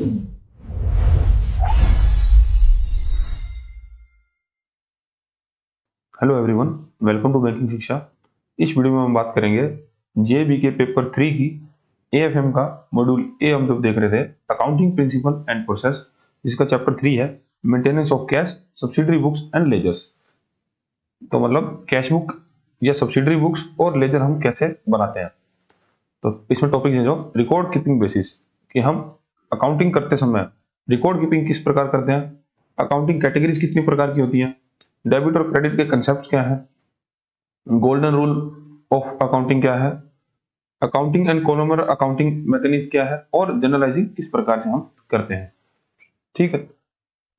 Hello everyone, welcome to banking Shiksha. इस video में हम बात करेंगे जेबी के पेपर 3 की एएफएम का मॉड्यूल ए। हम जब देख रहे थे अकाउंटिंग प्रिंसिपल एंड प्रोसेस, जिसका चैप्टर 3 है maintenance of cash, subsidiary books and ledgers. तो मतलब कैश बुक या सब्सिडरी बुक्स और लेजर हम कैसे बनाते हैं। तो इसमें टॉपिक है जो रिकॉर्ड कीपिंग बेसिस, कि हम अकाउंटिंग करते समय रिकॉर्ड कीपिंग किस प्रकार करते हैं, अकाउंटिंग कैटेगरीज कितनी प्रकार की होती हैं, डेबिट और क्रेडिट के कंसेप्ट क्या है, गोल्डन रूल ऑफ अकाउंटिंग क्या है, accounting and columnar accounting mechanism क्या है, और जनरलाइजिंग किस प्रकार से हम करते हैं। ठीक है,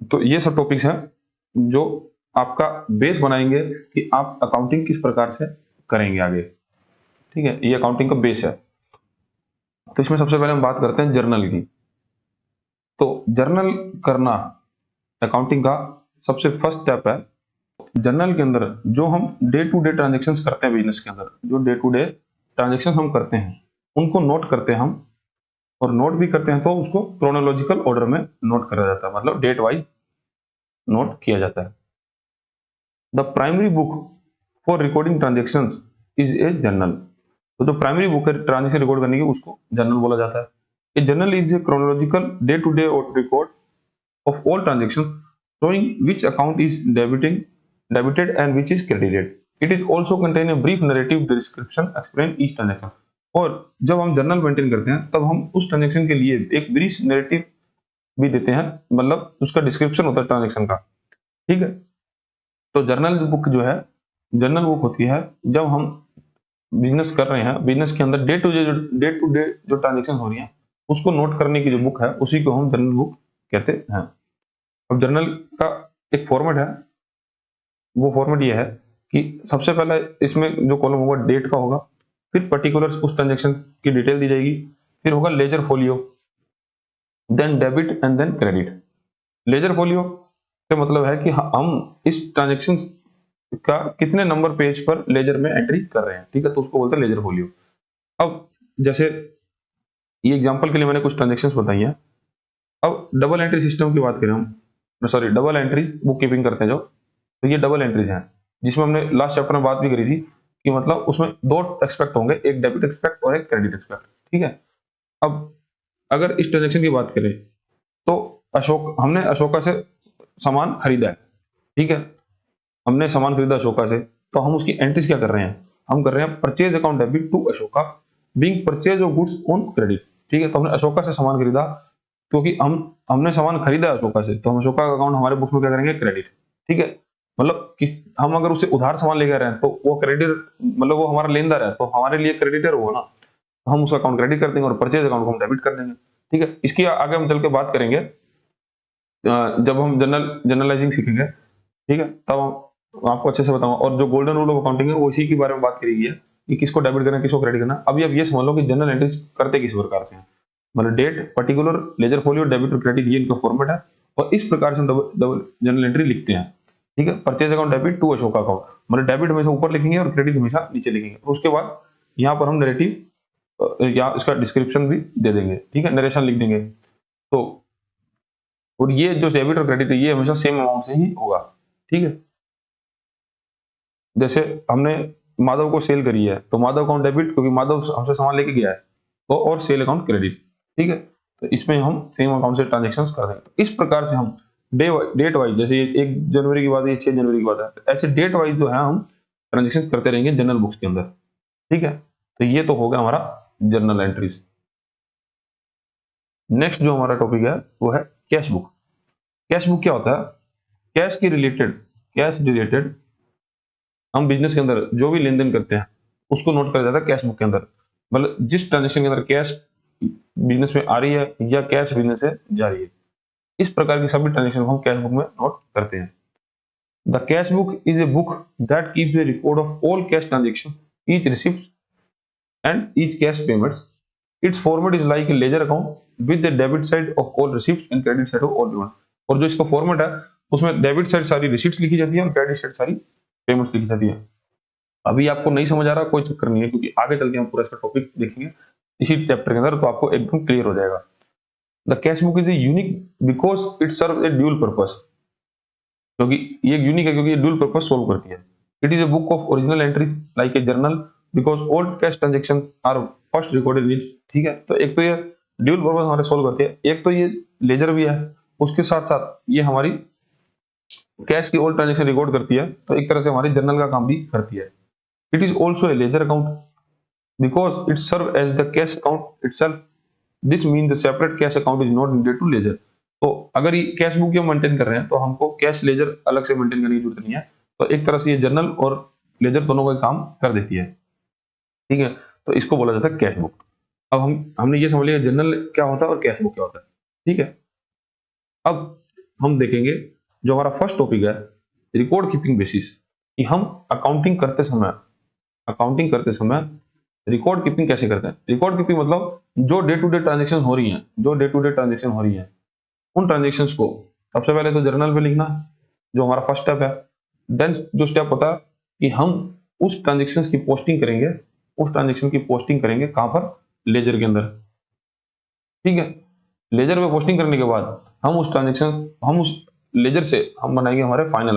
तो ये सब टॉपिक्स हैं जो आपका बेस बनाएंगे कि आप अकाउंटिंग किस प्रकार से करेंगे आगे। ठीक है, ये अकाउंटिंग का बेस है। तो इसमें सबसे पहले हम बात करते हैं जर्नल की। तो जर्नल करना अकाउंटिंग का सबसे फर्स्ट स्टेप है। जर्नल के अंदर जो हम डे टू डे ट्रांजेक्शन्स करते हैं, बिजनेस के अंदर जो डे टू डे ट्रांजेक्शन्स हम करते हैं उनको नोट करते हैं हम, और नोट भी करते हैं तो उसको क्रोनोलॉजिकल ऑर्डर में नोट करा जाता है, मतलब डेट वाइज नोट किया जाता है। The primary book for recording transactions is a journal. तो जो प्राइमरी बुक है ट्रांजेक्शन रिकॉर्ड करने की, उसको जर्नल बोला जाता है। A journal is a chronological day to day record of all transactions showing which account is debited and which is credited. It is also contain a brief narrative description explain each transaction. और जब हम journal maintain करते हैं तब हम उस transaction के लिए एक ब्रीफ नैरेटिव भी देते हैं, मतलब उसका डिस्क्रिप्शन होता है ट्रांजेक्शन का। ठीक है, तो जर्नल बुक जो है, जर्नल बुक होती है जब हम बिजनेस कर रहे हैं, बिजनेस के अंदर डे टू डे जो ट्रांजेक्शन हो रही है उसको नोट करने की जो बुक है उसी को हम जर्नल बुक कहते हैं। अब जर्नल का एक फॉर्मेट है, वो फॉर्मेट ये है कि सबसे पहले इसमें जो कॉलम होगा डेट का होगा, फिर पर्टिकुलर उस ट्रांजेक्शन की डिटेल दी जाएगी, फिर होगा ledger folio, then debit and then credit. Ledger folio का मतलब है कि हम इस ट्रांजेक्शन का कितने नंबर पेज पर लेजर में एंट्री कर रहे हैं। ठीक है, तो उसको बोलते हैं लेजर फोलियो। अब जैसे ये एग्जांपल के लिए मैंने कुछ ट्रांजेक्शंस बताई हैं। अब डबल एंट्री सिस्टम की बात करें हम, sorry double entry book keeping करते हैं जो, तो ये डबल एंट्रीज हैं जिसमें हमने लास्ट चैप्टर में बात भी करी थी कि मतलब उसमें दो एक्सपेक्ट होंगे, एक डेबिट एक्सपेक्ट और एक क्रेडिट एक्सपेक्ट। ठीक है, अब अगर इस ट्रांजेक्शन की बात करें तो हमने अशोका से सामान खरीदा है। ठीक है, हमने सामान खरीदा अशोका से, तो हम उसकी एंट्रीज क्या कर रहे हैं, हम कर रहे हैं purchase account debit to Ashoka being purchase of goods on credit. ठीक है, तो हमने अशोका से सामान खरीदा, क्योंकि हमने सामान खरीदा है अशोका से, तो हम अशोका का अकाउंट हमारे बुक्स में क्या करेंगे, क्रेडिट। ठीक है, मतलब कि हम अगर उससे उधार सामान लेकर रहे हैं तो वो क्रेडिट, मतलब वो हमारा लेनदार है तो हमारे लिए क्रेडिटर हुआ ना, तो हम उसका अकाउंट क्रेडिट कर देंगे और परचेज अकाउंट को हम डेबिट कर देंगे। ठीक है, इसकी आगे हम चल के बात करेंगे जब हम जनरलाइजिंग सीखेंगे। ठीक है, तब हम आपको अच्छे से बताऊंगा। और जो गोल्डन रूल ऑफ अकाउंटिंग है वो इसी के बारे में बात करी गई है कि किसको डेबिट करना है, किसको क्रेडिट करना। अभी आप ये समझ लो कि जनरल एंट्रीज करते किस प्रकार से हैं, मतलब date, particular, ledger folio, debit और क्रेडिट, ये इनका फॉर्मेट है और इस प्रकार से हम डबल जनरल एंट्री लिखते हैं। ठीक है, purchase account debit to Ashoka account, मतलब डेबिट हमेशा ऊपर लिखेंगे और क्रेडिट हमेशा नीचे लिखेंगे। और उसके बाद यहाँ पर हम नैरेटिव या इसका डिस्क्रिप्शन भी दे देंगे। ठीक है, नरेशन लिख देंगे। तो और ये जो डेबिट और क्रेडिट है ये हमेशा सेम अमाउंट से ही होगा। ठीक है, जैसे हमने माधव को सेल करी है तो माधव अकाउंट डेबिट, क्योंकि माधव हमसे सामान लेके गया है, तो और सेल अकाउंट क्रेडिट। ठीक है, तो इसमें हम सेम अकाउंट से ट्रांजेक्शन्स कर देंगे। तो इस प्रकार से हम डेट वाइज, जैसे 1 जनवरी की बात है, 6 जनवरी की बात है, तो ऐसे डेट वाइज जो है हम ट्रांजेक्शन करते रहेंगे जनरल बुक्स के अंदर। ठीक है, तो ये तो हो गया हमारा जर्नल एंट्रीज। नेक्स्ट जो हमारा टॉपिक है वो है कैश बुक। कैश बुक क्या होता है, कैश रिलेटेड हम बिजनेस के अंदर जो भी लेन देन करते हैं उसको नोट करा जाता है कैश बुक के अंदर। मतलब जिस ट्रांजेक्शन के अंदर कैश बिजनेस में आ रही है या कैश बिजनेस से जा रही है, इस प्रकार की सभी ट्रांजेक्शन को हम कैश बुक में नोट करते हैं। The cash book is a book that keeps A record of all cash transaction, each receipt and each cash payments. It's format is like a ledger account with the debit side of all receipts and credit side of all payment. और जो इसका format है उसमें debit side सारी receipts लिखी जाती है और क्रेडिट साइड सारी पेमेंट्स लिखी जाती है। अभी आपको नहीं समझ आ रहा, कोई चक्कर नहीं है, क्योंकि आगे चल के हम पूरा इसका टॉपिक देखेंगे इसी चैप्टर के अंदर, तो आपको एकदम क्लियर हो जाएगा। The cash book is a unique because it serve a dual purpose, क्योंकि ये यूनिक है क्योंकि ये ड्यूल पर्पस सोल्व करती है। It is a book of original entries like a journal because old cash transaction are first recorded with, ठीक है। तो एक तो ये ड्यूल पर्पस हमारे सोल्व करती है, एक तो ये लेजर भी है, उसके साथ साथ ये हमारी कैश की ओल्ड ट्रांजेक्शन रिकॉर्ड करती है, तो एक तरह से हमारी जर्नल का काम भी करती है। It is also a ledger account because it serves as the cash account itself. This means the separate cash account is not needed to ledger. तो अगर ये कैश बुक मेंटेन कर रहे हैं तो हमको कैश लेजर अलग से मेंटेन करने की जरूरत नहीं है। तो एक तरह से ये जर्नल और लेजर दोनों का काम कर देती है, ठीक है। तो इसको बोला जाता है कैश बुक। अब हमने ये समझ लिया जर्नल क्या होता है और कैश बुक क्या होता है, ठीक है। अब हम देखेंगे जो हमारा फर्स्ट टॉपिक है रिकॉर्ड कीपिंग बेसिस, कि हम अकाउंटिंग करते समय रिकॉर्ड कीपिंग कैसे करते हैं। रिकॉर्ड कीपिंग मतलब जो डे टू डे ट्रांजेक्शन हो रही हैं, उन ट्रांजेक्शन्स को सबसे पहले तो जर्नल पे लिखना, जो हमारा फर्स्ट स्टेप है। देन जो स्टेप होता है कि हम उस ट्रांजेक्शन्स की पोस्टिंग करेंगे, कहां पर, लेजर के अंदर, ठीक है। लेजर पे पोस्टिंग करने के बाद हम उस लेजर से हम बनाएंगे हमारे फाइनल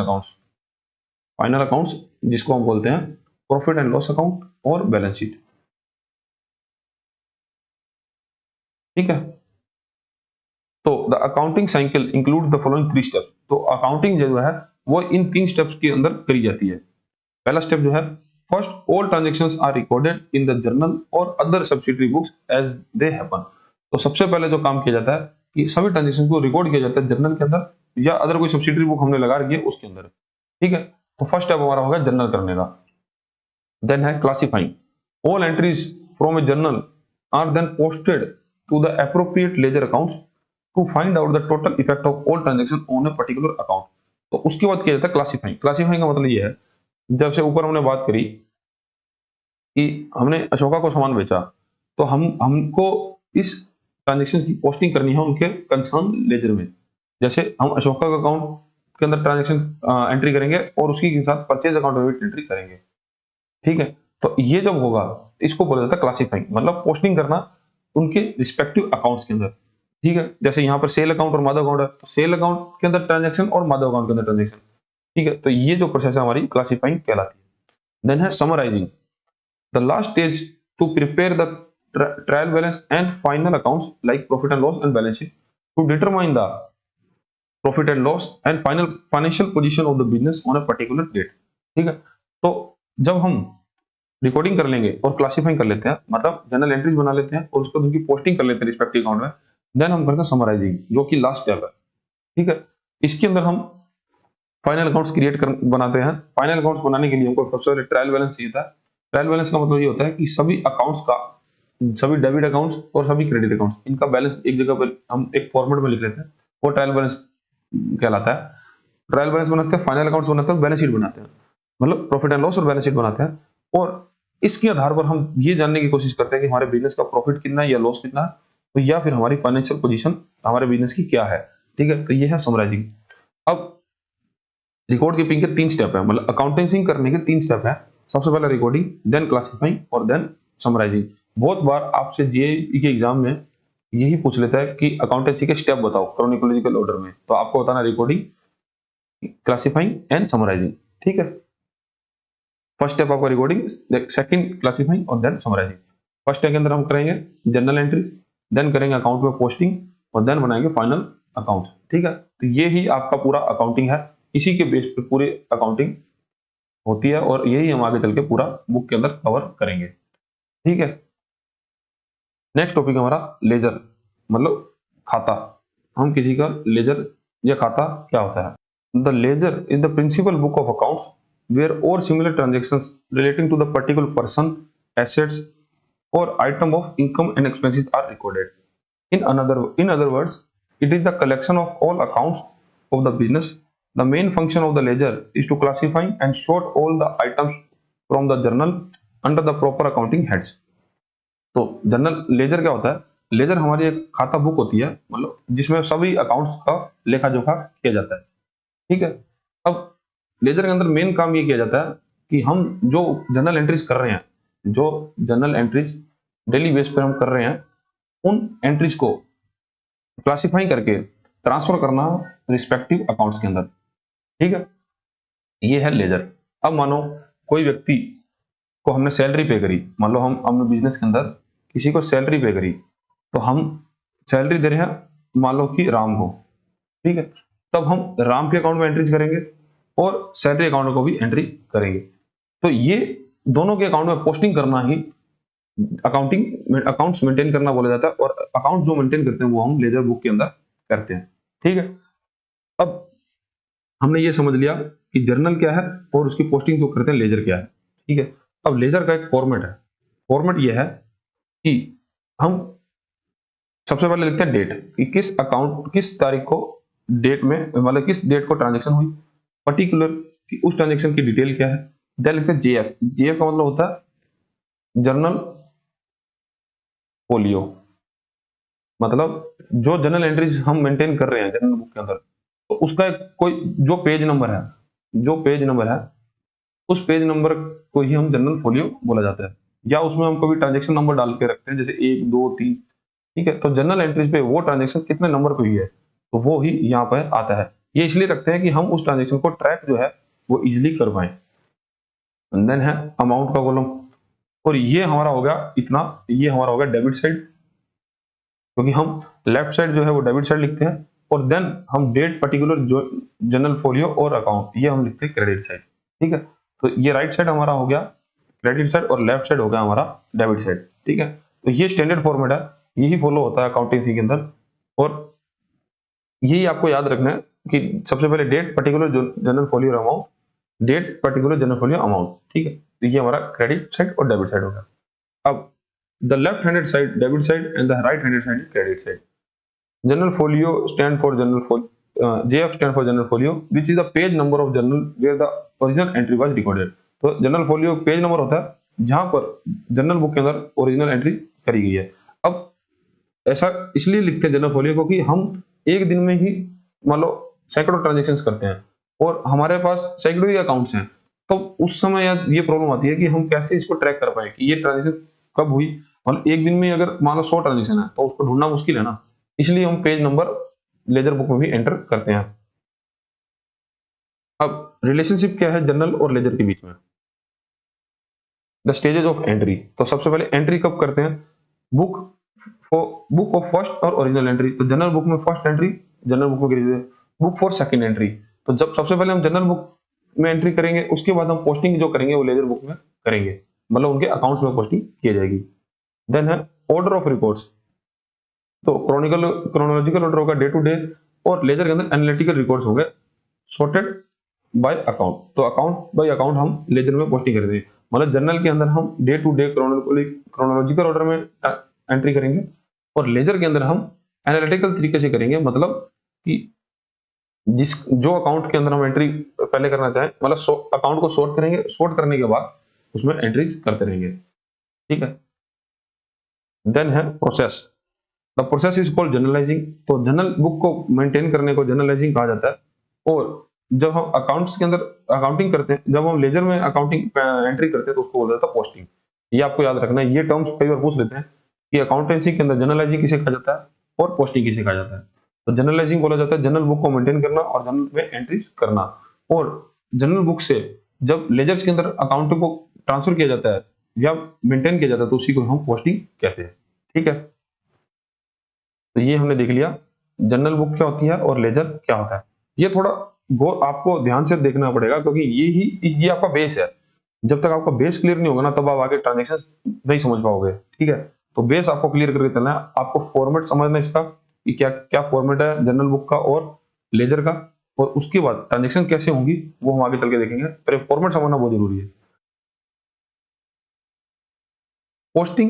अकाउंट्स, जिसको हम बोलते हैं प्रॉफिट एंड लॉस अकाउंट और बैलेंस शीट, ठीक है। तो the accounting cycle include the following 3 step. तो अकाउंटिंग जो है वो इन 3 स्टेप्स के अंदर करी जाती है। पहला स्टेप जो है, first all transactions are recorded in the journal और other subsidiary books as they happen. तो सबसे पहले जो काम किया जाता है कि सभी ट्रांजैक्शन को रिकॉर्ड किया जाता है जर्नल के अंदर या अदर कोई सब्सिडरी बुक हमने लगा रखी है उसके अंदर, ठीक है। तो फर्स्ट स्टेप हमारा होगा जर्नल करने का। देन है classifying, all entries from a journal are then posted to the appropriate ledger accounts to find out the total effect of all transaction on a particular account. तो उसके बाद किया जाता है क्लासिफाइंग। क्लासिफाइंग का मतलब ये है, जब से ऊपर हमने बात करी कि हमने अशोका को सामान बेचा, तो हमको इस ट्रांजैक्शन की पोस्टिंग करनी है उनके कंसर्न लेजर में। जैसे हम अशोका का अकाउंट के अंदर ट्रांजैक्शन एंट्री करेंगे और उसी के साथ परचेज अकाउंट में भी एंट्री करेंगे, ठीक है। तो ये जब होगा इसको बोला जाता है क्लासिफाइंग, मतलब पोस्टिंग करना उनके रिस्पेक्टिव अकाउंट्स के अंदर, ठीक है। जैसे यहाँ पर सेल अकाउंट और माधव अकाउंट है, तो सेल अकाउंट के अंदर ट्रांजैक्शन और माधव अकाउंट के अंदर ट्रांजैक्शन, ठीक है। तो ये जो प्रोसेस है हमारी क्लासिफाइंग कहलाती है। देन है summarising, the last stage to prepare the trial balance and final accounts like profit and loss and balance sheet to determine the profit and loss and final financial position of the business on a particular date, ठीक है। तो जब हम recording कर लेंगे और classifying कर लेते हैं, मतलब जनरल एंट्रीज बना लेते हैं और उसको उनकी पोस्टिंग कर लेते हैं रिस्पेक्टिव अकाउंट में, देन हम करते हैं समराइजिंग, जो कि लास्ट स्टेप है, ठीक है। इसके अंदर हम फाइनल अकाउंट्स बनाते हैं। फाइनल अकाउंट्स बनाने के लिए हमको सबसे पहले ट्रायल बैलेंस चाहिए था। ट्रायल बैलेंस का मतलब ये होता है कि सभी अकाउंट्स का, सभी डेबिट अकाउंट्स और सभी क्रेडिट अकाउंट्स, इनका बैलेंस एक जगह पर हम एक फॉर्मेट में लिख लेते हैं, वो ट्रायल बैलेंस कहलाता है। ट्रायल बैलेंस बनाते हैं, फाइनल अकाउंट्स बनाते हैं, बैलेंस शीट बनाते हैं, मतलब प्रॉफिट एंड लॉस और बैलेंस शीट बनाते हैं। और इसके आधार पर हम ये जानने की कोशिश करते हैं कि हमारे बिजनेस का प्रॉफिट कितना है या लॉस कितना है, तो या फिर हमारी फाइनेंशियल पोजीशन हमारे बिजनेस की क्या है, ठीक है। तो ये है समराइजिंग। अब रिकॉर्ड कीपिंग के 3 स्टेप है, मतलब अकाउंटिंग करने के 3 स्टेप है। सबसे पहले रिकॉर्डिंग, देन क्लासिफाइंग और देन समराइजिंग। बहुत बार आपसे जेईई के एग्जाम में यही पूछ लेता है कि अकाउंटेंसी के स्टेप बताओ क्रोनोलॉजिकल ऑर्डर में, तो आपको बताना रिकॉर्डिंग, क्लासिफाइंग एंड समराइजिंग, ठीक है। फर्स्ट स्टेप आपका रिकॉर्डिंग, सेकंड क्लासिफाइंग और देन समराइजिंग। फर्स्ट स्टेप के अंदर हम करेंगे जनरल एंट्री, देन करेंगे अकाउंट में पोस्टिंग और देन बनाएंगे फाइनल अकाउंट, ठीक है। तो ये ही आपका पूरा अकाउंटिंग है, इसी के बेस पे पूरी अकाउंटिंग होती है और यही हम आगे चल के पूरा बुक के अंदर कवर करेंगे, ठीक है। नेक्स्ट टॉपिक हमारा लेजर, मतलब खाता। हम किसी का लेजर या खाता क्या होता है। The ledger is the principal book of accounts where all similar transactions relating to the particular person, assets or item of income and expenses are recorded. In other words, it is the collection of all accounts of the business. The main function of the ledger is to classify and sort all the items from the journal under the proper accounting heads. तो general ledger क्या होता है, laser हमारी एक खाता book होती है, मतलब जिसमें सभी अकाउंट्स का लेखा जोखा किया जाता है, ठीक है। अब लेजर के अंदर मेन काम ये किया जाता है कि हम जो जनरल एंट्रीज कर रहे हैं, जो जनरल एंट्रीज डेली बेस पर हम कर रहे हैं, उन एंट्रीज को क्लासिफाई करके ट्रांसफर करना रिस्पेक्टिव अकाउंट्स के अंदर। ठीक है, ये है लेजर। अब मानो कोई व्यक्ति को हमने सैलरी पे करी, मान लो हम हमने बिजनेस के अंदर किसी को सैलरी पे करी, तो हम सैलरी दे रहे हैं मान लो कि राम को, ठीक है, तब हम राम के अकाउंट में एंट्री करेंगे और सैलरी अकाउंट को भी एंट्री करेंगे। तो ये दोनों के अकाउंट में पोस्टिंग करना ही अकाउंटिंग अकाउंट्स मेंटेन करना बोला जाता है, और अकाउंट जो मेंटेन करते हैं वो हम लेजर बुक के अंदर करते हैं। ठीक है, अब हमने ये समझ लिया कि जर्नल क्या है और उसकी पोस्टिंग जो करते हैं लेजर क्या है। ठीक है, अब लेजर का एक फॉर्मेट है। फॉर्मेट ये है कि हम सबसे पहले लिखते हैं डेट, कि किस अकाउंट किस तारीख को डेट में, मतलब किस डेट को ट्रांजेक्शन हुई, पर्टिकुलर कि उस ट्रांजेक्शन की डिटेल क्या है। देन लिखते हैं जेएफ। जेएफ का मतलब होता है जर्नल फोलियो, मतलब जो जर्नल एंट्रीज हम मेंटेन कर रहे हैं जर्नल बुक के अंदर, तो उसका एक कोई जो पेज नंबर है, जो पेज नंबर है उस पेज नंबर को ही हम जर्नल फोलियो बोला जाता है। या उसमें हम कभी ट्रांजेक्शन नंबर डाल के रखते हैं, जैसे 1 2 3। ठीक है, तो जर्नल एंट्रीज पे वो ट्रांजेक्शन कितने नंबर पे हुई है तो वो ही यहाँ पर आता है। ये इसलिए रखते हैं कि हम उस ट्रांजेक्शन को ट्रैक जो है वो इजिली कर पाए। देन है अमाउंट का कॉलम, और ये हमारा हो गया इतना, ये हमारा हो गया डेबिट साइड, क्योंकि हम लेफ्ट साइड जो है वो डेबिट साइड लिखते हैं, और देन हम डेट पर्टिकुलर जो जनरल फोलियो और अकाउंट ये हम लिखते हैं क्रेडिट साइड। ठीक है, तो ये राइट साइड हमारा हो गया क्रेडिट साइड और लेफ्ट साइड हो गया हमारा डेबिट साइड। ठीक है, तो ये स्टैंडर्ड फॉर्मेट है, यही फॉलो होता है अकाउंटिंग के अंदर, और यही आपको याद रखना है कि सबसे पहले date particular journal folio amount, date particular journal folio amount. ठीक है, तो ये हमारा क्रेडिट साइड और डेबिट साइड हो गया। अब the left-handed side debit side and the right-handed side credit side. General folio stand for general folio. JF stand for general folio, which is the page number of journal where the original entry was recorded. तो general folio page number होता है जहां पर general book के अंदर original entry करी गई है। अब ऐसा इसलिए लिखते हैं जनरल फोलियो को कि हम एक दिन में ही मान लो सैकड़ों ट्रांजेक्शन्स करते हैं और हमारे पास सैकड़ों ही अकाउंट्स हैं, तो उस समय ये प्रॉब्लम आती है कि हम कैसे इसको ट्रैक कर पाए कि ये ट्रांजेक्शन कब हुई। मतलब एक दिन में अगर मान लो 100 ट्रांजेक्शन है तो उसको ढूंढना मुश्किल है ना, इसलिए हम पेज नंबर लेजर बुक में भी एंटर करते हैं। अब रिलेशनशिप क्या है जर्नल और लेजर के बीच में, द स्टेजेस ऑफ एंट्री। तो सबसे पहले एंट्री कब करते हैं, बुक बुक ऑफ फर्स्ट और ओरिजिनल एंट्री। तो जनरल बुक में फर्स्ट एंट्री जनरल बुक में, बुक फॉर सेकंड एंट्री। तो जब सबसे पहले हम जनरल बुक में एंट्री करेंगे उसके बाद हम पोस्टिंग जो करेंगे वो लेजर बुक में करेंगे, मतलब उनके अकाउंट्स में पोस्टिंग की जाएगी। देन है ऑर्डर ऑफ रिकॉर्ड्स। तो क्रोनोलॉजिकल ऑर्डर होगा डे टू डे, और लेजर के अंदर एनालिटिकल रिकॉर्ड्स होंगे सॉर्टेड बाय अकाउंट। तो अकाउंट बाय अकाउंट हम लेजर में पोस्टिंग करेंगे, मतलब जर्नल के अंदर हम day to day chronological order में एंट्री करेंगे, और लेजर के अंदर हम एनालिटिकल तरीके से करेंगे, मतलब कि जिस जो अकाउंट के अंदर हम एंट्री पहले करना चाहें, मतलब अकाउंट को सॉर्ट करेंगे, सॉर्ट करने के बाद उसमें एंट्रीज करते रहेंगे। ठीक है, देन है process. The process is called journalising. तो जर्नल बुक को मेंटेन करने को जर्नलाइजिंग कहा जाता है। और जब हम अकाउंट्स के अंदर अकाउंटिंग करते हैं, जब हम लेजर में अकाउंटिंग एंट्री करते हैं तो उसको बोला जाता है पोस्टिंग। ये आपको याद रखना है, ये टर्म्स कई बार पूछ लेते हैं कि अकाउंटेंसी के अंदर जर्नलाइजिंग किसे कहा जाता है और पोस्टिंग किसे कहा जाता है। तो जर्नलाइजिंग बोला जाता है जनरल बुक को मेंटेन करना और जर्नल में एंट्रीज करना, और जनरल बुक से जब लेजर्स के अंदर अकाउंट को ट्रांसफर किया जाता है या मेंटेन किया जाता है तो उसी को हम पोस्टिंग कहते हैं। ठीक है, तो ये हमने देख लिया जनरल बुक क्या होती है और लेजर क्या होता है। ये थोड़ा आपको ध्यान से देखना पड़ेगा क्योंकि ये आपका बेस है। जब तक आपका बेस क्लियर नहीं होगा ना तब आप आगे ट्रांजेक्शन नहीं समझ पाओगे। ठीक है, तो बेस आपको क्लियर करके चलना है, आपको फॉर्मेट समझना इसका कि क्या क्या फॉर्मेट है जनरल बुक का और लेजर का, और उसके बाद ट्रांजेक्शन कैसे होंगी वो हम आगे चल के देखेंगे। पहले फॉर्मेट समझना बहुत जरूरी है। Posting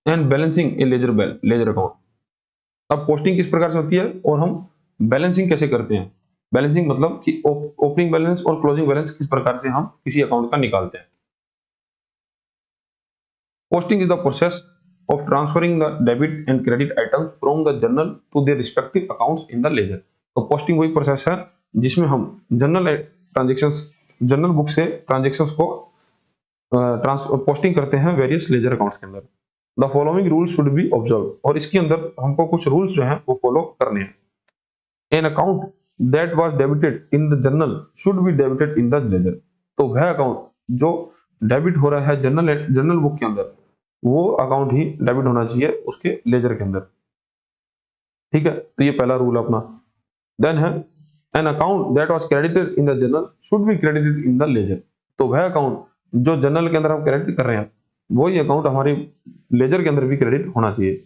and balancing in laser account. अब पोस्टिंग किस प्रकार से होती है और हम बैलेंसिंग कैसे करते हैं। बैलेंसिंग मतलब कि ओपनिंग बैलेंस और क्लोजिंग बैलेंस किस प्रकार से हम किसी अकाउंट का निकालते हैं। Posting is the process of transferring the debit and credit items from the journal to their respective accounts in the ledger। तो पोस्टिंग वही प्रोसेस है जिसमें हम जनरल बुक से ट्रांजेक्शंस को पोस्टिंग करते हैं वेरियस लेजर अकाउंट्स के अंदर। The following rules should be observe, और इसके अंदर हमको कुछ रूल्स जो हैं वो फॉलो करने हैं। An account that was debited in the journal should be debited in the ledger, तो वह अकाउंट जो डेबिट हो रहा है जर्नल बुक के अंदर, वो अकाउंट ही डेबिट होना चाहिए उसके लेजर के अंदर। ठीक है, तो ये पहला रूल अपना। देन है an account that was credited in the journal should be credited in the ledger, तो वह अकाउंट जो जर्नल के अंदर हम क्रेडिट कर रहे हैं वही अकाउंट हमारे लेजर के अंदर भी क्रेडिट होना चाहिए।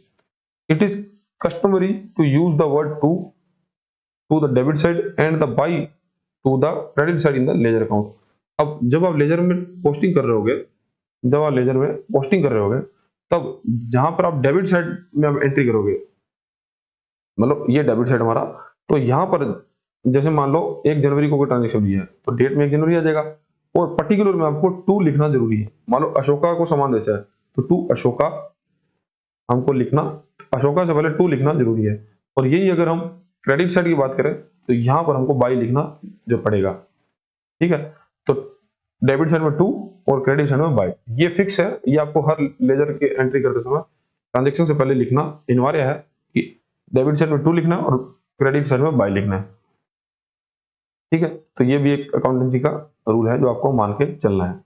It is customary to use the word to the debit side and the by to the credit side in the ledger account. अब जब आप लेजर में पोस्टिंग कर रहे होगे, जब आप लेजर में पोस्टिंग कर रहे होगे, तब जहां पर आप डेबिट साइड में आप एंट्री करोगे, मतलब ये डेबिट साइड हमारा, तो यहाँ पर जैसे मान लो 1 जनवरी को कोई ट्रांजेक्शन हुई है तो डेट में 1 जनवरी आ जाएगा, और पर्टिकुलर में आपको टू लिखना जरूरी है। मान लो अशोका को सामान बेचा है तो टू अशोका हमको लिखना, अशोका से पहले टू लिखना जरूरी है। और यही अगर हम क्रेडिट साइड की बात करें तो यहाँ पर हमको बाई लिखना जो पड़ेगा। ठीक है, तो डेबिट साइड में टू और क्रेडिट साइड में बाई, ये फिक्स है, ये आपको हर लेजर के एंट्री करते समय ट्रांजेक्शन से पहले लिखना अनिवार्य है कि डेबिट साइड में टू लिखना और क्रेडिट साइड में बाई लिखना है। ठीक है, तो ये भी एक अकाउंटेंसी का रूल है जो आपको मान के चलना है।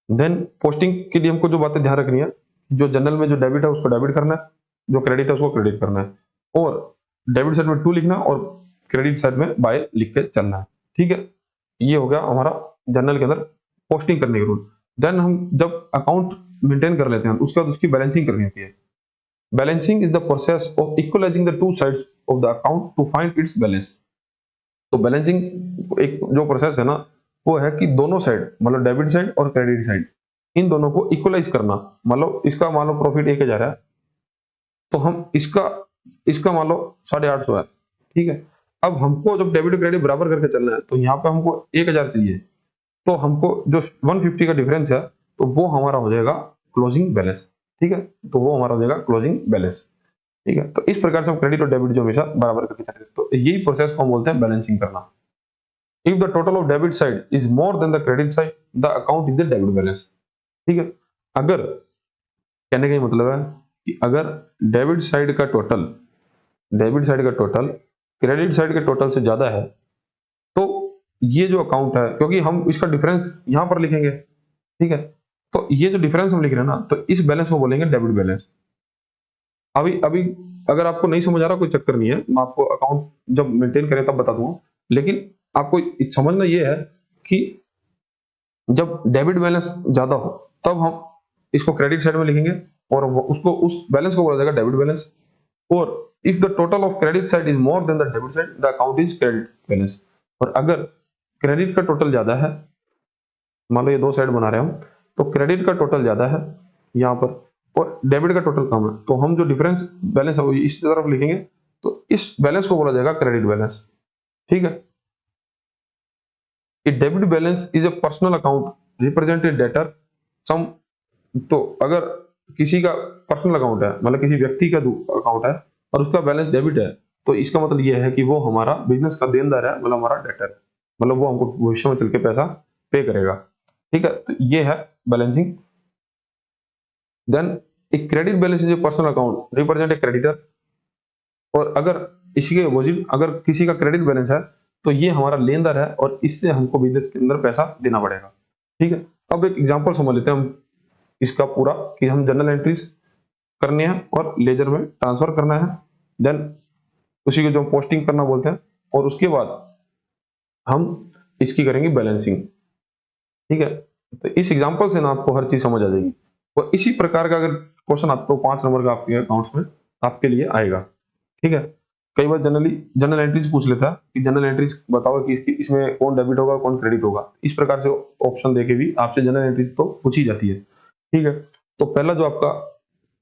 देन पोस्टिंग के लिए हमको जो बातें ध्यान रखनी है, जो जनरल में जो डेबिट है उसको डेबिट करना है, जो क्रेडिट है उसको क्रेडिट करना है, और डेबिट साइड में टू लिखना और क्रेडिट साइड में बाय लिख के चलना है। ठीक है, ये हो गया हमारा जनरल के अंदर पोस्टिंग करने के रूल। देन हम जब अकाउंट मेंटेन कर लेते हैं उसके बाद उसकी बैलेंसिंग करनी होती है। Balancing is the process of equalising the two sides of the account to find its balance. तो बैलेंसिंग एक जो प्रोसेस है ना, वो है कि दोनों साइड, मतलब डेबिट साइड और क्रेडिट साइड, इन दोनों को इक्वलाइज करना। मतलब इसका मान लो प्रॉफिट 1000 है, तो हम इसका इसका मान लो 850 है। ठीक है, अब हमको जब डेबिट क्रेडिट बराबर करके चलना है तो यहाँ पे हमको 1000 चाहिए, तो हमको जो 150 का डिफरेंस है तो वो हमारा हो जाएगा क्लोजिंग बैलेंस। ठीक है, तो वो हमारा हो जाएगा क्लोजिंग बैलेंस। ठीक है, तो इस प्रकार से हम क्रेडिट और डेबिट जो हमेशा बराबर करके चलेंगे, तो यही प्रोसेस को हम बोलते हैं बैलेंसिंग करना। If the total of debit side is more than the credit side the account is the debit balance. ठीक है, अगर कहने का मतलब है कि अगर डेबिट साइड का टोटल क्रेडिट साइड के टोटल से ज्यादा है तो ये जो अकाउंट है, क्योंकि हम इसका डिफरेंस यहां पर लिखेंगे। ठीक है, तो ये जो डिफरेंस हम लिख रहे हैं ना, तो इस बैलेंस को बोलेंगे डेबिट बैलेंस। अभी अभी अगर आपको नहीं समझ आ रहा कोई चक्कर नहीं है, मैं आपको अकाउंट जब मेंटेन करें तब बता दूंगा, लेकिन आपको समझना ये है कि जब डेबिट बैलेंस ज्यादा हो तब हम इसको क्रेडिट साइड में लिखेंगे और उसको उस बैलेंस को बोला जाएगा डेबिट बैलेंस। और if the total of credit side is more than the debit side the account is credit balance. और अगर क्रेडिट का टोटल ज्यादा है, मान लो ये दो साइड बना रहे हम, तो क्रेडिट का टोटल ज्यादा है यहाँ पर और डेबिट का टोटल कम है, तो हम जो डिफरेंस बैलेंस है वो इस तरफ लिखेंगे, तो इस बैलेंस को बोला जाएगा क्रेडिट बैलेंस। ठीक है, a debit balance is a personal account represent a debtor sum. तो अगर किसी का पर्सनल अकाउंट है, मतलब किसी व्यक्ति का अकाउंट है और उसका बैलेंस डेबिट है, तो इसका मतलब यह है कि वो हमारा बिजनेस का देनदार है, मतलब हमारा डेटर, मतलब वो हमको भविष्य में चल के पैसा पे करेगा। ठीक है, तो ये है बैलेंसिंग। देन एक credit balance is a personal account represent A creditor. और अगर इसी के अपोजिट अगर किसी का क्रेडिट बैलेंस है तो ये हमारा लेनदार है और इससे हमको बिजनेस के अंदर पैसा देना पड़ेगा। ठीक है, अब एक एग्जांपल समझ लेते हैं हम इसका पूरा, कि हम जनरल एंट्रीज करनी है और लेजर में ट्रांसफर करना है, देन उसी को जो पोस्टिंग करना बोलते हैं, और उसके बाद हम इसकी करेंगे बैलेंसिंग। ठीक है, तो इस एग्जांपल से ना आपको हर चीज समझ आ जाएगी। और इसी प्रकार का अगर क्वेश्चन आपको 5 नंबर का आपके अकाउंट्स में आपके लिए आएगा। ठीक है, कई बार जनरल एंट्रीज पूछ लेता है कि जनरल एंट्रीज बताओ कि इसमें कौन डेबिट होगा कौन क्रेडिट होगा, इस प्रकार से ऑप्शन देके भी आपसे जनरल एंट्रीज तो पूछी जाती है। ठीक है, तो पहला जो आपका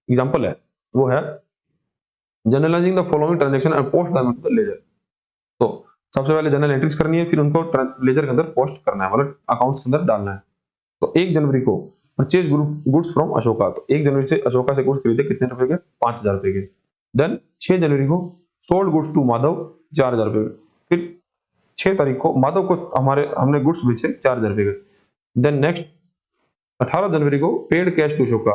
एग्जांपल है वो है journalising the following transaction and post them to the ledger. तो सबसे पहले जनरल एंट्रीज करनी है, फिर उनको लेजर के अंदर पोस्ट करना है, मतलब अकाउंट्स के अंदर डालना है। तो 1 जनवरी को परचेज गुड्स फ्रॉम अशोका, तो 1 जनवरी से अशोका से गुड्स खरीदे कितने रुपए के, 5000 रुपए के। देन 6 जनवरी को सोल्ड गुड्स टू माधव 4000 रुपए के। फिर 6 तारीख को माधव को हमने गुड्स बेचे 4000 रुपए के। देन नेक्स्ट 18 जनवरी को पेड कैश टू अशोका,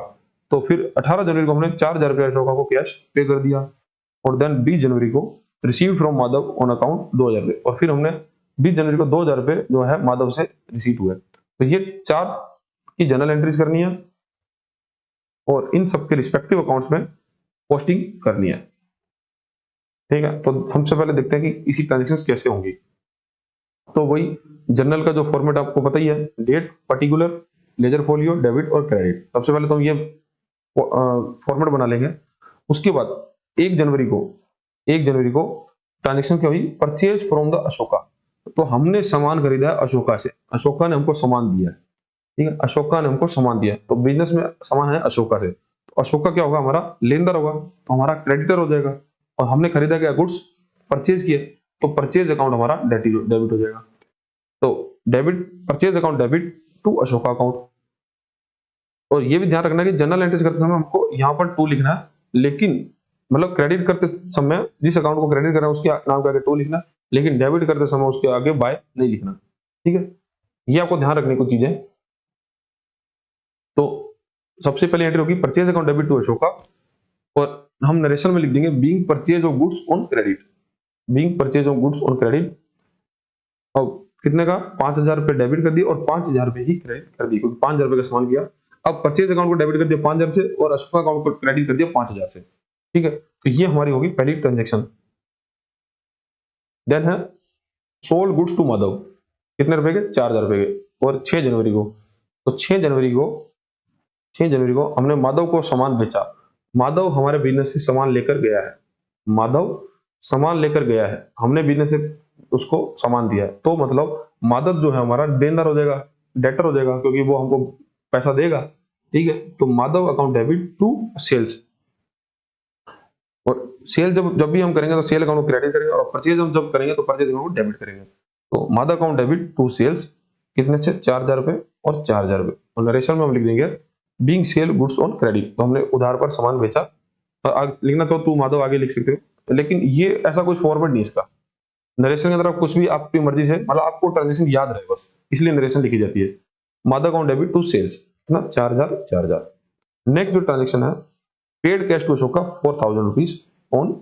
तो फिर 18 जनवरी को हमने 4,000 रुपये अशोका को कैश पे कर दिया, और देन 20 जनवरी को receive from Madhav on account 2,000 रुपये, और फिर हमने 20 जनवरी को 2,000 रुपये जो है माधव से रिसीव हुए। तो ये 4 की जनरल एंट्रीज करनी है और इन सबके रिस्पेक्टिव अकाउंट्स में पोस्टिंग करनी है। ठीक है, तो सबसे पहले देखते हैं कि इसी ट्रांजेक्शन कैसे होंगी। तो वही जनरल का जो फॉर्मेट आपको पता ही है, date, particular, ledger folio, debit और क्रेडिट। सबसे पहले तो हम ये फॉर्मेट बना लेंगे। उसके बाद 1 जनवरी को ट्रांजेक्शन क्या हुई, परचेज फ्रॉम द अशोका। तो हमने सामान खरीदा है अशोका से, अशोका ने हमको सामान दिया है। ठीक है, अशोका ने हमको सामान दिया, तो बिजनेस में सामान है अशोका से, तो अशोका क्या होगा, हमारा लेनदार होगा, तो हमारा क्रेडिटर हो जाएगा। और हमने खरीदा क्या, गुड्स परचेज किए, तो परचेज अकाउंट हमारा डेबिट हो जाएगा। तो debit, purchase account debit to Ashoka account. और ये भी ध्यान रखना कि जनरल एंट्रीज करते समय हमको यहाँ पर टू लिखना है, लेकिन मतलब क्रेडिट करते समय जिस अकाउंट को क्रेडिट कर रहे हैं उसके नाम के आगे टू लिखना, लेकिन डेबिट करते समय उसके आगे बाय नहीं लिखना। ठीक है, ये आपको ध्यान रखने की चीजें। तो सबसे पहले एंट्री होगी purchase account debit to Ashoka, और हम नरेशन में लिख देंगे being purchase of goods on credit, being purchase of goods on credit. अब कितने का, 5,000 रुपये डेबिट कर दिए और 5,000 रुपये ही क्रेडिट कर दी, क्योंकि 5,000 रुपये का सामान किया। अब परचेज अकाउंट को डेबिट कर दिया 5,000 से और अशोका अकाउंट को क्रेडिट कर दिया 5,000 से। ठीक है, तो ये हमारी होगी पहली ट्रांजेक्शन। देन है सोल्ड गुड्स टू माधव, कितने रुपए के, 4,000 रुपए के, और 6 जनवरी को, तो 6 जनवरी को हमने माधव को सामान बेचा। माधव हमारे बिजनेस से सामान लेकर गया है, माधव सामान लेकर गया है, हमने बिजनेस से उसको सामान दिया है, तो मतलब माधव जो है हमारा देनदार हो जाएगा, डेटर हो जाएगा, क्योंकि वो हमको पैसा देगा। ठीक है, तो Madhav account debit to sales, और सेल जब जब भी हम करेंगे तो सेल अकाउंट को क्रेडिट करेंगे, और परचेज हम जब करेंगे तो परचेज अकाउंट को डेबिट करेंगे। तो Madhav account debit to sales कितने से, 4,000 रुपए और 4,000 रुपए, और नरेशन में हम लिख देंगे being sell goods on credit, तो हमने उधार पर सामान बेचा। तो लिखना चाहो तो माधव आगे लिख सकते हो, लेकिन ये ऐसा कोई फॉर्मेट नहीं इसका। नरेशन के अंदर आप कुछ भी आपकी मर्जी से, मतलब आपको ट्रांजेक्शन याद रहे बस, इसलिए नरेशन लिखी जाती है। Madhav account debit to sales ना, 4,000 4,000। नेक्स्ट जो ट्रांजेक्शन है, paid cash to Ashoka 4,000 rupees on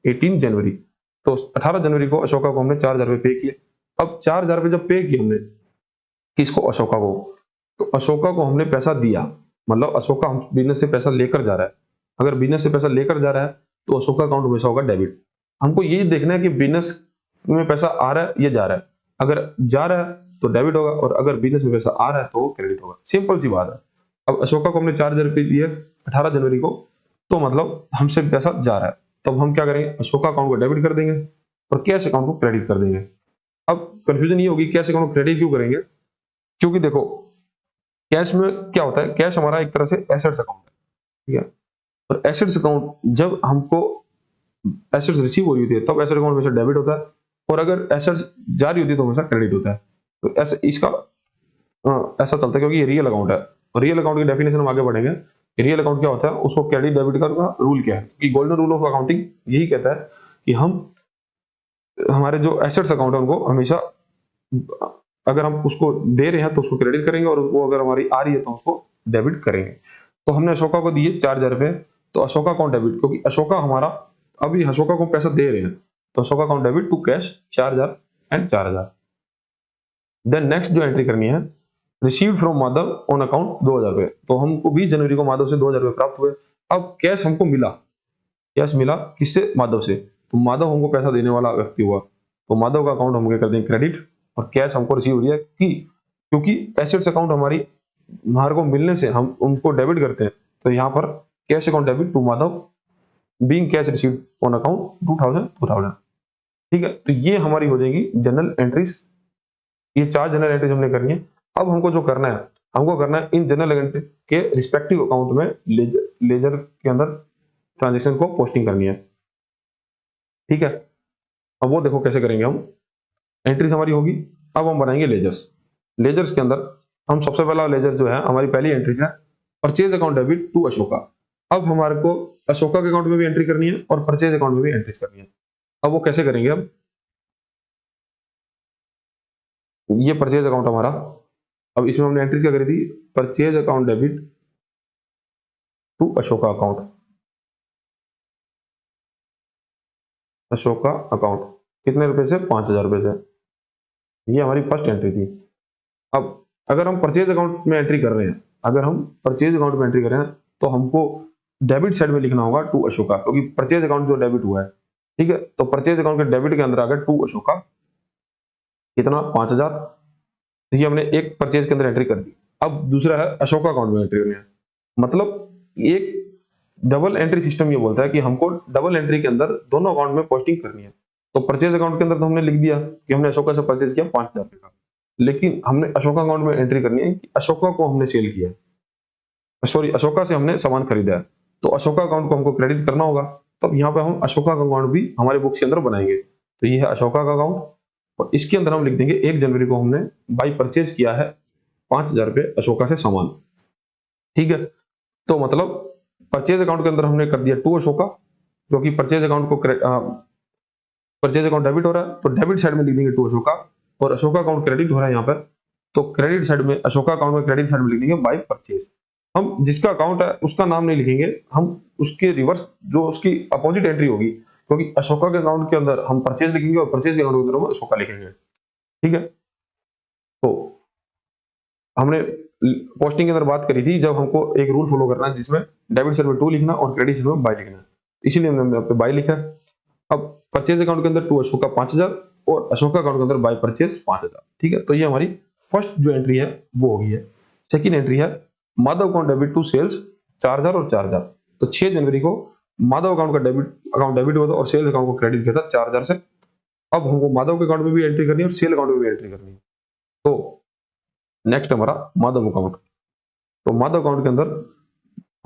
18 January, तो 18 जनवरी को अशोका को हमने 4,000 रुपए पे किए। अब 4,000 रुपए जब पे किए हमने किसको, अशोका को, तो अशोका को हमने पैसा दिया, मतलब अशोका हम बिजनेस से पैसा लेकर जा रहा है। अगर बिजनेस से पैसा लेकर जा रहा है तो अशोका अकाउंट हमेशा होगा डेबिट। हमको यही देखना है कि बिजनेस में पैसा आ रहा है या जा रहा है, अगर जा रहा है तो डेबिट होगा, और अगर बिजनेस में पैसा आ रहा है तो वो क्रेडिट होगा, सिंपल सी बात है। अब अशोका को हमने 4,000 रुपए दिए 18 जनवरी को, तो मतलब हमसे पैसा जा रहा है, तो हम क्या करेंगे, अशोका अकाउंट को डेबिट कर देंगे और कैश अकाउंट को क्रेडिट कर देंगे। अब कंफ्यूजन ये होगी कैश अकाउंट को क्रेडिट क्यों करेंगे, क्योंकि देखो कैश में क्या होता है, कैश हमारा एक तरह से एसेट्स अकाउंट है। ठीक है, और एसेट्स अकाउंट जब हमको एसेट्स रिसीव हो रही होती है तब एसेट अकाउंट हमेशा डेबिट होता है, और अगर एसेट्स जारी होती है तो हमेशा क्रेडिट होता है। तो ऐसे इसका ऐसा चलता है, क्योंकि ये रियल अकाउंट है, और रियल अकाउंट की डेफिनेशन हम आगे बढ़ेंगे। रियल अकाउंट क्या होता है, उसको क्रेडिट डेबिट का रूल क्या है, कि गोल्डन रूल ऑफ अकाउंटिंग यही कहता है कि हम हमारे जो एसेट्स अकाउंट है उनको हमेशा, अगर हम उसको दे रहे हैं तो उसको क्रेडिट करेंगे, और वो अगर हमारी आ रही है तो उसको डेबिट करेंगे। तो हमने अशोका को दिए 4,000 रुपए, तो अशोका अकाउंट डेबिट, क्योंकि अशोका हमारा अभी अशोका को पैसा दे रहे हैं, तो Ashoka account debit to cash 4,000 and 4,000। Then next जो एंट्री करनी है, received from Madhav on account 2,000 रुपए, तो हमको 20 जनवरी को माधव से 2,000 रुपए प्राप्त हुए। अब कैश हमको मिला, कैश मिला किससे, माधव से, तो माधव हमको पैसा देने वाला व्यक्ति हुआ, तो माधव का अकाउंट हम कर देंगे क्रेडिट, और कैश हमको रिसीव हो रही है कि क्योंकि एसेट्स अकाउंट हमारे को मिलने से हम उनको डेबिट करते हैं, तो यहाँ पर cash account debit to Madhav being cash received on account 2,000। ठीक है, तो ये हमारी हो जाएगी जनरल एंट्रीज। ये 4 जनरल एंट्रीज हमने करनी है। अब हमको जो करना है, हमको करना है इन जनरल एंट्री के रिस्पेक्टिव अकाउंट में लेजर के अंदर ट्रांजेक्शन को पोस्टिंग करनी है। ठीक है, अब वो देखो कैसे करेंगे हम। एंट्रीज हमारी होगी, अब हम बनाएंगे लेजर्स। लेजर्स के अंदर हम सबसे पहला लेजर जो है, हमारी पहली एंट्री है purchase account debit to Ashoka. अब हमारे को अशोका के अकाउंट में भी एंट्री करनी है और परचेज अकाउंट में भी एंट्री करनी है। अब वो कैसे करेंगे, अब ये परचेज अकाउंट हमारा, अब इसमें हमने एंट्रीज क्या करी थी, purchase account debit to Ashoka account. Ashoka account कितने रुपए से? 5,000 रुपए से। ये हमारी फर्स्ट एंट्री थी। अब अगर हम परचेज अकाउंट में एंट्री कर रहे हैं, अगर हम परचेज अकाउंट में एंट्री कर रहे हैं तो हमको डेबिट साइड में लिखना होगा टू अशोका, क्योंकि परचेज अकाउंट जो डेबिट हुआ है, ठीक है। तो परचेज अकाउंट के डेबिट के अंदर आ गया टू अशोका, कितना? 5,000। ये हमने एक परचेज के अंदर एंट्री कर दी। अब दूसरा है अशोका अकाउंट में एंट्री करनी है। मतलब एक डबल एंट्री सिस्टम ये बोलता है कि हमको डबल एंट्री के अंदर दोनों अकाउंट में पोस्टिंग करनी है। तो परचेज अकाउंट के अंदर तो हमने लिख दिया कि हमने अशोका से परचेज किया 5,000 रुपए का, लेकिन हमने अशोका अकाउंट में एंट्री करनी है कि अशोका को हमने सेल किया है, सॉरी अशोका से हमने सामान खरीदा है, तो अशोका अकाउंट को हमको क्रेडिट करना होगा। तब यहाँ पे हम अशोका का अकाउंट भी हमारे बुक्स के अंदर बनाएंगे। तो ये है अशोका का अकाउंट, और इसके अंदर हम लिख देंगे 1 जनवरी को हमने बाई परचेज किया है 5,000 रुपए अशोका से सामान, ठीक है। तो मतलब परचेज अकाउंट के अंदर हमने कर दिया टू अशोका, क्योंकि परचेज अकाउंट को परचेज अकाउंट डेबिट हो रहा है तो डेबिट साइड में लिख देंगे टू अशोका, और अशोका अकाउंट क्रेडिट हो रहा है यहाँ पर, तो क्रेडिट साइड में अशोका अकाउंट में क्रेडिट साइड में लिख देंगे बाय परचेज। हम जिसका अकाउंट है उसका नाम नहीं लिखेंगे, हम उसके रिवर्स जो उसकी अपोजिट एंट्री होगी, क्योंकि अशोका के अकाउंट के अंदर हम परचेज लिखेंगे और परचेज के अकाउंट के अंदर हम अशोका लिखेंगे, ठीक है। तो हमने पोस्टिंग के अंदर बात करी थी जब हमको एक रूल फॉलो करना है जिसमें डेबिट साइड में टू लिखना और क्रेडिट साइड में बाय लिखना है, इसीलिए हमने यहाँ पे बाय लिखा है। अब परचेज अकाउंट के अंदर टू अशोका 5,000 और अशोका अकाउंट के अंदर बाय परचेज 5,000, ठीक है। तो ये हमारी फर्स्ट जो एंट्री है वो हो गई है। सेकंड एंट्री है Madhav account debit to sales 4,000 और 4,000। तो 6 जनवरी को माधव अकाउंट का डेबिट हुआ था और सेल्स अकाउंट को क्रेडिट किया था 4,000 से। अब हमको माधव के अकाउंट में भी एंट्री करनी है और सेल अकाउंट में भी एंट्री करनी है। तो नेक्स्ट हमारा माधव अकाउंट, तो माधव अकाउंट के अंदर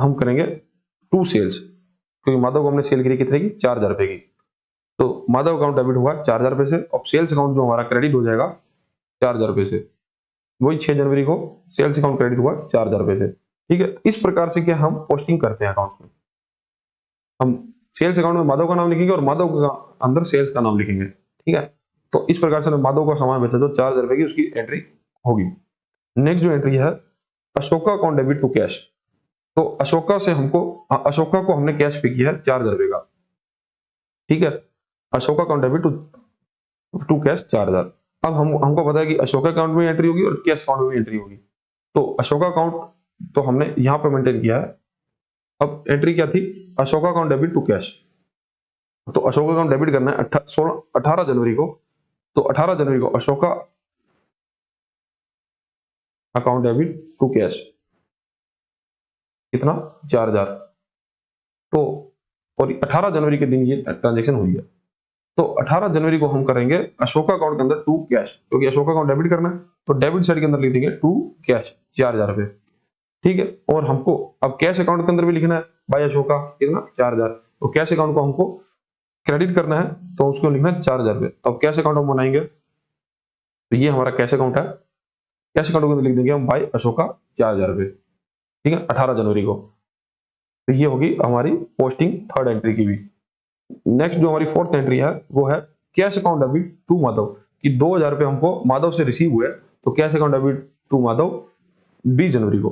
हम करेंगे टू सेल्स, क्योंकि माधव को हमने सेल करी कितने की? 4,000 रुपए की। तो माधव अकाउंट डेबिट हुआ 4,000 रुपए से, और सेल्स अकाउंट जो हमारा क्रेडिट हो जाएगा 4,000 रुपए से। वही 6 जनवरी को सेल्स अकाउंट क्रेडिट हुआ 4,000 रुपए से, ठीक है। इस प्रकार से क्या हम पोस्टिंग करते हैं अकाउंट में, हम सेल्स अकाउंट में माधव का नाम लिखेंगे और माधव का अंदर सेल्स का नाम लिखेंगे, ठीक है। तो इस प्रकार से माधव का सामान बेचा जो 4,000 रुपए की उसकी एंट्री होगी। नेक्स्ट जो एंट्री है Ashoka account debit to cash. तो अशोका से हमको अशोका को हमने कैश पे किया है 4,000 रुपए का, ठीक है। Ashoka account debit to cash 4,000। अब हमको पता है कि अशोका अकाउंट में एंट्री होगी और कैश अकाउंट में भी एंट्री होगी। तो अशोका अकाउंट तो हमने यहाँ पे मेंटेन किया है। अब एंट्री क्या थी? Ashoka account debit to cash. तो अशोका अकाउंट डेबिट करना है 18 जनवरी को। तो 18 जनवरी को Ashoka account debit to cash कितना? 4,000। तो और 18 जनवरी के दिन ये ट्रांजेक्शन हुई है। तो 18 जनवरी को हम करेंगे अशोका अकाउंट के अंदर टू कैश, क्योंकि अशोका अकाउंट डेबिट करना है तो डेबिट साइड के अंदर लिख देंगे टू कैश 4,000 रुपए, ठीक है। और हमको अब कैश अकाउंट के अंदर भी लिखना है बाय अशोका कितना? 4,000। तो कैश अकाउंट को हमको क्रेडिट करना है तो उसको लिखना है 4,000 रुपए। तो अब कैश अकाउंट हम बनाएंगे, तो ये हमारा कैश अकाउंट है। कैश अकाउंट के अंदर लिख देंगे हम बाय अशोका 4,000 रुपए, ठीक है, 18 जनवरी को। तो ये होगी हमारी पोस्टिंग थर्ड एंट्री की भी। नेक्स्ट जो हमारी फोर्थ एंट्री है वो है cash account debit to Madhav, कि 2,000 रुपए हमको माधव से रिसीव हुए, तो cash account debit to Madhav 20 जनवरी को।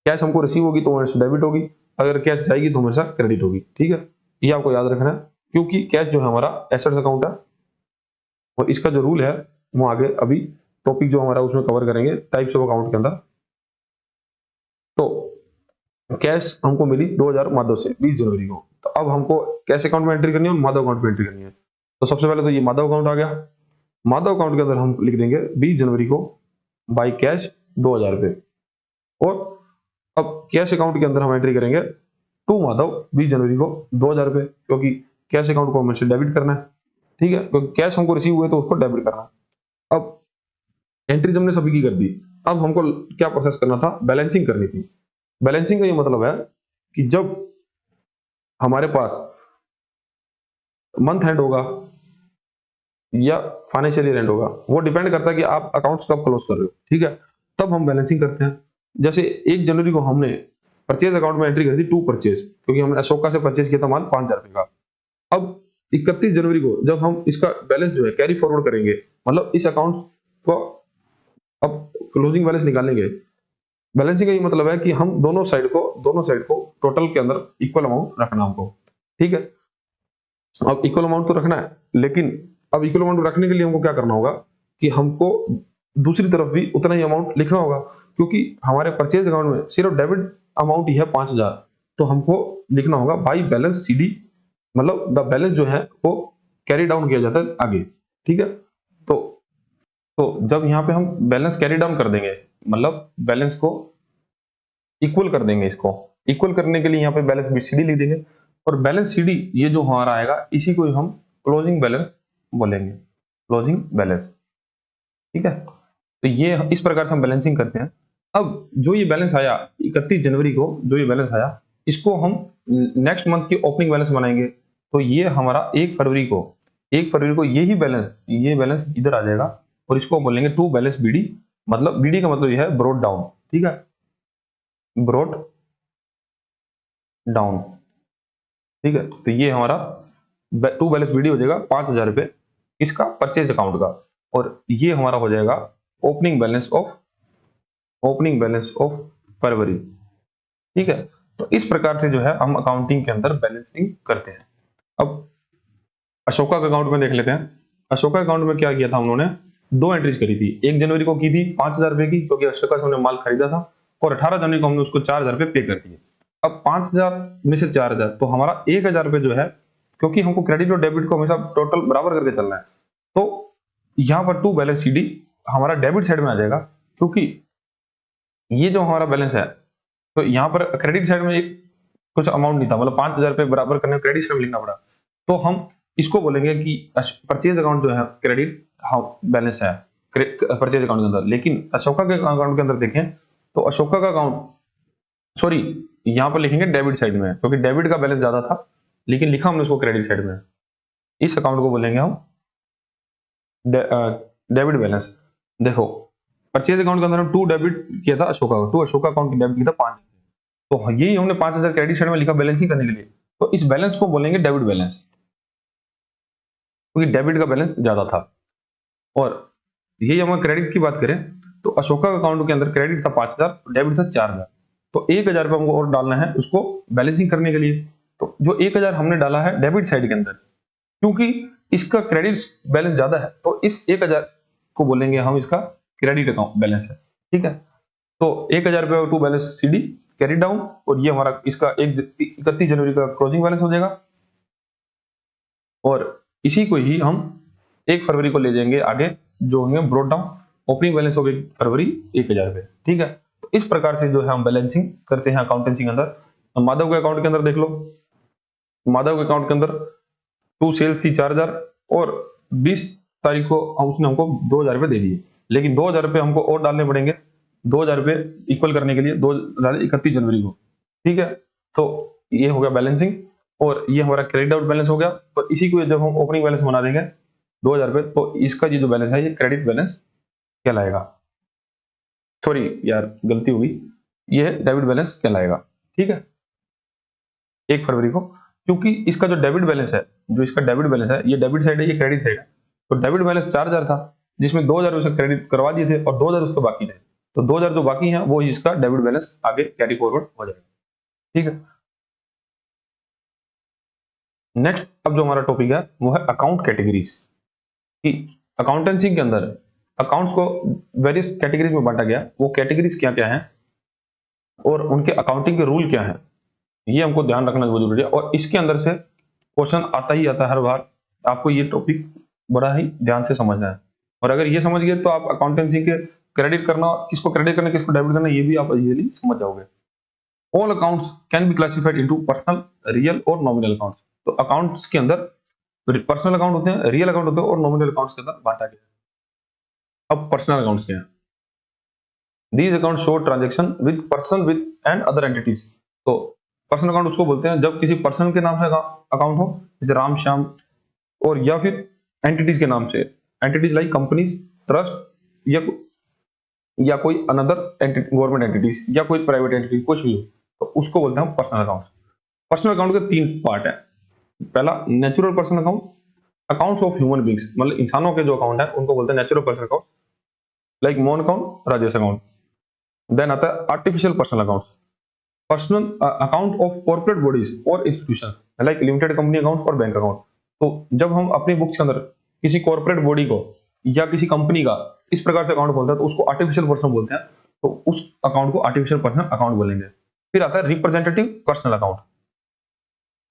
कैश हमको रिसीव होगी तो मेरे से डेबिट होगी, अगर कैश जाएगी तो मेरे साथ क्रेडिट होगी, ठीक है। ये आपको याद रखना है, क्योंकि कैश जो है हमारा एसेट्स अकाउंट है और इसका जो रूल है वो आगे अभी टॉपिक जो हमारा उसमें कवर करेंगे टाइप्स ऑफ अकाउंट के अंदर। तो कैश हमको मिली 2,000 माधव से 20 जनवरी को। तो अब हमको कैश अकाउंट में एंट्री करनी है और माधव अकाउंट में एंट्री करनी है। तो सबसे पहले तो ये माधव अकाउंट आ गया। माधव अकाउंट के अंदर हम लिख देंगे 20 जनवरी को बाय कैश 2,000 रुपए। और अब कैश अकाउंट के अंदर हम एंट्री करेंगे टू माधव 20 जनवरी को 2,000 रुपए, क्योंकि कैश अकाउंट को हमें से डेबिट करना है, ठीक है, क्योंकि कैश हमको रिसीव हुए तो उसको डेबिट करना है। अब एंट्रीज हमने सभी की कर दी। अब हमको क्या प्रोसेस करना था? बैलेंसिंग करनी थी। बैलेंसिंग का ये मतलब है कि जब हमारे पास मंथ एंड होगा या फाइनेंशियल ईयर एंड होगा, वो डिपेंड करता है कि आप अकाउंट्स कब क्लोज कर रहे हो, ठीक है, तब हम बैलेंसिंग करते हैं। जैसे 1 जनवरी को हमने परचेज अकाउंट में एंट्री कर दी टू परचेज, क्योंकि हमने अशोका से परचेज किया था माल 5,000 रुपए का। अब 31 जनवरी को जब हम इसका बैलेंस जो है कैरी फॉरवर्ड करेंगे, मतलब इस अकाउंट को अब क्लोजिंग बैलेंस निकालेंगे, बैलेंसिंग का ये मतलब है कि हम दोनों साइड को टोटल के अंदर इक्वल अमाउंट रखना हमको, ठीक है। अब इक्वल अमाउंट तो रखना है, लेकिन अब इक्वल अमाउंट रखने के लिए हमको क्या करना होगा कि हमको दूसरी तरफ भी उतना ही अमाउंट लिखना होगा, क्योंकि हमारे परचेज अकाउंट में सिर्फ डेबिट अमाउंट ही है 5000, तो हमको लिखना होगा बाई बैलेंस CD, मतलब द बैलेंस जो है वो कैरी डाउन किया जाता है आगे, ठीक है। तो जब यहाँ पे हम बैलेंस कैरी डाउन कर देंगे, मतलब बैलेंस को इक्वल कर देंगे, इसको इक्वल करने के लिए यहाँ पे बैलेंस BCD लिख देंगे, और बैलेंस CD ये जो हमारा आएगा इसी को हम क्लोजिंग बैलेंस बोलेंगे, क्लोजिंग बैलेंस, ठीक है। तो ये इस प्रकार से हम बैलेंसिंग करते हैं। अब जो ये बैलेंस आया 31 जनवरी को, जो ये बैलेंस आया, इसको हम नेक्स्ट मंथ की ओपनिंग बैलेंस बनाएंगे। तो ये हमारा 1 फरवरी को ये बैलेंस इधर आ जाएगा, और इसको बोलेंगे टू बैलेंस BD, मतलब BD का मतलब ये है ब्रॉट डाउन, ठीक है, ब्रॉट डाउन, ठीक है। तो ये हमारा टू बैलेंस BD हो जाएगा 5000 रुपए इसका परचेज अकाउंट का, और ये हमारा हो जाएगा ओपनिंग बैलेंस ऑफ फरवरी, ठीक है। तो इस प्रकार से जो है हम अकाउंटिंग के अंदर बैलेंसिंग करते हैं। अब अशोका के अकाउंट में देख लेते हैं। अशोका अकाउंट में क्या किया था, उन्होंने 2 एंट्रीज करी थी। 1 जनवरी को की थी 5000 रुपए की, क्योंकि अशोका से उन्होंने माल खरीदा था, और 18 जनवरी को हमने उसको 4000 रुपए पे कर दिए। अब 5000 में से 4000, तो हमारा 1000 रुपए जो है, क्योंकि हमको क्रेडिट और डेबिट को हमेशा टोटल बराबर करके चलना है, तो यहाँ पर टू बैलेंस CD हमारा डेबिट साइड में आ जाएगा, क्योंकि ये जो हमारा बैलेंस है, तो यहाँ पर क्रेडिट साइड में एक कुछ अमाउंट नहीं था, मतलब 5000 रुपए बराबर करने क्रेडिट साइड में लिखना पड़ा, तो हम इसको बोलेंगे कि परचेज अकाउंट जो है क्रेडिट बैलेंस है परचेज अकाउंट के अंदर। लेकिन अशोका के अकाउंट के अंदर देखें तो अशोका का अकाउंट, सॉरी, यहाँ पर लिखेंगे डेबिट साइड में, क्योंकि डेबिट का बैलेंस ज्यादा था, लेकिन लिखा हमने उसको क्रेडिट साइड में। इस अकाउंट को बोलेंगे हम डेबिट बैलेंस। देखो, परचेज अकाउंट के अंदर हम 2 डेबिट किया था अशोका को, 2 अशोका अकाउंट की डेबिट किया था 5, तो यही हमने 5000 क्रेडिट साइड में लिखा बैलेंसिंग करने के लिए, तो इस बैलेंस को बोलेंगे डेबिट बैलेंस, क्योंकि डेबिट का बैलेंस ज्यादा था। और यही हम क्रेडिट की बात करें तो अशोका अकाउंट के अंदर क्रेडिट था 5000, डेबिट था 4000, तो 1000 रुपए हमको और डालना है उसको बैलेंसिंग करने के लिए। तो जो 1000 हमने डाला है डेबिट साइड के अंदर, क्योंकि इसका क्रेडिट बैलेंस ज्यादा है, तो इस 1000 को बोलेंगे हम इसका क्रेडिट अकाउंट बैलेंस है, ठीक है। तो 1000 रुपए to balance CD carry down, और ये हमारा इसका 31 जनवरी का क्लोजिंग बैलेंस हो जाएगा, और इसी को ही हम 1 फरवरी को ले जाएंगे आगे, जो होंगे brought down opening balance of 1 फरवरी 1000 रुपए, ठीक है। तो इस प्रकार से जो है हम बैलेंसिंग करते हैं अकाउंटेंसी के अंदर। माधव के अकाउंट के अंदर देख लो, माधव के अकाउंट के अंदर 2 सेल्स थी 4000, और 20 तारीख को उसने हमको 2000 रुपए दे दिए, लेकिन 2000 रुपए हमको और डालने पड़ेंगे, 2000 रुपए इक्वल करने के लिए 31 जनवरी को, ठीक है। तो ये हो गया बैलेंसिंग, और ये हमारा क्रेडिट आउट बैलेंस हो गया, और इसी को जब हम ओपनिंग बैलेंस बना देंगे 2000 रुपए, तो इसका ये जो बैलेंस है ये क्रेडिट बैलेंस कहलाएगा। सॉरी यार, गलती हुई, ये डेबिट बैलेंस कहलाएगा, ठीक है, 1 फरवरी को, क्योंकि इसका जो डेबिट बैलेंस है, ये डेबिट साइड है, ये क्रेडिट साइड है। तो डेबिट बैलेंस 4000 था, जिसमें 2000 उसे क्रेडिट करवा दिए थे, और 2000 उसके बाकी थे, तो 2000 जो बाकी है वो इसका डेबिट बैलेंस आगे कैरी फॉरवर्ड हो जाएगा, ठीक है। नेक्स्ट अब जो हमारा टॉपिक है वो है अकाउंट कैटेगरीज, कि अकाउंटेंसी के अंदर अकाउंट्स को वेरियस कैटेगरीज में बांटा गया, वो कैटेगरीज क्या क्या है और उनके अकाउंटिंग के रूल क्या है, ये हमको ध्यान रखना बहुत जरूरी है। और इसके अंदर से क्वेश्चन आता ही आता है हर बार, आपको ये टॉपिक बड़ा ही ध्यान से समझना है, और अगर ये समझ गए तो आप अकाउंटेंसी के क्रेडिट करना, किसको क्रेडिट करना किसको डेबिट करना, ये भी आप इजीली समझ जाओगे। All accounts can be classified into personal, real और नॉमिनल अकाउंट्स। तो अकाउंट्स के अंदर पर्सनल अकाउंट होते हैं, रियल अकाउंट होते हैं, और नॉमिनल अकाउंट्स के अंदर बांटा गया है। अब पर्सनल अकाउंट्स क्या है? These accounts show transaction with person with and other entities। तो पर्सनल अकाउंट उसको बोलते हैं जब किसी पर्सन के नाम से अकाउंट हो, जैसे राम श्याम, और या फिर एंटिटीज के नाम से, एंटिटीज लाइक कंपनीज, ट्रस्ट, या कोई अनदर गवर्नमेंट एंटिटीज, या कोई प्राइवेट एंटिटी, कुछ भी हो, तो उसको बोलते हैं पर्सनल अकाउंट। पर्सनल अकाउंट के 3 पार्ट है। पहला natural personal account, accounts of human beings, मतलब इंसानों के जो अकाउंट है उनको बोलते हैं natural personal account, like Mohan account, Rajesh account. Then आता है artificial personal accounts, personal account of corporate bodies और institution like limited company account और बैंक अकाउंट। तो जब हम अपनी बुक्स के अंदर किसी कॉर्पोरेट बॉडी को या किसी कंपनी का इस प्रकार से अकाउंट बोलते हैं तो उसको आर्टिफिशियल पर्सन बोलते हैं, तो उस अकाउंट को आर्टिफिशियल पर्सनल अकाउंट बोलेंगे। फिर आता है representative personal account,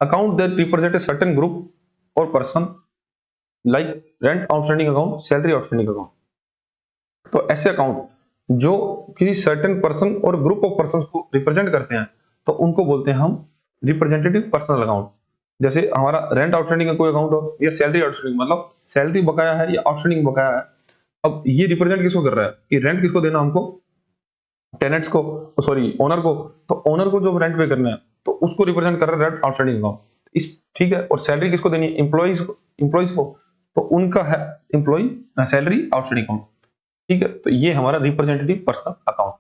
account that represent a certain group और person like rent outstanding account, salary outstanding account. तो ऐसे अकाउंट जो किसी सर्टेन पर्सन और ग्रुप ऑफ पर्सन को रिप्रेजेंट करते हैं तो उनको बोलते हैं हम रिप्रेजेंटेटिव पर्सनल अकाउंट। जैसे हमारा रेंट आउटस्टैंडिंग का कोई अकाउंट हो या सैलरी आउटस्टैंडिंग, मतलब सैलरी बकाया है या आउटस्टैंडिंग बकाया है। अब ये रिप्रेजेंट किसको कर रहा है कि रेंट किसको देना हमको, टेनेंट्स को, सॉरी ओनर को। तो ओनर को जो रेंट पे करना है तो उसको रिप्रेजेंट कर रहा है रेंट आउटस्टैंडिंग अकाउंट इस, ठीक है। और सैलरी किसको देनी है, एम्प्लॉइज को, तो उनका है एम्प्लॉय सैलरी आउटस्टैंडिंग अकाउंट, ठीक है। तो ये हमारा representative personal account.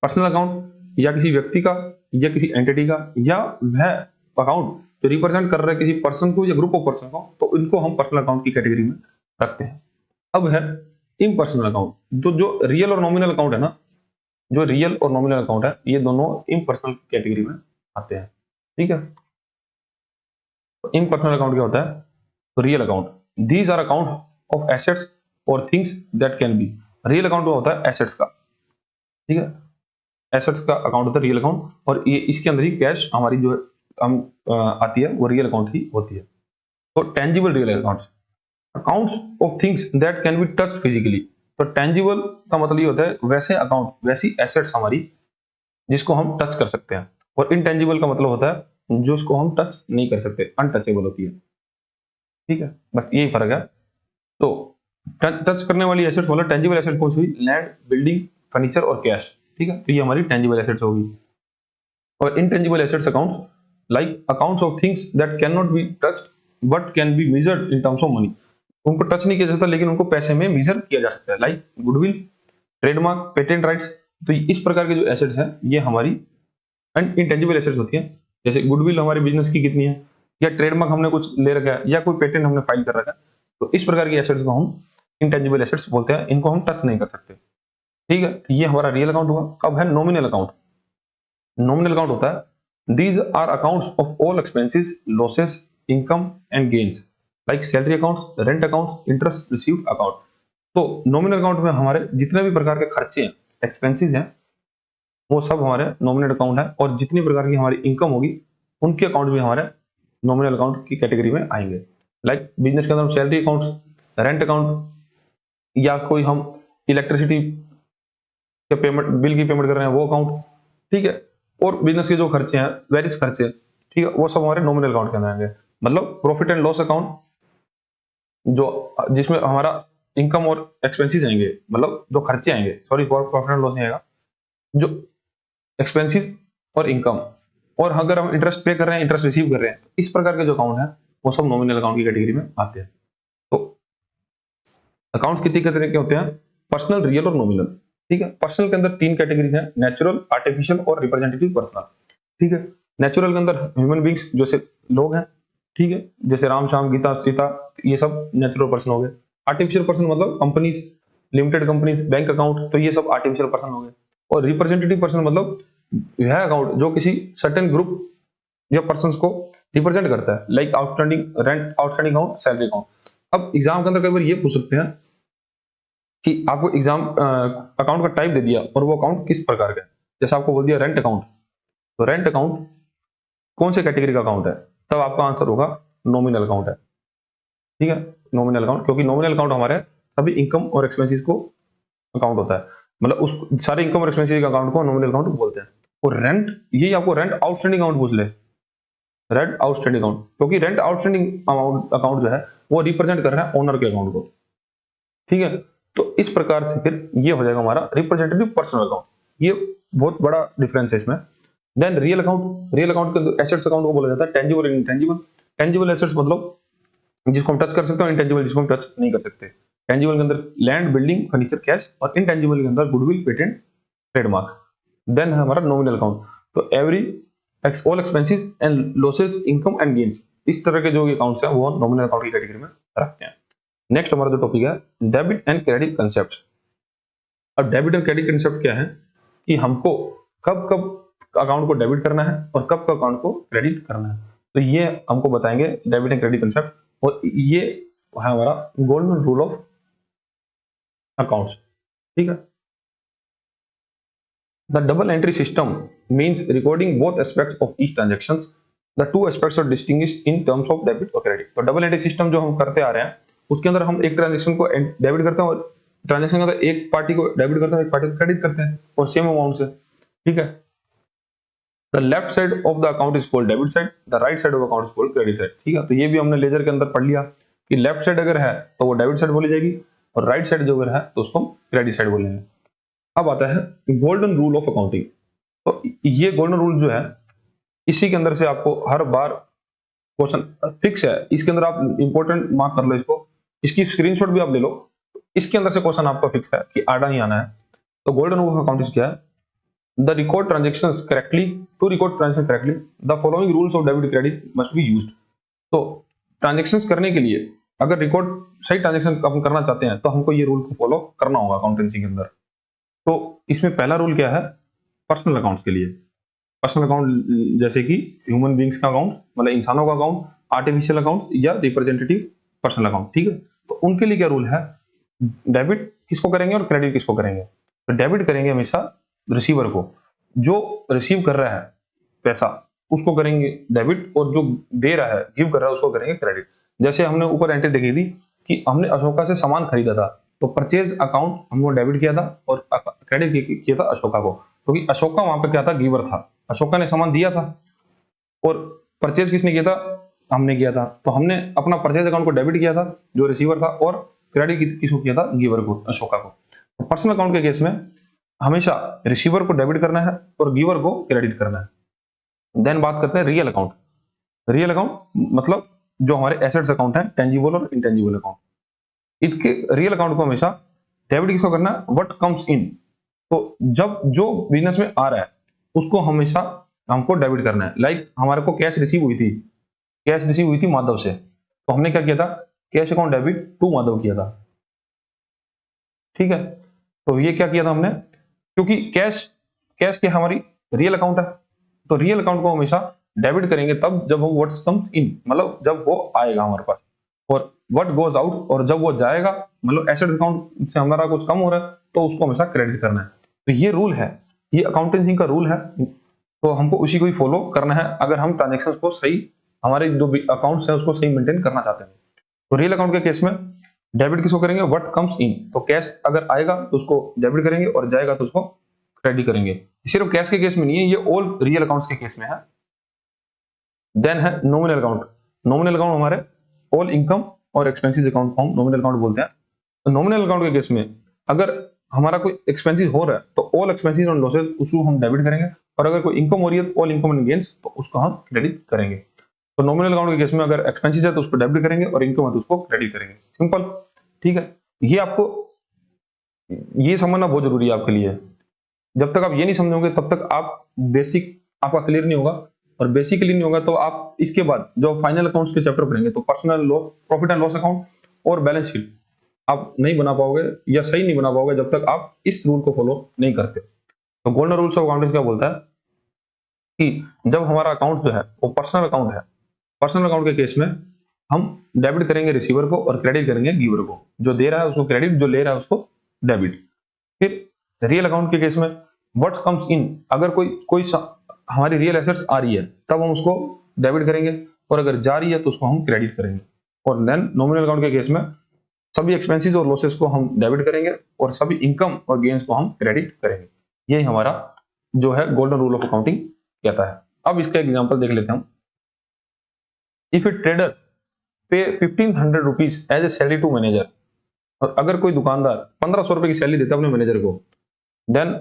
Personal account या किसी व्यक्ति का या किसी एंटिटी का या वह अकाउंट जो रिप्रेजेंट कर रहा है किसी पर्सन को या ग्रुप ऑफ पर्सन को, तो इनको हम पर्सनल अकाउंट की कैटेगरी में रखते हैं। अब है इम्पर्सनल अकाउंट, तो जो रियल और नॉमिनल अकाउंट है ना, जो रियल और नॉमिनल अकाउंट है ये दोनों इम्पर्सनल कैटेगरी में आते हैं, ठीक है। तो इम्पर्सनल अकाउंट क्या होता है, तो real account, these are account of assets और things that can be. Real account होता है एसेट्स का, ठीक है, एसेट्स का अकाउंट होता है रियल अकाउंट, और ये इसके अंदर ही कैश हमारी जो हम आती है वो रियल अकाउंट ही होती है। तो tangible real account, accounts of things that can be touched physically. तो टेंजिबल का मतलब ये होता है वैसे अकाउंट, वैसी एसेट्स हमारी जिसको हम टच कर सकते हैं, और इनटेंजिबल का मतलब होता है जो उसको हम टच नहीं कर सकते, अनटचेबल होती है, ठीक है। बस यही फर्क है। तो टच करने वाली एसेट्स बोला, टेंजिबल एसेट्स कौन सी हुई, लैंड, बिल्डिंग, फर्नीचर और कैश, ठीक है। तो ये हमारी टेंजिबल एसेट्स होगी। और intangible assets accounts like accounts of things that can not be touched but can be measured in terms of money. उनको टच नहीं किया जा सकता लेकिन उनको पैसे में मेजर किया जा सकता है, like goodwill, trademark, patent rights. तो इस प्रकार के जो एसेट्स हैं ये हमारी इनटेंजिबल एसेट्स होती हैं। जैसे गुडविल हमारे बिजनेस की कितनी है, या ट्रेडमार्क हमने कुछ ले रखा है, या कोई पेटेंट हमने फाइल कर रखा है, तो इस प्रकार की एसेट्स को हम इनटेंजिबल एसेट्स बोलते हैं, इनको हम टच नहीं कर सकते, ठीक है। तो ये हमारा रियल अकाउंट हुआ। अब है नॉमिनल अकाउंट। नॉमिनल अकाउंट होता है these are accounts of all expenses, losses, income and gains like salary accounts, rent accounts, interest received account. तो नॉमिनल अकाउंट में हमारे जितने भी प्रकार के खर्चे हैं, एक्सपेंसेस हैं, वो सब हमारे नॉमिनल अकाउंट है। और जितनी प्रकार की हमारी इनकम होगी उनके अकाउंट भी हमारे नॉमिनल अकाउंट की कैटेगरी में आएंगे। लाइक बिजनेस के अंदर सैलरी अकाउंट, रेंट अकाउंट, या कोई हम इलेक्ट्रिसिटी के पेमेंट, बिल की पेमेंट कर रहे हैं वो अकाउंट, ठीक है। और बिजनेस के जो खर्चे हैं, वेरियस खर्चे, ठीक है, वो सब हमारे नॉमिनल अकाउंट के अंदर आएंगे। मतलब प्रॉफिट एंड लॉस अकाउंट जो जिसमें हमारा इनकम और एक्सपेंसेस आएंगे, मतलब जो खर्चे आएंगे, सॉरी प्रॉफिट एंड लॉस नहीं आएगा, जो एक्सपेंसिव और इनकम, और अगर हम इंटरेस्ट पे कर रहे हैं, इंटरेस्ट रिसीव कर रहे हैं, तो इस प्रकार के जो अकाउंट है वो सब नॉमिनल अकाउंट की कैटेगरी में आते हैं। तो अकाउंट्स कितनी तरह के होते हैं, पर्सनल, रियल और नॉमिनल, ठीक है। पर्सनल के अंदर तीन कैटेगरी है, नेचुरल, आर्टिफिशियल और रिप्रेजेंटेटिव पर्सनल, ठीक है। नेचुरल के अंदर ह्यूमन बींग्स जैसे लोग हैं, ठीक है, जैसे राम, श्याम, गीता, सीता, ये सब नेचुरल पर्सन हो गए। आर्टिफिशियल पर्सन मतलब companies, limited companies, bank account, तो ये सब आर्टिफिशियल पर्सन हो गए। और रिप्रेजेंटेटिव पर्सन मतलब वह अकाउंट जो किसी सर्टेन ग्रुप या पर्सन को रिप्रेजेंट करता है, like outstanding rent, outstanding account, salary account. अब एग्जाम के अंदर कई बार ये पूछ सकते हैं कि आपको एग्जाम अकाउंट का टाइप दे दिया और वो अकाउंट किस प्रकार का है, जैसे आपको बोल दिया रेंट अकाउंट, तो रेंट अकाउंट कौन से कैटेगरी का अकाउंट है, तब आपका आंसर होगा नॉमिनल अकाउंट है, ठीक है, नॉमिनल अकाउंट। क्योंकि नॉमिनल अकाउंट हमारे सभी इनकम और एक्सपेंसेस को अकाउंट होता है, मतलब उस सारे इनकम और एक्सपेंसेस का अकाउंट को नॉमिनल अकाउंट बोलते हैं। और रेंट, ये आपको रेंट आउटस्टैंडिंग अकाउंट पूछ ले, रेंट आउटस्टैंडिंग अकाउंट, क्योंकि रेंट आउटस्टैंडिंग अकाउंट जो है वो रिप्रेजेंट कर रहा है ओनर के अकाउंट को, ठीक है। तो इस प्रकार से फिर ये हो जाएगा हमारा रिप्रेजेंटेटिव पर्सनल अकाउंट। ये बहुत बड़ा डिफरेंस है इसमें। Then real account, real account के एसेट्स अकाउंट को बोला जाता है tangible and intangible. Tangible assets मतलब जिसको हम टच कर सकते हैं, इंटेंजिबल जिसको हम टच नहीं कर सकते। टेंजिबल के अंदर लैंड, बिल्डिंग, फर्नीचर, कैश, और इनटेंजिबल के अंदर गुडविल, पेटेंट, ट्रेडमार्क। देन है हमारा नॉमिनल अकाउंट, तो every all expenses and losses, income and gains, इस तरह के जो अकाउंट्स हैं वो नॉमिनल अकाउंट की कैटेगरी में रखते हैं। नेक्स्ट हमारा जो टॉपिक है डेबिट एंड क्रेडिट कंसेप्ट। अब डेबिट और क्रेडिट कंसेप्ट क्या है कि हमको कब कब अकाउंट को डेबिट करना है और कब कब अकाउंट को क्रेडिट करना है, तो ये हमको बताएंगे डेबिट एंड क्रेडिट कंसेप्ट, और ये है हमारा गोल्डन रूल ऑफ अकाउंट्स। ठीक है, the double entry system means recording both aspects of each transactions, the two aspects are distinguished in terms of debit और क्रेडिट। तो डबल एंट्री सिस्टम जो हम करते आ रहे हैं उसके अंदर हम एक ट्रांजैक्शन को डेबिट करते हैं और ट्रांजैक्शन के अंदर एक पार्टी को डेबिट करते हैं, एक पार्टी को क्रेडिट करते हैं और सेम अमाउंट से। ठीक है, the left side of the account is called debit side, the right side of account is called credit side. ठीक है, तो ये भी हमने लेजर के अंदर पढ़ लिया कि लेफ्ट साइड अगर है तो वो डेबिट साइड बोली जाएगी और राइट साइड जो अगर है तो उसको क्रेडिट साइड बोलेंगे। अब आता है गोल्डन रूल ऑफ अकाउंटिंग। तो ये गोल्डन रूल जो है इसी के अंदर से आपको हर बार क्वेश्चन फिक्स है, इसके अंदर आप इंपॉर्टेंट मार्क कर लो इसको, इसकी स्क्रीनशॉट भी आप ले लो, इसके अंदर से क्वेश्चन आपका फिक्स है कि आना ही आना है। तो गोल्डन रूल ऑफ अकाउंटिंग क्या है, the record transactions correctly, to record transaction correctly the following rules of debit credit must be used. तो ट्रांजेक्शंस करने के लिए अगर रिकॉर्ड सही ट्रांजेक्शन हम करना चाहते हैं तो हमको ये रूल को फॉलो करना होगा अकाउंटेंसी के अंदर। तो इसमें पहला रूल क्या है, पर्सनल अकाउंट्स के लिए, पर्सनल अकाउंट जैसे कि ह्यूमन बींग्स का अकाउंट मतलब इंसानों का अकाउंट, आर्टिफिशियल अकाउंट या रिप्रेजेंटेटिव पर्सनल अकाउंट। ठीक है, तो उनके लिए क्या रूल है, डेबिट किसको करेंगे और क्रेडिट किसको करेंगे। तो डेबिट करेंगे हमेशा रिसीवर को, जो रिसीव कर रहा है पैसा उसको करेंगे डेबिट, और जो दे रहा है गिव कर रहा है उसको करेंगे क्रेडिट। जैसे हमने ऊपर एंट्री देखी थी कि हमने अशोका से सामान खरीदा था तो परचेज अकाउंट हमको डेबिट किया था और क्रेडिट किया था अशोका को, क्योंकि अशोका वहां पे क्या था, गिवर था, अशोका ने सामान दिया था और परचेज किसने किया था, हमने किया था। तो हमने अपना परचेज अकाउंट को डेबिट किया था जो रिसीवर था, और क्रेडिट किसको किया था, गिवर को, अशोका को। तो पर्सनल अकाउंट के केस में हमेशा रिसीवर को डेबिट करना है और गिवर को क्रेडिट करना है। देन बात करते हैं रियल अकाउंट। रियल अकाउंट मतलब जो हमारे एसेट्स अकाउंट है, टेंजिबल और इंटेंजिबल अकाउंट, इसके रियल अकाउंट को हमेशा डेबिट किसको करना है, व्हाट कम्स इन। तो जब जो बिजनेस में आ रहा है उसको हमेशा हमको डेबिट करना है। लाइक हमारे को कैश रिसीव हुई थी, कैश रिसीव हुई थी माधव से, तो हमने क्या किया था, cash account debit to Madhav किया था। ठीक है, तो ये क्या किया था हमने, क्योंकि कैश कैश क्या हमारी रियल अकाउंट है, तो रियल अकाउंट को हमेशा डेबिट करेंगे तब जब वो व्हाट्स कम्स इन मतलब जब वो आएगा हमारे पास, और व्हाट गोज आउट और जब वो जाएगा मतलब एसेट अकाउंट से हमारा कुछ कम हो रहा है तो उसको हमेशा क्रेडिट करना है। तो ये रूल है, ये अकाउंटेंसी का रूल है, तो हमको उसी को ही फॉलो करना है अगर हम ट्रांजेक्शंस को सही, हमारे जो अकाउंट्स है उसको सही मेंटेन करना चाहते हैं। तो रियल अकाउंट के केस में डेबिट किसको करेंगे, व्हाट कम्स इन, तो कैश अगर आएगा तो उसको डेबिट करेंगे और जाएगा तो उसको क्रेडिट करेंगे। सिर्फ कैश के केस में नहीं है, ये ऑल रियल अकाउंट्स के केस में है। देन है नॉमिनल अकाउंट। नॉमिनल अकाउंट हमारे ऑल इनकम और एक्सपेंसेस अकाउंट को हम नॉमिनल अकाउंट बोलते हैं। तो नॉमिनल अकाउंट के केस में अगर हमारा कोई एक्सपेंसेस हो रहा है तो ऑल एक्सपेंसेस एंड लॉसेस उसको हम डेबिट करेंगे, और अगर कोई इनकम हो रही है तो ऑल इनकम एंड गेन्स तो उसको हम क्रेडिट करेंगे। तो नॉमिनल अकाउंट के केस में अगर एक्सपेंसेस है तो उसको डेबिट करेंगे और इनकम है तो उसको क्रेडिट करेंगे, सिंपल। ठीक है, ये आपको ये समझना बहुत जरूरी है आपके लिए। जब तक आप ये नहीं समझोगे तब तक आप बेसिक आपका क्लियर नहीं होगा, और बेसिक क्लियर नहीं होगा तो आप इसके बाद जो फाइनल अकाउंट्स के चैप्टर पढ़ेंगे तो personal loss, profit and loss account और बैलेंस शीट आप नहीं बना पाओगे या सही नहीं बना पाओगे जब तक आप इस रूल को फॉलो नहीं करते। तो गोल्डन रूल्स ऑफ अकाउंटिंग क्या बोलता है कि जब हमारा अकाउंट जो है वो पर्सनल अकाउंट है, पर्सनल अकाउंट के केस में हम डेबिट करेंगे रिसीवर को और क्रेडिट करेंगे गिवर को, जो दे रहा है उसको क्रेडिट, जो ले रहा है उसको डेबिट। फिर रियल अकाउंट के केस में व्हाट कम्स इन, अगर कोई हमारी रियल एसेट्स आ रही है तब हम उसको डेबिट करेंगे, और अगर जा रही है तो उसको हम क्रेडिट करेंगे। और देन नॉमिनल अकाउंट के केस में सभी एक्सपेंसेस और लॉसेस को हम डेबिट करेंगे और सभी इनकम और गेन्स को हम क्रेडिट करेंगे। यही हमारा जो है गोल्डन रूल ऑफ अकाउंटिंग कहता है। अब इसका एग्जांपल देख लेते हैं हम। If A trader pay 1500 rupees as a salary to manager, और अगर कोई दुकानदार 1500 रुपए की सैलरी देता है अपने मैनेजर को, then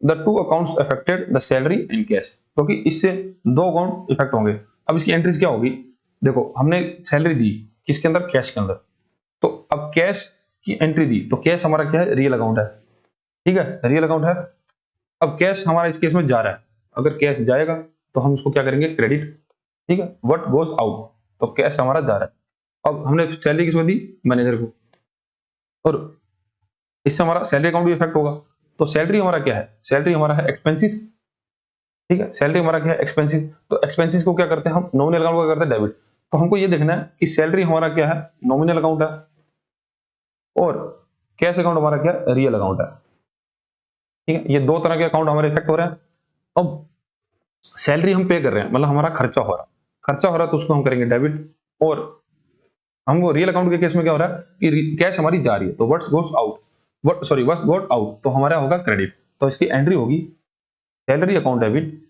the two accounts affected the salary and cash, क्योंकि इससे दो अकाउंट इफेक्ट होंगे। अब इसकी एंट्रीज क्या होगी, देखो हमने सैलरी दी किसके अंदर, कैश के अंदर, तो अब कैश की एंट्री दी तो कैश हमारा क्या है, रियल अकाउंट है। ठीक है, रियल अकाउंट है। अब कैश हमारा इस केस में जा रहा है, अगर कैश जाएगा तो हम उसको क्या करेंगे, क्रेडिट। ठीक है, व्हाट गोज आउट, तो कैश हमारा जा रहा है। अब हमने सैलरी किसको दी, मैनेजर को, और इससे हमारा सैलरी अकाउंट भी इफेक्ट होगा। तो सैलरी हमारा क्या है, सैलरी हमारा है एक्सपेंसिस, ठीक है, सैलरी हमारा क्या है एक्सपेंसिस। तो एक्सपेंसिस को क्या करते हैं हम, नॉमिनल अकाउंट को करते हैं डेबिट। तो हमको ये देखना है कि सैलरी हमारा क्या है, नॉमिनल अकाउंट है, और कैश अकाउंट हमारा क्या है, रियल अकाउंट है, ठीक है। ये दो तरह के अकाउंट हमारे इफेक्ट हो रहे हैं। अब सैलरी हम पे कर रहे हैं, मतलब हमारा खर्चा हो रहा है, खर्चा हो रहा है तो उसको हम करेंगे डेबिट। और हमको रियल अकाउंट के केस में क्या हो रहा है कि कैश हमारी जा रही है, तो व्हाट्स गोस आउट, व्हाट्स गोट आउट, तो हमारा होगा क्रेडिट। तो इसकी एंट्री होगी सैलरी अकाउंट डेबिट,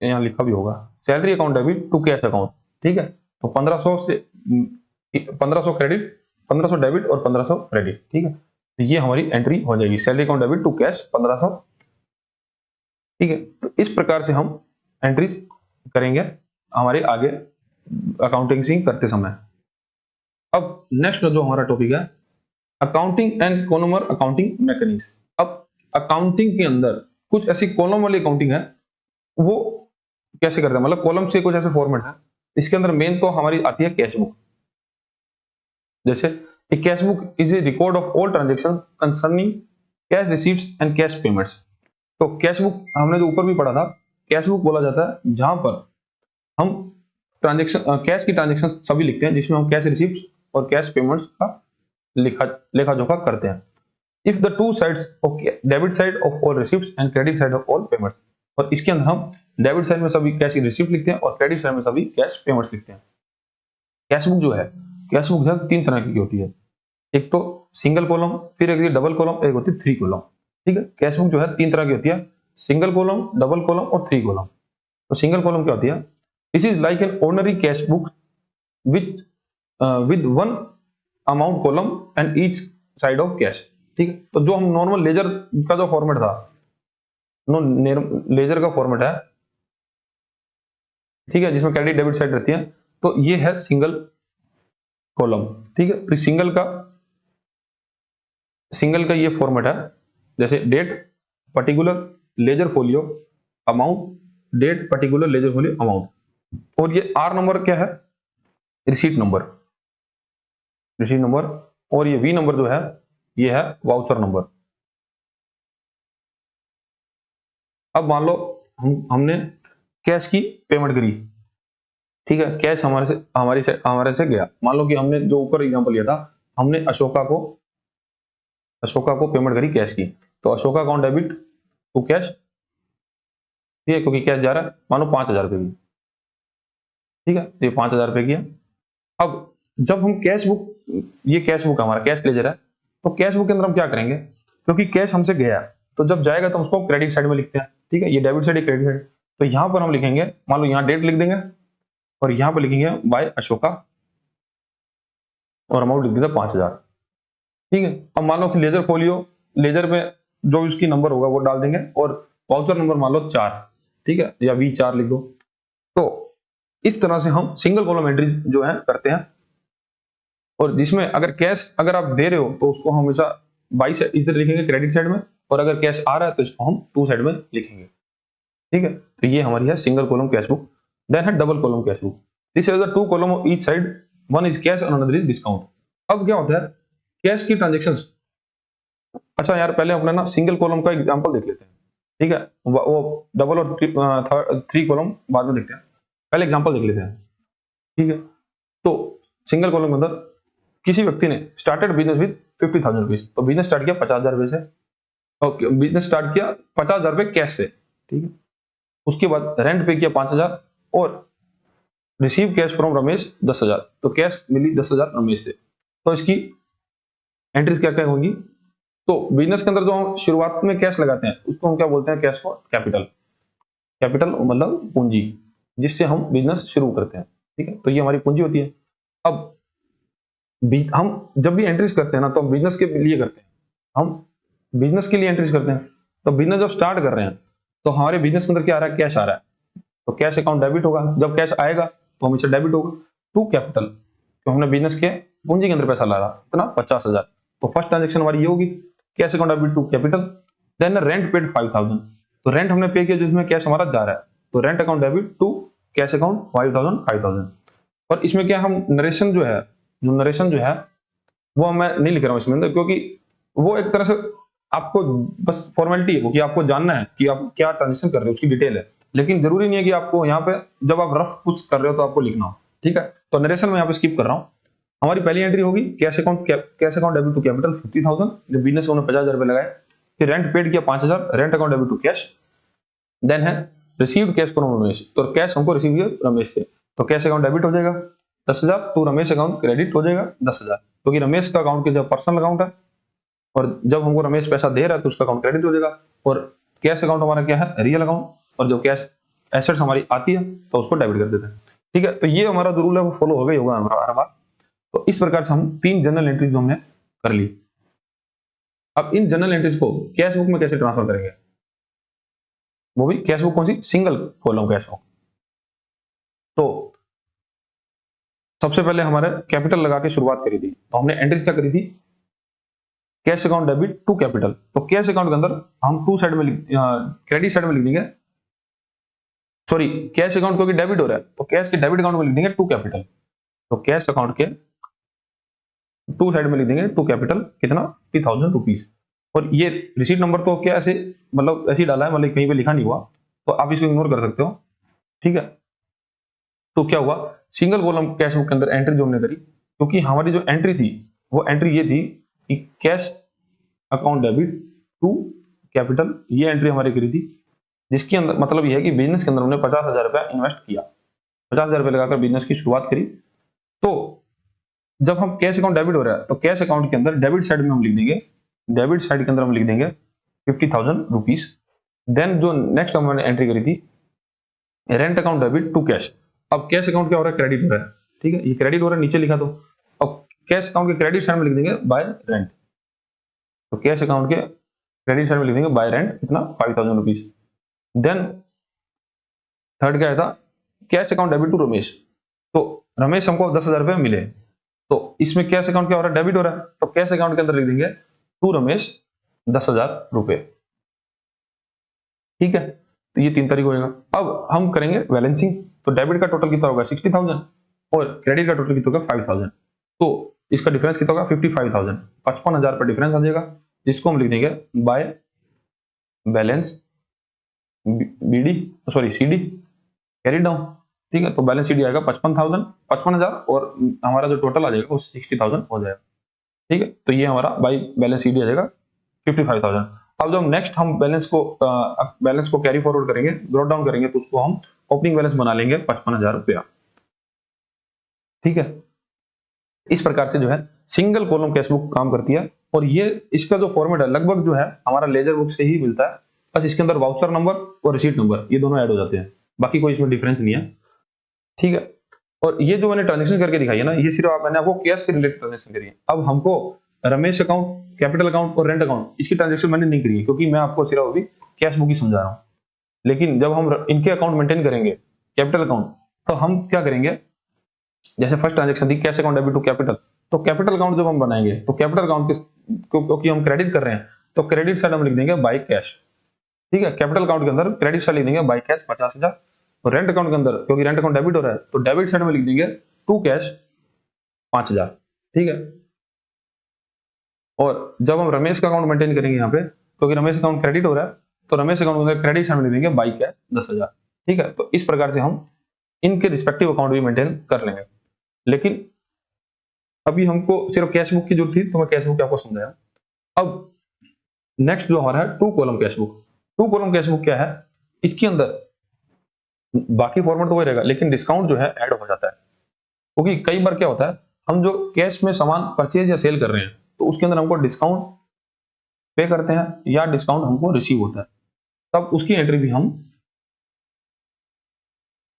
यहाँ लिखा भी होगा salary account debit to cash account, ठीक है। तो 1500 से 1500 क्रेडिट, 1500 डेबिट और 1500 क्रेडिट, ठीक है। तो ये हमारी एंट्री हो जाएगी, salary account debit to cash 1500, ठीक है। तो इस प्रकार से हम एंट्रीज करेंगे हमारे आगे अकाउंटिंग करते समय। अब नेक्स्ट जो हमारा टॉपिक है accounting and columnar accounting mechanism. अब अकाउंटिंग के अंदर कुछ ऐसी कॉलम वाली अकाउंटिंग है, वो कैसे करते हैं, मतलब कॉलम से कुछ ऐसे फॉर्मेट है। इसके अंदर मेन तो हमारी आती है कैश बुक। जैसे a cash book is a record of all transaction concerning cash receipts and cash payments. तो कैश बुक हमने जो ऊपर भी पढ़ा था, कैश बुक बोला जाता है जहां पर हम ट्रांजेक्शन कैश की ट्रांजेक्शन सभी लिखते हैं, जिसमें हम कैश रिसीप्ट और कैश पेमेंट्स का लेखा जोखा करते हैं। If the two sides of debit side of all receipts and credit side of all payments, और इसके अंदर हम डेबिट साइड में सभी कैश की रिसीप्ट लिखते हैं और क्रेडिट साइड में सभी कैश पेमेंट्स लिखते हैं। कैश बुक जो है, कैश बुक जो है तीन तरह की होती है, एक तो सिंगल कॉलम, फिर एक डबल कॉलम, एक होती है थ्री कॉलम, ठीक है। कैश बुक जो है तीन तरह की होती है, सिंगल कॉलम, डबल कॉलम और थ्री कॉलम। तो सिंगल कॉलम क्या होती है, this is like an ordinary cash book with one amount column and each side of cash, ठीक है। तो जो हम नॉर्मल लेजर का जो फॉर्मेट था, लेजर का फॉर्मेट है, ठीक है, जिसमें क्रेडिट डेबिट साइड रहती है, तो ये है सिंगल कॉलम, ठीक है। तो सिंगल का ये फॉर्मेट है, जैसे date particular ledger folio amount, date particular ledger folio amount, और ये आर नंबर क्या है, रिसीट नंबर, रिसीट नंबर, और ये वी नंबर जो है ये है वाउचर नंबर। अब मान लो हमने कैश की पेमेंट करी, ठीक है, कैश हमारे से गया। मान लो कि हमने जो ऊपर एग्जांपल लिया था, हमने अशोका को पेमेंट करी कैश की, तो Ashoka account debit to cash, ठीक है, क्योंकि कैश जा रहा है, मानो 5000 रुपए की, ठीक है, तो ये 5000 रुपए की है। अब जब हम कैश बुक, ये कैश बुक हमारा कैश लेजर है, तो कैश बुक के अंदर हम क्या करेंगे, क्योंकि कैश हमसे गया, तो जब जाएगा तो हम उसको क्रेडिट साइड में लिखते हैं, ठीक है, ये डेबिट साइड, क्रेडिट साइड। तो यहां पर हम लिखेंगे, मान लो यहाँ डेट लिख देंगे और यहां पर लिखेंगे बाय अशोका और अमाउंट लिख देते 5000, ठीक है। अब मान लो कि लेजर फोलियो, लेजर में जो उसकी नंबर होगा वो डाल देंगे, और वाउचर नंबर मान लो 4, ठीक है, या V4 लिख दो। तो इस तरह से हम सिंगल कॉलम एंट्रीज जो है करते हैं, और जिसमें अगर कैश अगर आप दे रहे हो तो उसको हम हमेशा बाई साइड इधर लिखेंगे क्रेडिट साइड में, और अगर कैश आ रहा है तो इसको हम टू साइड में लिखेंगे, ठीक है। तो ये हमारी है single column cash book. Then है double column cash book, this is the two column of each side, one is cash और अनदर इज डिस्काउंट। अब क्या होता है, कैश की ट्रांजेक्शंस, अच्छा यार पहले अपना ना सिंगल कॉलम का एग्जांपल देख लेते हैं, ठीक है, वो डबल और थ्री कॉलम बाद में देखते हैं, पहले एग्जांपल देख लेते हैं, ठीक है। तो सिंगल कॉलम के अंदर किसी व्यक्ति ने स्टार्टेड बिजनेस विद 50,000 रुपीज, तो बिजनेस स्टार्ट किया 50,000 रुपए से, ओके, बिजनेस स्टार्ट किया 50,000 रुपए कैश से, ठीक है। उसके बाद रेंट पे किया 5,000 और रिसीव कैश फ्रॉम रमेश 10,000, तो कैश मिली 10,000 रमेश से। तो इसकी एंट्रीज क्या क्या होंगी, तो बिजनेस के अंदर जो हम शुरुआत में कैश लगाते हैं उसको हम क्या बोलते हैं, कैश को कैपिटल, कैपिटल मतलब पूंजी, जिससे हम बिजनेस शुरू करते हैं, ठीक है। तो ये हमारी पूंजी होती है। अब हम जब भी एंट्रीज करते हैं ना, तो हम बिजनेस के लिए करते हैं, हम बिजनेस के लिए एंट्रीज करते हैं। तो बिजनेस जब स्टार्ट कर रहे हैं तो हमारे बिजनेस के अंदर क्या आ रहा है, कैश आ रहा है, तो कैश अकाउंट डेबिट होगा, जब कैश आएगा तो हमेशा डेबिट होगा टू कैपिटल, तो हमने बिजनेस के पूंजी के अंदर पैसा ला रहा इतना 50,000, तो फर्स्ट ट्रांजेक्शन हमारी ये होगी, cash account debit to capital. Then rent paid 5,000, तो रेंट हमने पे किया जिसमें कैश हमारा जा रहा है, तो rent account debit to cash account 5,000। और इसमें क्या हम नरेशन जो है, वो मैं नहीं लिख रहा हूँ इसमें अंदर, क्योंकि वो एक तरह से आपको बस फॉर्मेलिटी है वो, कि आपको जानना है कि आप क्या ट्रांजेक्शन कर रहे हो, उसकी डिटेल है। लेकिन जरूरी नहीं है कि आपको यहाँ पे जब आप रफ कुछ कर रहे हो तो आपको लिखना हो। ठीक है, तो नरेशन में यहाँ पे स्किप कर रहा हूँ। हमारी पहली एंट्री होगी cash account debit to capital 50,000, जब बिजनेस ओनर 50,000 रुपए लगाए। फिर रेंट पेड किया 5,000, rent account debit to cash. Then है रिसीव्ड कैश फ्रॉम रमेश, तो कैश हमको रिसीव किया रमेश से, तो कैश अकाउंट डेबिट हो जाएगा 10,000, तो रमेश अकाउंट क्रेडिट हो जाएगा 10,000, क्योंकि रमेश का अकाउंट के जब पर्सनल अकाउंट है और जब हमको रमेश पैसा दे रहा है तो उसका अकाउंट क्रेडिट हो जाएगा। और कैश अकाउंट हमारा क्या है, रियल अकाउंट, और जो कैश एसेट्स हमारी आती है तो उसको डेबिट कर देते हैं। ठीक है, तो ये हमारा जो रूल है वो फॉलो हो गई होगा हमारा हर बार। तो इस प्रकार से हम 3 जनरल एंट्रीज हमने कर ली। अब इन जनरल एंट्रीज को कैश बुक में कैसे ट्रांसफर करेंगे, वो भी कैश बुक कौन सी, सिंगल कॉलम कैश बुक। तो सबसे पहले हमारे कैपिटल लगा के शुरुआत करी थी, तो हमने एंट्रीज क्या करी थी, cash account debit to capital. तो कैश अकाउंट के अंदर हम टू साइड में क्रेडिट साइड में लिख देंगे, सॉरी कैश अकाउंट क्योंकि डेबिट हो रहा है तो कैश के डेबिट अकाउंट में लिख देंगे टू कैपिटल। तो कैश अकाउंट के टू साइड में लिख देंगे टू कैपिटल, कितना 50,000 रुपीज। और ये रिसीट नंबर तो क्या ऐसे मतलब ऐसे ही डाला है, मतलब कहीं पे लिखा नहीं हुआ, तो आप इसको इग्नोर कर सकते हो। ठीक है, तो क्या हुआ, सिंगल कॉलम कैश बुक के अंदर एंट्री जो हमने करी, क्योंकि हमारी जो एंट्री थी वो एंट्री ये थी कि cash account debit to capital, ये एंट्री हमारी करी थी, जिसके अंदर मतलब ये है कि बिजनेस के अंदर हमने 50,000 रुपया इन्वेस्ट किया, 50,000 रुपये लगाकर बिजनेस की शुरुआत करी। तो जब हम कैश अकाउंट डेबिट हो रहा है तो कैश अकाउंट के अंदर डेबिट साइड में हम लिख देंगे, डेबिट साइड के अंदर हम लिख देंगे 50,000 रुपीज। देन जो नेक्स्ट हमने एंट्री करी थी rent account debit to cash. अब कैश अकाउंट क्या हो रहा है, क्रेडिट हो रहा है। ठीक है, ये क्रेडिट हो रहा है, नीचे लिखा। तो अब कैश अकाउंट के क्रेडिट साइड में लिख देंगे बाय रेंट, तो कैश अकाउंट के क्रेडिट साइड में लिख देंगे बाय रेंट, कितना 5,000 रुपीज। देन थर्ड क्या था, cash account debit to Ramesh. तो रमेश हमको 10,000 रुपए मिले, तो इसमें कैश अकाउंट क्या हो रहा है, डेबिट हो रहा है, तो कैश अकाउंट के अंदर लिख देंगे टू रमेश 10,000 रुपए। ठीक है, तो ये 3 तारीख होगा। अब हम करेंगे बैलेंसिंग, तो डेबिट का टोटल कितना होगा 60,000 और क्रेडिट का टोटल कितना होगा 5,000, तो इसका डिफरेंस कितना होगा 55,000, 55,000 पर डिफरेंस आ जाएगा, जिसको हम लिख देंगे by balance BD, sorry CD carry down. ठीक है, तो बैलेंस सीडी आएगा 55,000 और हमारा जो टोटल आ जाएगा वो 60,000 हो जाएगा। ठीक है, तो ये हमारा बाई बैलेंस सीडी आ जाएगा 55,000। अब जब नेक्स्ट हम बैलेंस को कैरी फॉरवर्ड करेंगे, ब्रॉट डाउन करेंगे, तो उसको हम ओपनिंग बैलेंस बना लेंगे 55,000 रुपया। ठीक है, इस प्रकार से जो है सिंगल कॉलम कैश बुक काम करती है। और ये इसका जो फॉर्मेट है लगभग जो है हमारा लेजर बुक से ही मिलता है, बस इसके अंदर वाउचर नंबर और रिसीट नंबर ये दोनों ऐड हो जाते हैं, बाकी कोई इसमें डिफरेंस नहीं है। ठीक है, और ये जो मैंने ट्रांजेक्शन करके दिखाई है ना, ये सिर्फ मैंने आपको कैश के रिलेटेड ट्रांजेक्शन करी है। अब हमको रमेश अकाउंट, कैपिटल अकाउंट और रेंट अकाउंट इसकी ट्रांजेक्शन मैंने नहीं करी है, क्योंकि मैं आपको सिर्फ अभी कैश बुक ही समझा रहा हूँ। लेकिन जब हम इनके अकाउंट मेंटेन करेंगे कैपिटल अकाउंट, तो हम क्या करेंगे, जैसे फर्स्ट ट्रांजेक्शन थी cash account debit to capital, तो कैपिटल अकाउंट जब हम बनाएंगे तो कैपिटल अकाउंट क्योंकि हम क्रेडिट कर रहे हैं तो क्रेडिट साइड हम लिख देंगे बाय कैश। ठीक है, कैपिटल अकाउंट के अंदर क्रेडिट साइड लिख देंगे बाय कैश 50,000, और रेंट अकाउंट के अंदर क्योंकि रेंट अकाउंट डेबिट हो रहा है तो डेबिट साइड में लिख देंगे टू कैश 5,000। ठीक है, और जब हम रमेश का अकाउंट मेंटेन करेंगे यहाँ पे, क्योंकि रमेश अकाउंट क्रेडिट हो रहा है तो रमेश अकाउंट के अंदर क्रेडिट साइड में लिख देंगे बाय कैश 10,000। ठीक है, तो इस प्रकार से हम इनके रिस्पेक्टिव अकाउंट भी मेंटेन कर लेंगे। लेकिन अभी हमको सिर्फ कैश बुक की जरूरत थी तो मैं कैश बुक आपको समझाया। अब नेक्स्ट जो हमारा है two column cash book. Two column cash book क्या है, इसके अंदर बाकी फॉर्मेट तो वही रहेगा लेकिन डिस्काउंट जो है ऐड हो जाता है, क्योंकि कई बार क्या होता है हम जो कैश में सामान परचेज या सेल कर रहे हैं तो उसके अंदर हमको डिस्काउंट पे करते हैं या डिस्काउंट हमको रिसीव होता है, तब उसकी एंट्री भी हम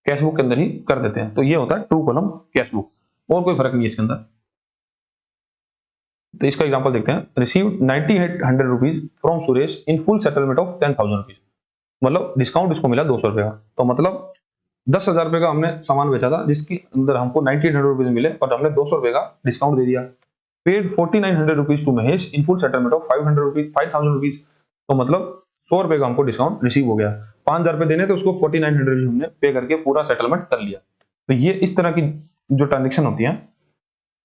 कैश बुक के अंदर ही कर देते हैं। तो ये होता है टू कॉलम कैश बुक, और कोई फर्क नहीं है इसके अंदर। तो इसका एग्जांपल देखते हैं, received 9,800 rupees from Suresh in full settlement of 10,000 rupees, मतलब डिस्काउंट इसको मिला 200 रुपए का, तो मतलब 10,000 रुपए का हमने सामान बेचा था जिसके अंदर हमको 9,800 रुपीज मिले और हमने 200 रुपए का डिस्काउंट दे दिया। Paid 4,900 rupees to Mahesh in full settlement of 5,000 rupees, तो मतलब 100 रुपए का हमको डिस्काउंट रिसीव हो गया। 5,000 रुपए देने थे उसको 4,900 रुपीज हमने पे करके पूरा सेटलमेंट कर लिया। तो ये इस तरह की जो ट्रांजेक्शन होती है,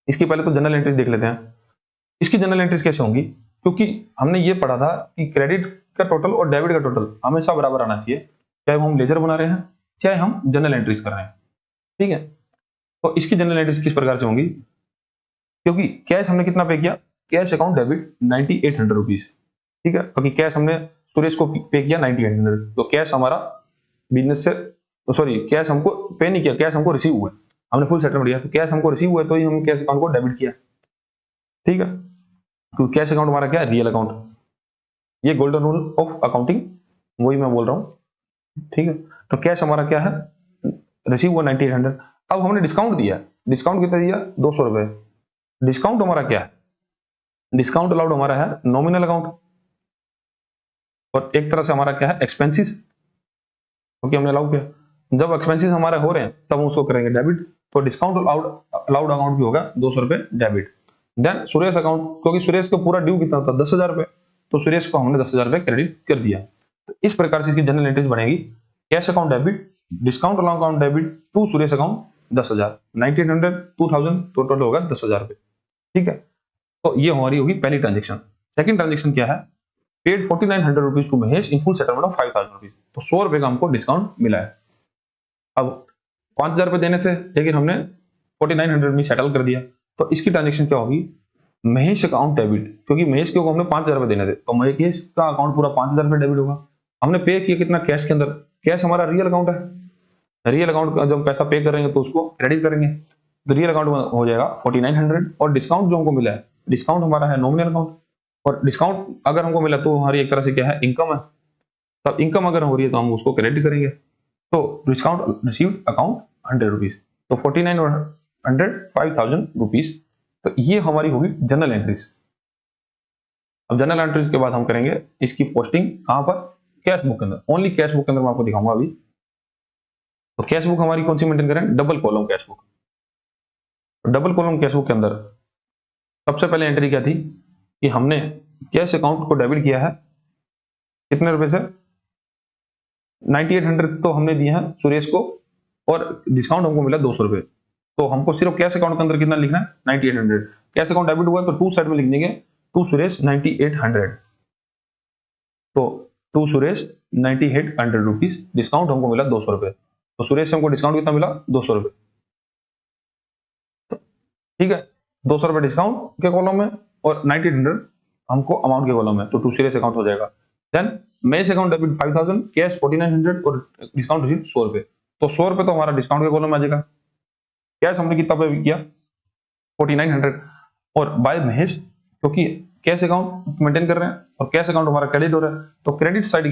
इसकी पहले तो जनरल एंट्रीज देख लेते हैं। इसकी जनरल एंट्रीज कैसे होंगी, क्योंकि हमने ये पढ़ा था कि क्रेडिट का टोटल और डेबिट का टोटल हमेशा बराबर आना चाहिए, चाहे हम लेजर बना रहे हैं चाहे हम जनरल एंट्रीज कर रहे हैं। ठीक है, तो इसकी जनरल एंट्रीज किस प्रकार से होंगी, क्योंकि कैश हमने कितना पे किया, कैश अकाउंट डेबिट 9800 रुपीज। ठीक है, क्योंकि कैश हमने सुरेश को पे किया 9800, तो कैश हमारा बिजनेस से, सॉरी कैश हमको पे नहीं किया, कैश हमको रिसीव हुआ, हमने फुल सेटलमेंट दिया, तो कैश हमको रिसीव हुआ तो ही हम कैश अकाउंट को डेबिट किया। ठीक है, क्योंकि कैश अकाउंट हमारा क्या है, रियल अकाउंट। ये गोल्डन रूल ऑफ अकाउंटिंग वही मैं बोल रहा हूँ। ठीक है, तो कैश हमारा क्या है, रिसीव हुआ 9800। अब हमने डिस्काउंट दिया, डिस्काउंट कितना दिया, 200 रुपए। डिस्काउंट हमारा क्या है, डिस्काउंट अलाउड हमारा है नॉमिनल अकाउंट, और एक तरह से हमारा क्या है, एक्सपेंसिस, क्योंकि हमने अलाउ किया। जब एक्सपेंसिस हमारे हो रहे हैं तब हम उसको करेंगे डेबिट, तो डिस्काउंट अलाउड अकाउंट भी होगा 200 रुपए डेबिट। देन सुरेश अकाउंट, क्योंकि सुरेश को पूरा ड्यू कितना था, 10,000 रुपए, तो सुरेश को हमने 10,000 रुपए क्रेडिट कर दिया। तो इस प्रकार से इसकी जनरल एंट्रीज बनेगी, cash account debit, discount allowed account debit to Suresh account 10,000, 1900 2000 total होगा 10,000 रुपए। ठीक है, तो ये हमारी होगी पहली ट्रांजेक्शन। सेकंड ट्रांजेक्शन क्या है, paid 4900 rupees to Mahesh in full settlement of 5000 rupees, तो 100 रुपए का हमको डिस्काउंट मिला है। अब 5,000 रुपए देने थे, लेकिन हमने 4900 में सेटल कर दिया, तो इसकी ट्रांजेक्शन क्या होगी, महेश अकाउंट डेबिट, क्योंकि महेश को हमने 5,000 रुपए देने थे, तो महेश का अकाउंट पूरा 5,000 रुपए डेबिट होगा। हमने पे किया कितना, कैश के अंदर, कैश हमारा रियल अकाउंट है, रियल अकाउंट का जब पैसा पे करेंगे तो उसको क्रेडिट करेंगे, तो रियल अकाउंट में हो जाएगा 4900। और डिस्काउंट जो हमको मिला है, डिस्काउंट हमारा है नॉमिनल अकाउंट, और डिस्काउंट अगर हमको मिला तो हमारी एक तरह से क्या है, इनकम है, तब इनकम अगर हो रही है तो हम उसको क्रेडिट करेंगे। तो डिस्काउंट रिसीव्ड अकाउंट 100 रुपीज, तो 49 और 100 5000 रुपीज। तो ये हमारी होगी जनरल एंट्रीज। अब जनरल एंट्रीज के बाद हम करेंगे इसकी पोस्टिंग कहां पर, कैश बुक के अंदर, ओनली कैश बुक के अंदर मैं आपको दिखाऊंगा अभी। तो कैश बुक हमारी कौन सी मेंटेन करें, double column cash book. Double column cash book के अंदर सबसे पहले एंट्री क्या थी कि हमने कैश अकाउंट को डेबिट किया है कितने रुपए से, 9800 तो हमने दिए हैं सुरेश को, और डिस्काउंट हमको मिला 200 रुपए, तो हमको सिर्फ कैश अकाउंट के अंदर कितना लिखना है, 9800। कैश अकाउंट डेबिट हुआ तो टू साइड में लिख देंगे, टू सुरेश 9800, तो टू सुरेश 9800 रुपीज, डिस्काउंट हमको मिला 200 रुपए, तो सुरेश से हमको डिस्काउंट कितना मिला, 200 रुपए। ठीक है, 200 रुपए डिस्काउंट के कॉलम में और 9800 हमको अमाउंट के कॉलम में, तो टू सीरियस अकाउंट हो जाएगा। Then mess account debit 5000, cash 4900 और डिस्काउंट रिसीव 100 रुपए, तो 100 रुपए तो हमारा डिस्काउंट के कॉलम में आ जाएगा। कैश हमने कितना पे किया, 4900, और बाय महेश, क्योंकि कैश अकाउंट मेंटेन कर रहे हैं और कैश अकाउंट हमारा क्रेडिट हो रहा है, तो क्रेडिट साइड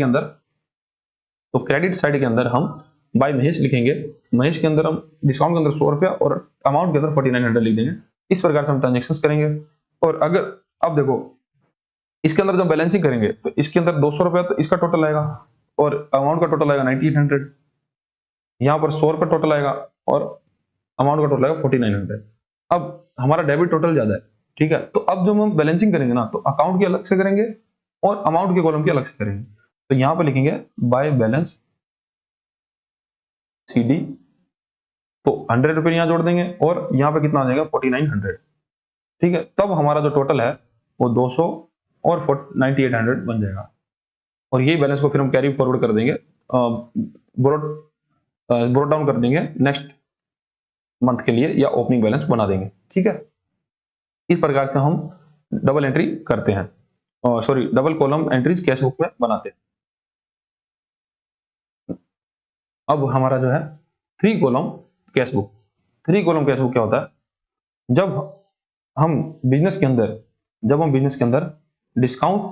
के अंदर हम बाय महेश लिखेंगे। महेश के अंदर हम डिस्काउंट के अंदर 100 रुपया और अमाउंट के अंदर 4900 लिख देंगे। इस प्रकार से हम ट्रांजेक्शन करेंगे। और अगर अब देखो इसके अंदर जब बैलेंसिंग करेंगे तो इसके अंदर 200 रुपया तो इसका टोटल आएगा और अमाउंट का टोटल आएगा 9800, यहाँ पर 100 रुपया टोटल आएगा और अमाउंट का टोटल आएगा 4900। अब हमारा डेबिट टोटल ज्यादा है, ठीक है, तो अब जब हम बैलेंसिंग करेंगे ना तो अकाउंट की अलग से करेंगे और अमाउंट के कॉलम की अलग से करेंगे। तो यहाँ पे लिखेंगे बाय बैलेंस CD, तो 100 रुपए यहाँ जोड़ देंगे और यहाँ पे कितना आ जाएगा 4900, ठीक है। तब हमारा जो टोटल है वो 200 और 9800 बन जाएगा और यही बैलेंस को फिर हम कैरी फॉरवर्ड कर देंगे, ब्रोट डाउन कर देंगे नेक्स्ट मंथ के लिए या ओपनिंग बैलेंस बना देंगे, ठीक है। इस प्रकार से हम डबल एंट्री करते हैं, sorry double column entries cash book में बनाते हैं। अब हमारा जो है 3 column cash book. 3 column cash book क्या होता है, जब हम बिजनेस के अंदर डिस्काउंट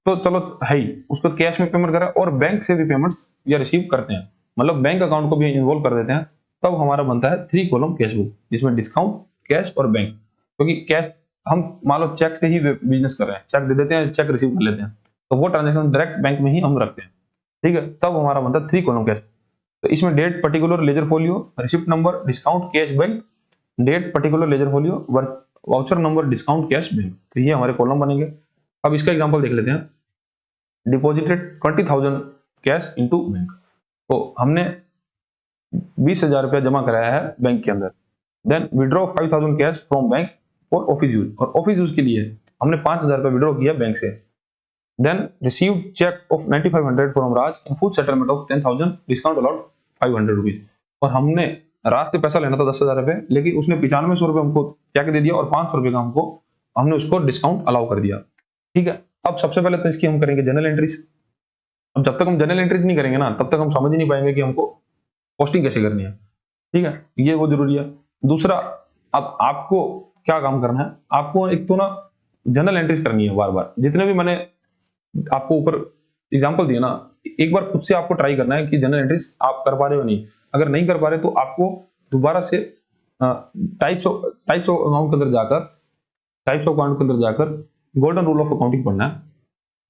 तो चलो है ही, उसको कैश में पेमेंट करें और बैंक से भी पेमेंट या रिसीव करते हैं, मतलब बैंक अकाउंट को भी इन्वॉल्व कर देते हैं, तब हमारा बनता है 3 कॉलम कैश बुक, जिसमें डिस्काउंट, कैश और बैंक। क्योंकि कैश हम मान लो चेक से ही बिजनेस कर रहे हैं, चेक दे देते हैं, चेक रिसीव कर लेते हैं, तो वो ट्रांजेक्शन डायरेक्ट बैंक में ही हम रखते हैं, ठीक है। तब हमारा बनता है 3 कॉलम कैश। तो इसमें date, particular, ledger folio, receipt number, discount, cash, bank, date, particular, ledger folio, voucher number, discount, cash, bank, तो ये हमारे कॉलम बनेंगे। अब इसका एग्जांपल देख लेते हैं। डिपॉजिटेड 20,000 कैश इनटू बैंक, तो हमने 20,000 रुपया जमा कराया है बैंक के अंदर। Then withdraw 5,000 cash from bank for office use, और ऑफिस यूज के लिए हमने 5,000 रुपये विड्रॉ किया बैंक से। Then received cheque of 9500 from Raj in full settlement of 10,000 discount allowed 500 rupees. और हमने राज से पैसा लेना था 10,000 रुपये, लेकिन उसने 9500 रुपये हमको चेक दे दिया और 500 रुपये का हमने उसको डिस्काउंट अलाउ कर दिया। ठीक है, अब सबसे पहले तो इसकी हम करेंगे जनरल एंट्रीज। अब जब तक हम जनरल एंट्रीज नहीं करेंगे ना, तब तक हम समझ ही नहीं पाएंगे कि हमको पोस्टिंग कैसे करनी है। ठीक है, ये वो जरूरी है। दूसरा, अब आपको क्या काम करना है, आपको एक तो ना जनरल एंट्रीज करनी है बार बार। जितने भी मैंने आपको ऊपर एग्जांपल दिया ना, एक बार खुद से आपको ट्राई करना है कि जनरल एंट्रीज आप कर पा रहे हो नहीं। अगर नहीं कर पा रहे तो आपको दोबारा से टाइप्स ऑफ अकाउंट के अंदर जाकर गोल्डन रूल ऑफ अकाउंटिंग पढ़ना है।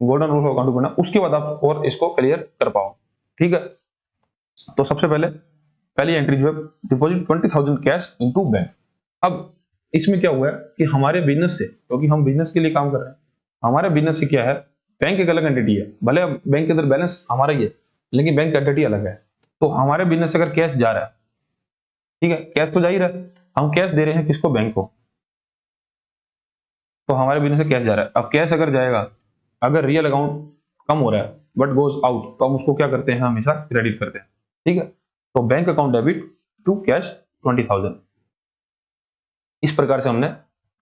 गोल्डन रूल ऑफ अकाउंटिंग पढ़ना, उसके बाद आप और इसको क्लियर कर पाओ। ठीक है, तो सबसे पहली एंट्री जो है, डिपॉजिट 20,000 कैश इनटू बैंक। अब इसमें क्या हुआ है कि हमारे बिजनेस से, क्योंकि हम बिजनेस के लिए काम कर रहे हैं, हमारे बिजनेस से क्या है, बैंक एक अलग एंटिटी है। भले बैंक के अंदर बैलेंस हमारा ही है, लेकिन बैंक एंटिटी अलग है। तो हमारे बिजनेस से अगर कैश जा रहा है, ठीक है, कैश तो जा ही रहा है, हम कैश दे रहे हैं किसको, बैंक को, तो हमारे बिजनेस से कैश जा रहा है। अब कैश अगर जाएगा, अगर रियल अकाउंट कम हो रहा है बट गोज आउट, तो हम उसको क्या करते हैं, हमेशा क्रेडिट करते हैं। ठीक है, तो bank account debit to cash 20,000। इस प्रकार से हमने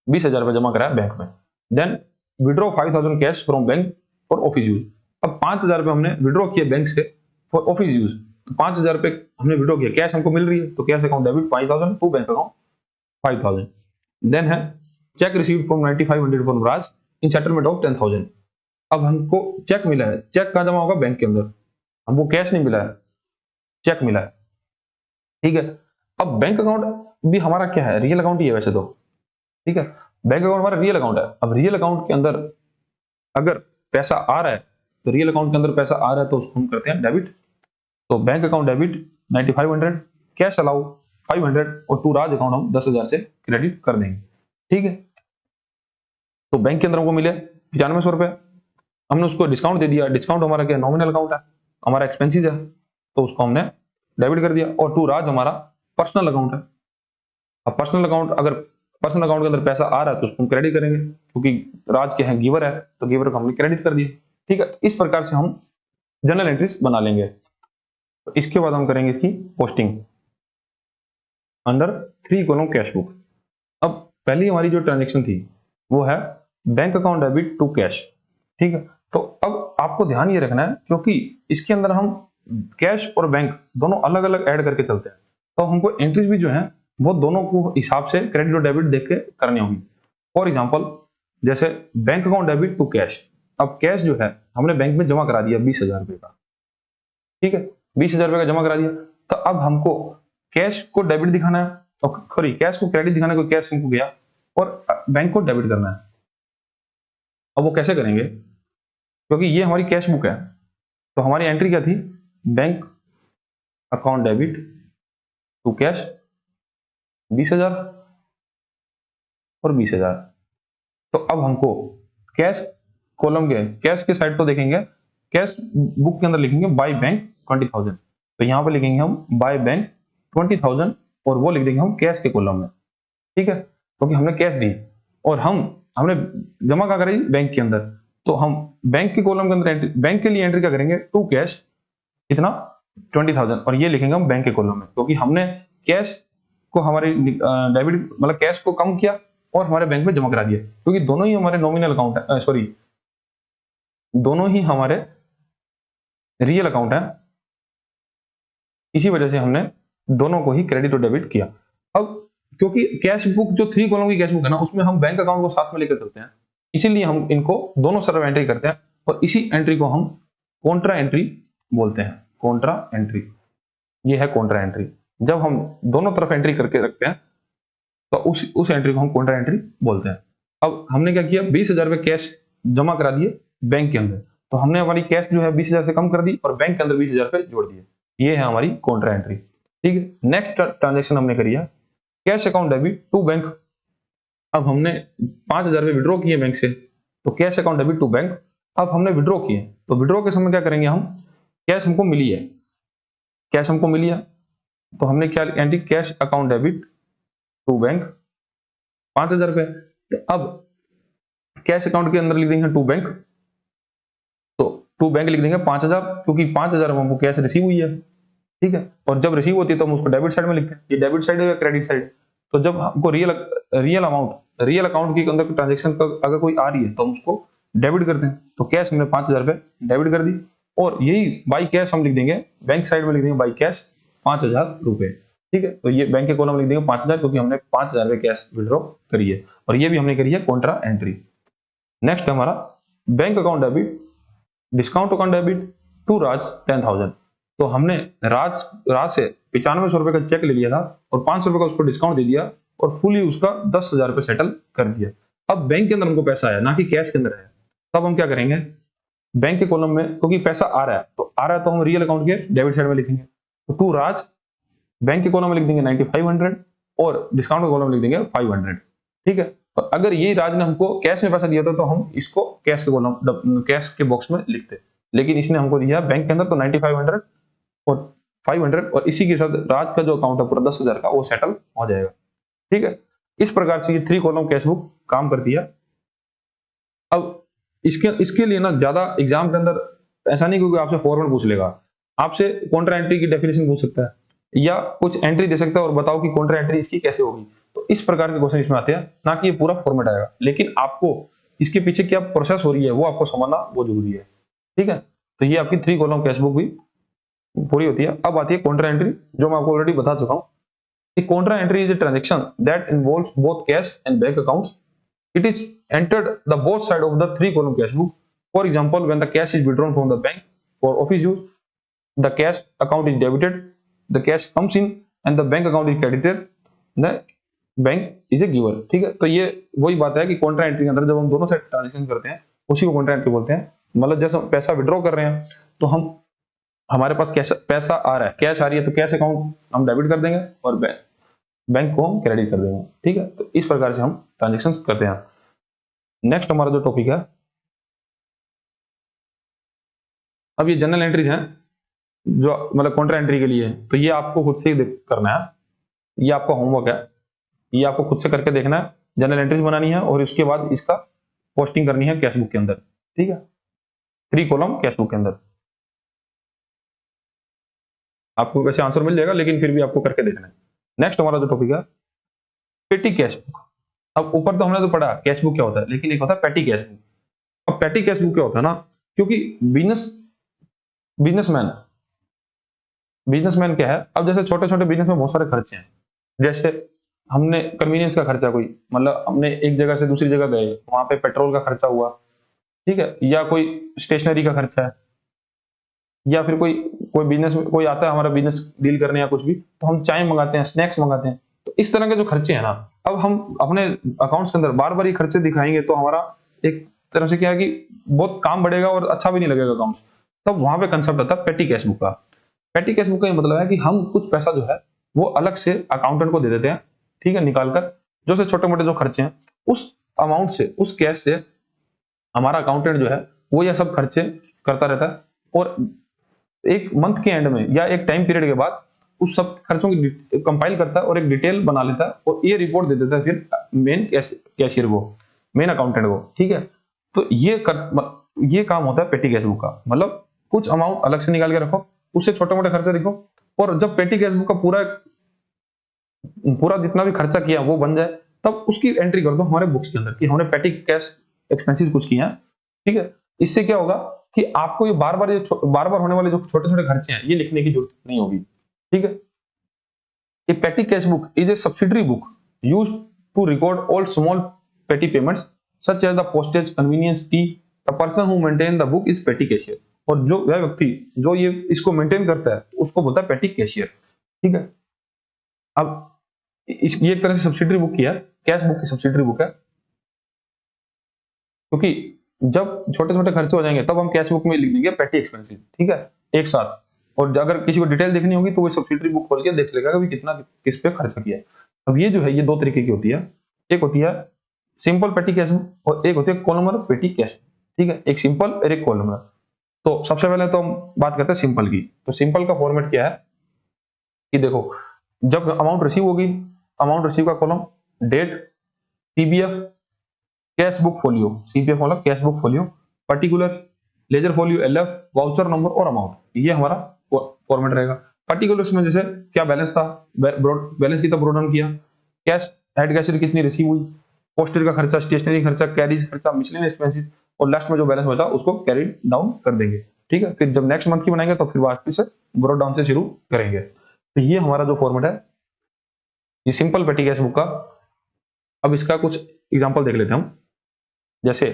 20,000 रुपये जमा कराया बैंक में। Then withdraw 5,000 cash from bank for office use. अब 5,000 रुपये हमने विड्रॉ किए बैंक से फॉर ऑफिस यूज। 5,000 रुपये हमने विड्रॉ किया, कैश हमको मिल रही है, तो cash account debit 5,000 to bank account 5,000। Then है cheque received from 9,500 from Raj in settlement of 10,000। अब हमको चेक मिला है, चेक कहाँ जमा होगा, बैंक के अंदर। हमको कैश नहीं मिला है, चेक मिला है। ठीक है, अब बैंक अकाउंट भी हमारा क्या है, रियल अकाउंट ही है वैसे तो। ठीक है, बैंक अकाउंट हमारा रियल अकाउंट है। अब रियल अकाउंट के अंदर अगर पैसा आ रहा है, तो रियल अकाउंट के अंदर पैसा आ रहा है तो उसको हम करते हैं डेबिट। तो bank account debit 9,500, cash allow 500 और टू राज अकाउंट हम 10,000 से क्रेडिट कर देंगे। ठीक है, तो बैंक के अंदर हमको मिले 9500 रुपए, हमने उसको डिस्काउंट दे दिया। डिस्काउंट हमारा क्या, नॉमिनल अकाउंट है, हमारा एक्सपेंसिस है, तो उसको हमने डेबिट कर दिया। और टू राज हमारा पर्सनल अकाउंट है। अब पर्सनल अकाउंट, अगर पर्सनल अकाउंट के अंदर पैसा आ रहा है तो उसको हम क्रेडिट करेंगे, क्योंकि राज के हैं गिवर है, तो गिवर को हमने क्रेडिट कर दिया। ठीक है, इस प्रकार से हम जनरल एंट्रीज बना लेंगे। तो इसके बाद हम करेंगे इसकी posting under 3 column cash book. अब पहली हमारी जो ट्रांजेक्शन थी वो है bank account debit to cash. ठीक है, तो अब आपको ध्यान ये रखना है, क्योंकि इसके अंदर हम कैश और बैंक दोनों अलग अलग ऐड करके चलते हैं, तो हमको एंट्रीज भी जो है वो दोनों को हिसाब से क्रेडिट और डेबिट देख के करनी होगी। फॉर एग्जांपल, जैसे bank account debit to cash. अब कैश जो है हमने बैंक में जमा करा दिया 20,000 रुपए का। ठीक है, 20,000 रुपए का जमा करा दिया, तो अब हमको कैश को डेबिट दिखाना है, और सॉरी कैश को क्रेडिट दिखाना है, कोई कैश हमको गया, और बैंक को डेबिट करना है। अब वो कैसे करेंगे, क्योंकि ये हमारी कैश बुक है, तो हमारी एंट्री क्या थी, bank account debit to cash 20,000 और 20,000। तो अब हमको कैश कॉलम के कैश के साइड तो देखेंगे, कैश बुक के अंदर लिखेंगे बाय बैंक 20,000, तो यहां पर लिखेंगे हम बाय बैंक 20,000 और वो लिख देंगे हम कैश के कॉलम में। ठीक है, क्योंकि हमने कैश दी और हमने जमा क्या करी, बैंक के अंदर, तो हम बैंक के कॉलम के अंदर बैंक के लिए एंट्री क्या करेंगे, टू कैश इतना 20,000, और ये लिखेंगे हम बैंक के कॉलम में, क्योंकि हमने कैश को हमारे डेबिट मतलब कैश को कम किया और हमारे बैंक में जमा करा दिया, क्योंकि दोनों ही हमारे नॉमिनल अकाउंट है, सॉरी दोनों ही हमारे रियल अकाउंट है। इसी वजह से हमने दोनों को ही क्रेडिट और डेबिट किया। अब क्योंकि कैश बुक जो 3 कॉलम की कैश बुक है ना, उसमें हम बैंक अकाउंट को साथ में लेकर चलते हैं, इसीलिए हम इनको दोनों तरफ एंट्री करते हैं, और इसी एंट्री को हम कॉन्ट्रा एंट्री बोलते हैं। कॉन्ट्रा एंट्री, ये है कॉन्ट्रा एंट्री। जब हम दोनों तरफ एंट्री करके रखते हैं तो उस एंट्री को हम कॉन्ट्रा एंट्री बोलते हैं। अब हमने क्या किया, 20,000 रुपए कैश जमा करा दिए बैंक के अंदर, तो हमने हमारी कैश जो है 20,000 से कम कर दी और बैंक के अंदर 20,000 रुपए जोड़ दिए। ये है हमारी कॉन्ट्रा एंट्री। ठीक है, नेक्स्ट ट्रांजेक्शन हमने करी है cash account debit to bank. अब हमने 5,000 रुपए विड्रॉ किए बैंक से, तो cash account debit to bank. अब हमने विड्रॉ किए, तो विड्रॉ के समय क्या करेंगे हम, कैश हमको मिली है, कैश हमको मिली है, तो हमने क्या entry, cash account debit to bank 5,000 रुपए। तो अब कैश अकाउंट के अंदर लिख देंगे टू बैंक, तो टू बैंक लिख देंगे 5000, क्योंकि 5000 हमको कैश रिसीव हुई है, ठीक है। और जब रिसीव होती है तो हम उसको डेबिट साइड में लिखते हैं, ये डेबिट साइड है या क्रेडिट साइड। तो जब हमको रियल अमाउंट रियल अकाउंट के अंदर ट्रांजेक्शन अगर कोई आ रही है तो हम उसको डेबिट करते हैं। तो कैश हमने 5000 रुपए डेबिट कर दी, और यही बाई कैश हम लिख देंगे बैंक साइड में, लिख देंगे बाई कैश 5000 रुपए, ठीक है। तो ये बैंक के कॉलम में लिख देंगे 5000, क्योंकि हमने 5000 रुपए कैश विड्रॉ करी है, और ये भी हमने करी है कॉन्ट्रा एंट्री। नेक्स्ट है हमारा bank account debit, discount account debit to Raj 10,000। तो हमने राज से 9500 रुपए का चेक ले लिया था, और 500 रुपए का उसको डिस्काउंट दे दिया, और फुली उसका 10,000 रुपए सेटल कर दिया। अब बैंक के अंदर हमको पैसा आया, ना कि कैश के अंदर है। तब हम क्या करेंगे, बैंक के कॉलम में, क्योंकि पैसा आ रहा है तो हम रियल अकाउंट के डेबिट साइड में लिखेंगे। तो टू राज बैंक के कॉलम में लिख देंगे 9500, और डिस्काउंट के कॉलम में लिख देंगे 500, ठीक है। और अगर ये राज ने हमको कैश में पैसा दिया था तो हम इसको कैश के कॉलम, कैश के बॉक्स में लिखते, लेकिन इसने हमको दिया बैंक के अंदर तो 9500 और 500, और इसी के साथ राज का जो अकाउंट है पूरा 10,000 का वो सेटल हो जाएगा, ठीक है। इस प्रकार से ये 3 कॉलम कैश बुक काम करती है। अब इसके लिए ना ज्यादा एग्जाम के अंदर ऐसा नहीं, क्योंकि आपसे फॉर्मेट पूछ लेगा, आपसे कॉन्ट्रा एंट्री की डेफिनेशन पूछ सकता है, या कुछ एंट्री दे सकता है और बताओ कि कॉन्ट्रा एंट्री इसकी कैसे होगी। तो इस प्रकार के क्वेश्चन इसमें आते हैं, ना कि ये पूरा फॉर्मेट आएगा, लेकिन आपको इसके पीछे क्या प्रोसेस हो रही है वो आपको समझना वो जरूरी है, ठीक है। तो ये आपकी 3 कॉलम कैश बुक भी पूरी होती है। अब आती है कॉन्ट्रा एंट्री, जो मैं आपको ऑलरेडी बता चुका हूं। Contra entry is a transaction that involves both cash and bank accounts. It is entered the both side of the 3 column cash book. For example, when the cash is withdrawn from the bank for office use, the cash account is debited, the cash comes in, and the bank account is credited, the bank is a giver, ठीक है। तो ये वही बात है कि Contra entry के अंदर जब हम दोनों साइड ट्रांजेक्शन करते हैं उसी को कॉन्ट्रा एंट्री बोलते हैं। मतलब जैसे हम पैसा विड्रॉ कर रहे हैं तो हमारे पास कैश पैसा आ रहा है, कैश आ रही है, तो कैश अकाउंट हम डेबिट कर देंगे और बैंक को हम क्रेडिट कर देंगे, ठीक है। तो इस प्रकार से हम ट्रांजेक्शन करते हैं। नेक्स्ट हमारा जो टॉपिक है, अब ये जनरल एंट्रीज हैं जो मतलब कॉन्ट्रा एंट्री के लिए है, तो ये आपको खुद से ही करना है, ये आपका होमवर्क है, ये आपको खुद से करके देखना है। जनरल एंट्रीज बनानी है और उसके बाद इसका पोस्टिंग करनी है कैश बुक के अंदर, ठीक है। 3 कॉलम कैश बुक के अंदर आपको वैसे आंसर मिल जाएगा, लेकिन फिर भी आपको करके देखना है। नेक्स्ट हमारा जो टॉपिक है पेटी कैश बुक। अब ऊपर तो हमने तो पढ़ा कैश बुक क्या होता है, लेकिन एक होता है पेटी कैश बुक। अब पेटी कैश बुक क्या होता है ना, क्योंकि बिजनेसमैन क्या है, अब जैसे छोटे छोटे बिजनेस में बहुत सारे खर्चे हैं, जैसे हमने कन्वीनियंस का खर्चा, कोई मतलब हमने एक जगह से दूसरी जगह गए, वहां पे पेट्रोल का खर्चा हुआ, ठीक है, या कोई स्टेशनरी का खर्चा है, या फिर कोई कोई बिजनेस में कोई आता है हमारा बिजनेस डील करने या कुछ भी, तो हम चाय मंगाते हैं, स्नैक्स मंगाते हैं। तो इस तरह के जो खर्चे हैं ना, अब हम अपने अकाउंट्स के अंदर बार बार ये खर्चे दिखाएंगे तो हमारा एक तरह से क्या है कि बहुत काम बढ़ेगा और अच्छा भी नहीं लगेगा अकाउंट्स। तब वहां पे कंसेप्ट आता है पेटी कैश बुक का। पेटी कैश बुक का ये मतलब है कि हम कुछ पैसा जो है वो अलग से अकाउंटेंट को दे देते हैं, ठीक है, निकाल कर, जो से छोटे मोटे जो खर्चे हैं उस अमाउंट से, उस कैश से हमारा अकाउंटेंट जो है वो ये सब खर्चे करता रहता है, और एक मंथ के एंड में या एक टाइम पीरियड के बाद उस सब खर्चों की कंपाइल करता है और एक डिटेल बना लेता है, और ये रिपोर्ट दे देता है फिर मेन कैशियर को, मेन अकाउंटेंट को, ठीक है। तो ये काम होता है पेटी कैश बुक का। मतलब कुछ अमाउंट अलग से निकाल के रखो, उससे छोटे मोटे खर्चे लिखो, और जब पेटी कैश बुक का पूरा जितना भी खर्चा किया वो बन जाए, तब उसकी एंट्री कर दो हमारे बुक्स के अंदर कि हमने पेटी कैश एक्सपेंसेस कुछ किया है, ठीक है। इससे क्या होगा कि आपको ये बार बार होने वाले जो छोटे छोटे खर्चे हैं ये लिखने की जरूरत नहीं होगी, ठीक है। A petty cash book is a subsidiary book used to record all small petty payments such as the postage, convenience fee. The person who maintain the book is petty cashier. और जो वह व्यक्ति जो ये इसको मेंटेन करता है उसको बोलता है पेटी कैशियर, ठीक है। अब ये एक तरह से सब्सिडरी बुक की है, कैश बुक की सब्सिडरी बुक है, क्योंकि जब छोटे छोटे खर्चे हो जाएंगे तब हम कैश बुक में लिख देंगे पेटी एक्सपेंसिव, ठीक है, एक साथ। और अगर किसी को डिटेल देखनी होगी तो वो सब्सिडरी बुक खोल के देख लेगा कि कितना किस पे खर्चा किया है। अब ये जो है ये 2 तरीके की होती है, एक होती है सिंपल पेटी कैश बुक और एक होती है कॉलमर पेटी कैश, ठीक है, एक सिंपल और एक कॉलमर। तो सबसे पहले तो हम बात करते हैं सिंपल की। तो सिंपल का फॉर्मेट क्या है कि देखो, जब अमाउंट रिसीव होगी, अमाउंट रिसीव का column, date, CBF cash book folio, CPF मतलब cash book folio, particular, ledger folio, LF, voucher number और अमाउंट, ये हमारा फॉर्मेट रहेगा। पर्टिकुलर्स में जैसे क्या बैलेंस था, बैलेंस कितना ब्रोड डाउन किया, कैश हेड कैशियर कितनी रिसीव हुई, पोस्टर का खर्चा, स्टेशनरी खर्चा, कैरीज खर्चा, मिसलेनियस एक्सपेंसेस, और लास्ट में जो बैलेंस बचा उसको कैरी डाउन कर देंगे। ठीक है, फिर जब नेक्स्ट मंथ की बनाएंगे तो फिर वापस से ब्रोड डाउन से शुरू करेंगे। तो ये हमारा जो फॉर्मेट है, ये सिंपल पेटी कैश बुक का। अब इसका कुछ एग्जांपल देख लेते हैं हम। जैसे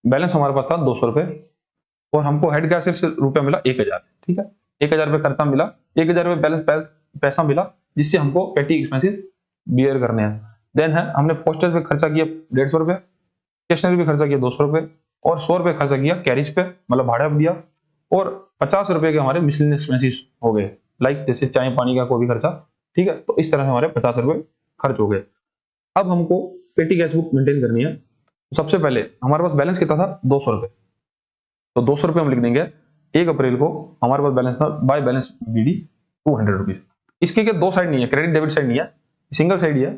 बैलेंस हमारे पास था 200 रुपए और हमको हेड कैशियर से रुपया मिला 1000। ठीक है, 1000 रुपये खर्चा मिला, 1000 रुपये बैलेंस पैसा मिला जिससे हमको पेटी एक्सपेंसेस बियर करने हैं। देन है हमने पोस्टेज पे खर्चा किया 150 रुपये, स्टेशनरी पे खर्चा किया 200 रुपये और 100 रुपये खर्चा किया कैरिज पे, मतलब भाड़ा दिया, और 50 रुपये के हमारे मिसलेनियस एक्सपेंसेस हो गए, लाइक जैसे चाय पानी का कोई भी खर्चा। ठीक है, तो इस तरह से हमारे 50 रुपये खर्च हो गए। अब हमको पेटी कैश बुक मेंटेन करनी है। सबसे पहले हमारे पास बैलेंस कितना था, 200 रुपये, तो 200 रुपये हम लिख देंगे 1 अप्रैल को हमारे पास बैलेंस था बाय बैलेंस बीडी 200 रुपीज। इसके के दो साइड नहीं है, क्रेडिट डेबिट साइड नहीं है, सिंगल साइड ही है।